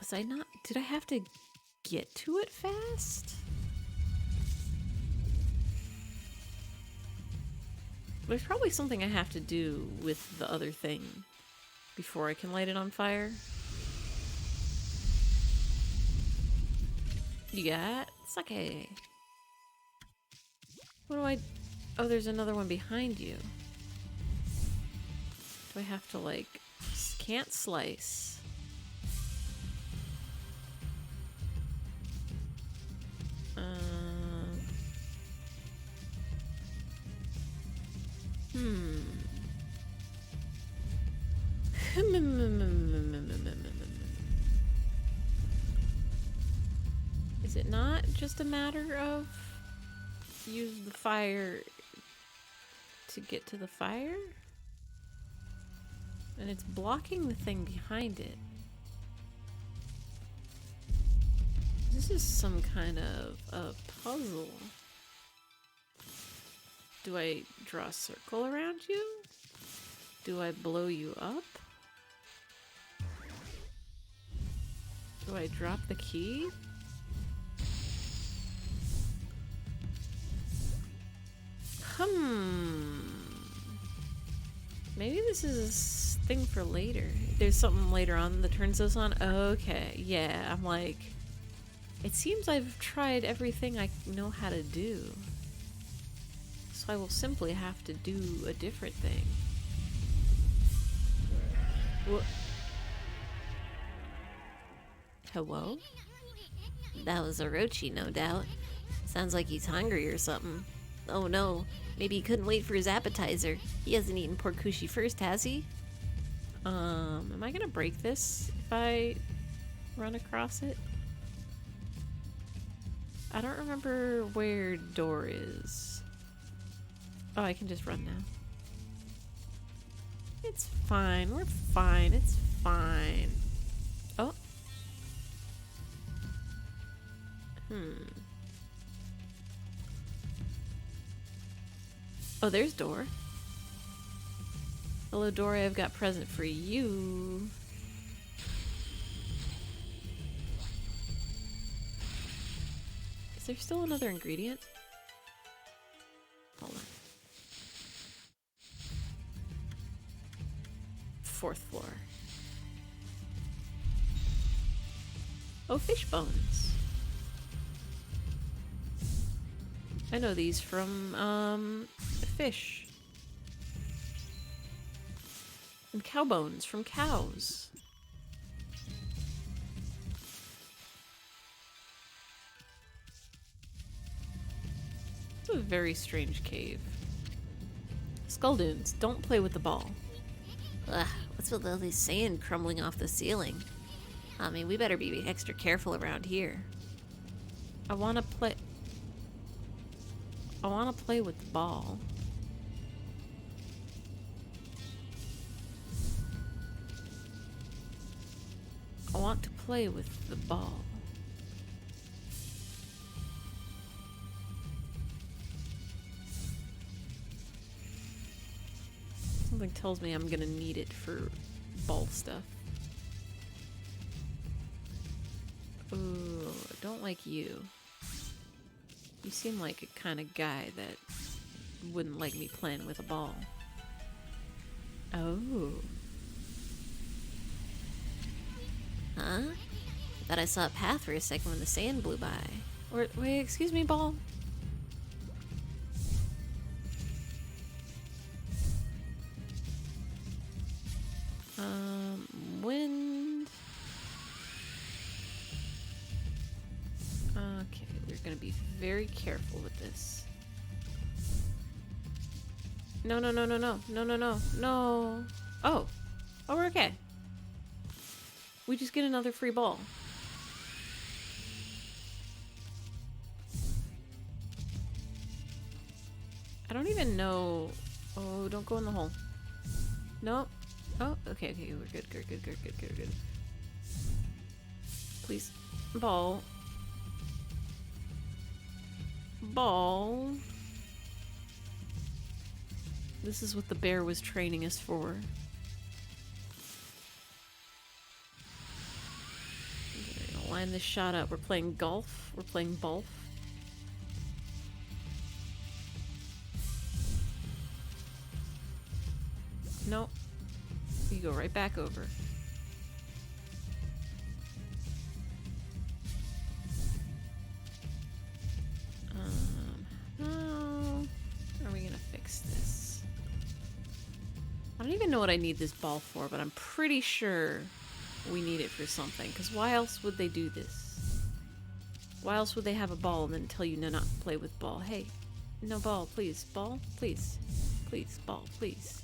Was I not? Did I have to get to it fast? There's probably something I have to do with the other thing before I can light it on fire. You got sake. What do I... Oh, there's another one behind you. Do I have to, like... Can't slice. Is it not just a matter of use the fire to get to the fire? And it's blocking the thing behind it. This is some kind of a puzzle. Do I draw a circle around you? Do I blow you up? Do I drop the key? Maybe this is a thing for later. There's something later on that turns those on. Okay, yeah, I'm like... It seems I've tried everything I know how to do. So I will simply have to do a different thing. What? Hello? That was Orochi, no doubt. Sounds like he's hungry or something. Oh no, maybe he couldn't wait for his appetizer. He hasn't eaten porkushi first, has he? Am I gonna break this if I run across it? I don't remember where door is. Oh, I can just run now. It's fine. We're fine. It's fine. Oh. Oh, there's door. Hello, Dory. I've got present for you. Is there still another ingredient? Hold on. 4th floor. Oh, fish bones. I know these from, fish. And cow bones from cows. It's a very strange cave. Skull dunes, don't play with the ball. Ugh, what's with all this sand crumbling off the ceiling? I mean, we better be extra careful around here. I wanna play with the ball. I want to play with the ball. Something tells me I'm gonna need it for ball stuff. Ooh, I don't like you. You seem like a kind of guy that wouldn't like me playing with a ball. Oh. Huh? I thought I saw a path for a second when the sand blew by. Wait, excuse me, ball? Wind. Okay, we're gonna be very careful with this. No, no, no, no, no, no, no, no, no. Oh, we're okay. We just get another free ball. I don't even know. Oh, don't go in the hole. No. Oh, okay, we're good, good. Please. Ball. Ball. This is what the bear was training us for. We're gonna line this shot up. We're playing golf. We're playing golf. Nope. You go right back over. How are we gonna fix this? I don't even know what I need this ball for, but I'm pretty sure we need it for something. Because why else would they do this? Why else would they have a ball and then tell you no, not to play with ball? Hey, no ball, please. Ball, please. Please, ball, please.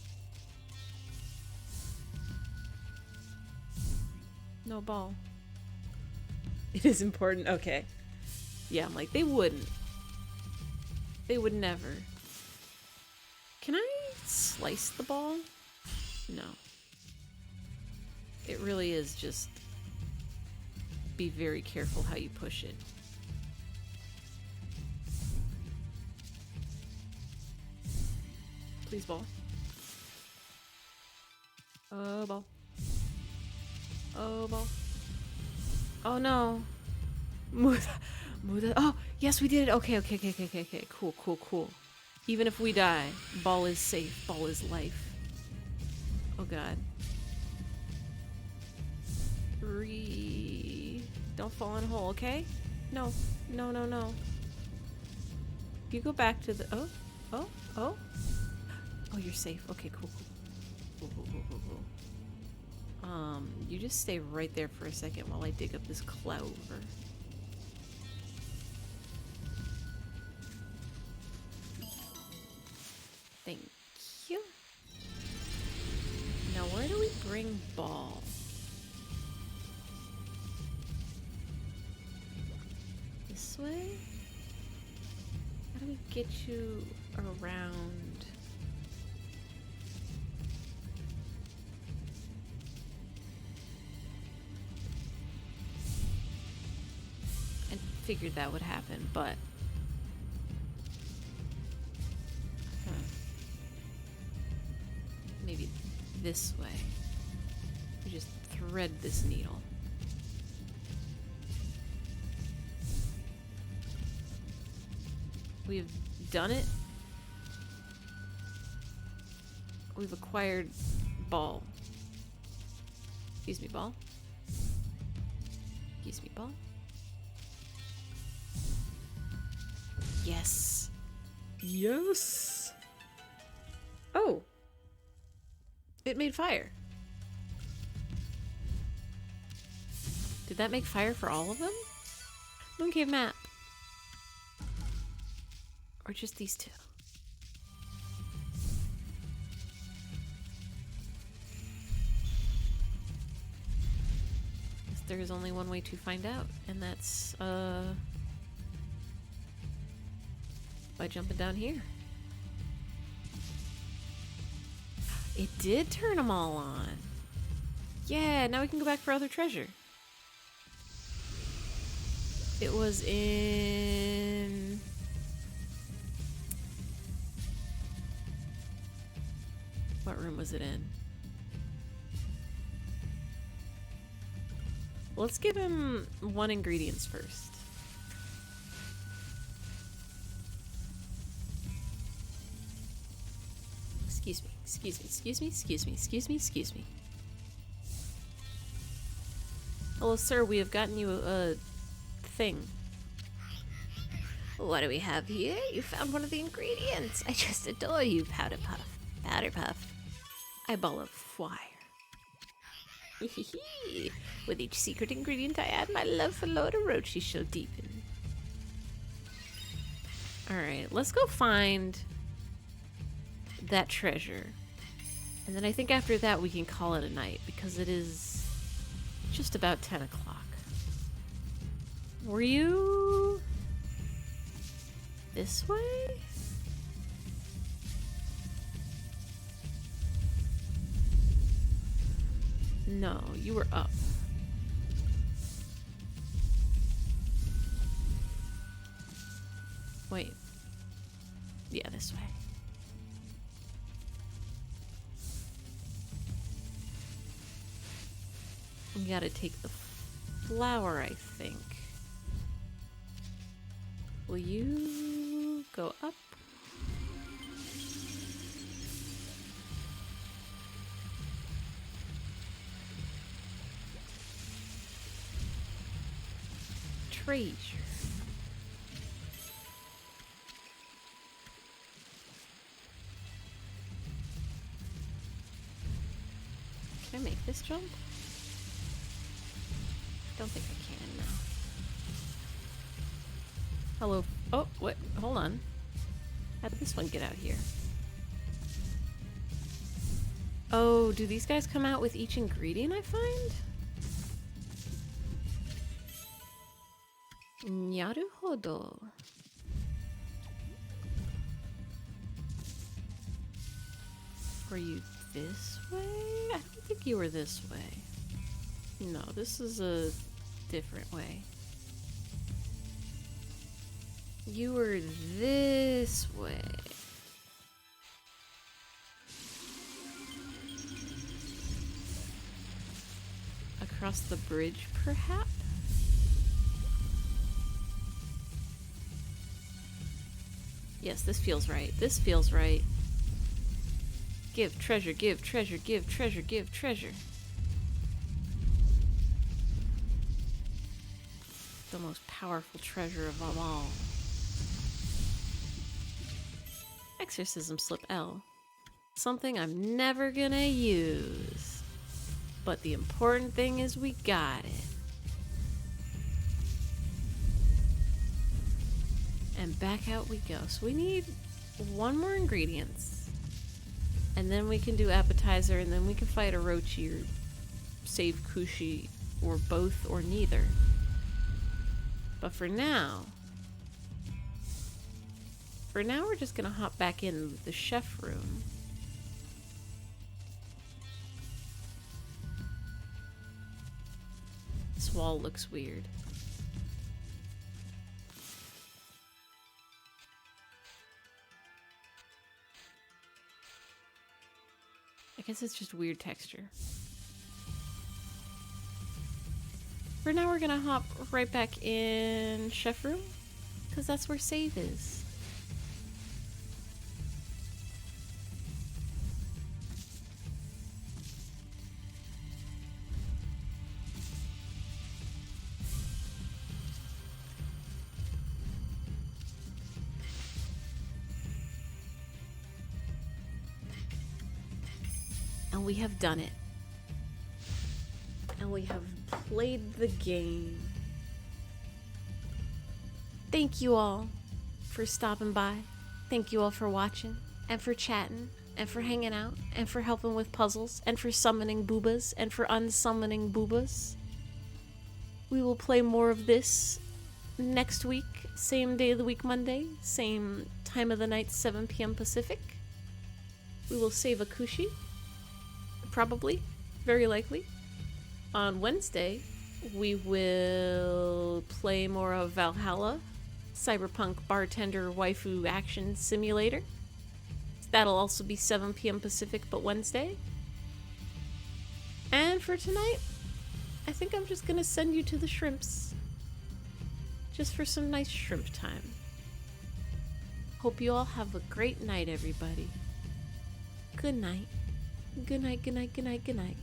No ball. It is important. Okay. Yeah, I'm like, they wouldn't. They would never. Can I slice the ball? No. It really is just be very careful how you push it. Please, ball. Oh, ball. Oh, ball. Oh, no. Move that. Oh, yes, we did it. Okay. Cool. Even if we die, ball is safe. Ball is life. Oh, God. Don't fall in a hole, okay? No. You go back to the... Oh. Oh, you're safe. Okay, cool. You just stay right there for a second while I dig up this clover. Thank you. Now where do we bring ball? This way? How do we get you around? I figured that would happen, but maybe this way. We just thread this needle. We've done it. We've acquired ball. Excuse me, ball. Excuse me, ball. Yes. Yes. Oh. It made fire. Did that make fire for all of them? Mooncave map. Or just these two? Guess there is only one way to find out, and that's by jumping down here. It did turn them all on. Yeah, now we can go back for other treasure. It was in... What room was it in? Let's give him one ingredients first. Excuse me, excuse me, excuse me, excuse me, excuse me, excuse me. Hello, sir, we have gotten you a thing. What do we have here? You found one of the ingredients. I just adore you, Powder Puff. Powder Puff. Eyeball of fire. With each secret ingredient I add, my love for Lord Orochi shall deepen. Alright, let's go find that treasure. And then I think after that we can call it a night, because it is just about 10 o'clock. Were you this way? No, you were up. Wait. Yeah, this way. We gotta take the flower, I think. Will you go up? Treasure. Can I make this jump? Don't think I can now. Hello. Oh, what? Hold on. How did this one get out here? Oh, do these guys come out with each ingredient I find? Naruhodo. Were you this way? I don't think you were this way. No, this is a different way. You were this way. Across the bridge, perhaps? Yes, this feels right. This feels right. Give treasure, give treasure, give treasure, give treasure. The most powerful treasure of them all. Exorcism slip L. Something I'm never gonna use. But the important thing is we got it. And back out we go. So we need one more ingredients. And then we can do appetizer, and then we can fight Orochi or save Kushi, or both, or neither. But for now we're just gonna hop back in the chef room. This wall looks weird. I guess it's just weird texture. For now, we're gonna hop right back in chef room, because that's where save is. And we have done it. And we have played the game. Thank you all for stopping by. Thank you all for watching and for chatting and for hanging out and for helping with puzzles and for summoning boobas and for unsummoning boobas. We will play more of this next week, same day of the week, Monday, same time of the night, 7 p.m. Pacific. We will save Akushi, probably, very likely. On Wednesday, we will play more of Valhalla, Cyberpunk Bartender Waifu Action Simulator. That'll also be 7 p.m. Pacific, but Wednesday. And for tonight, I think I'm just gonna send you to the shrimps. Just for some nice shrimp time. Hope you all have a great night, everybody. Good night. Good night, good night, good night, good night.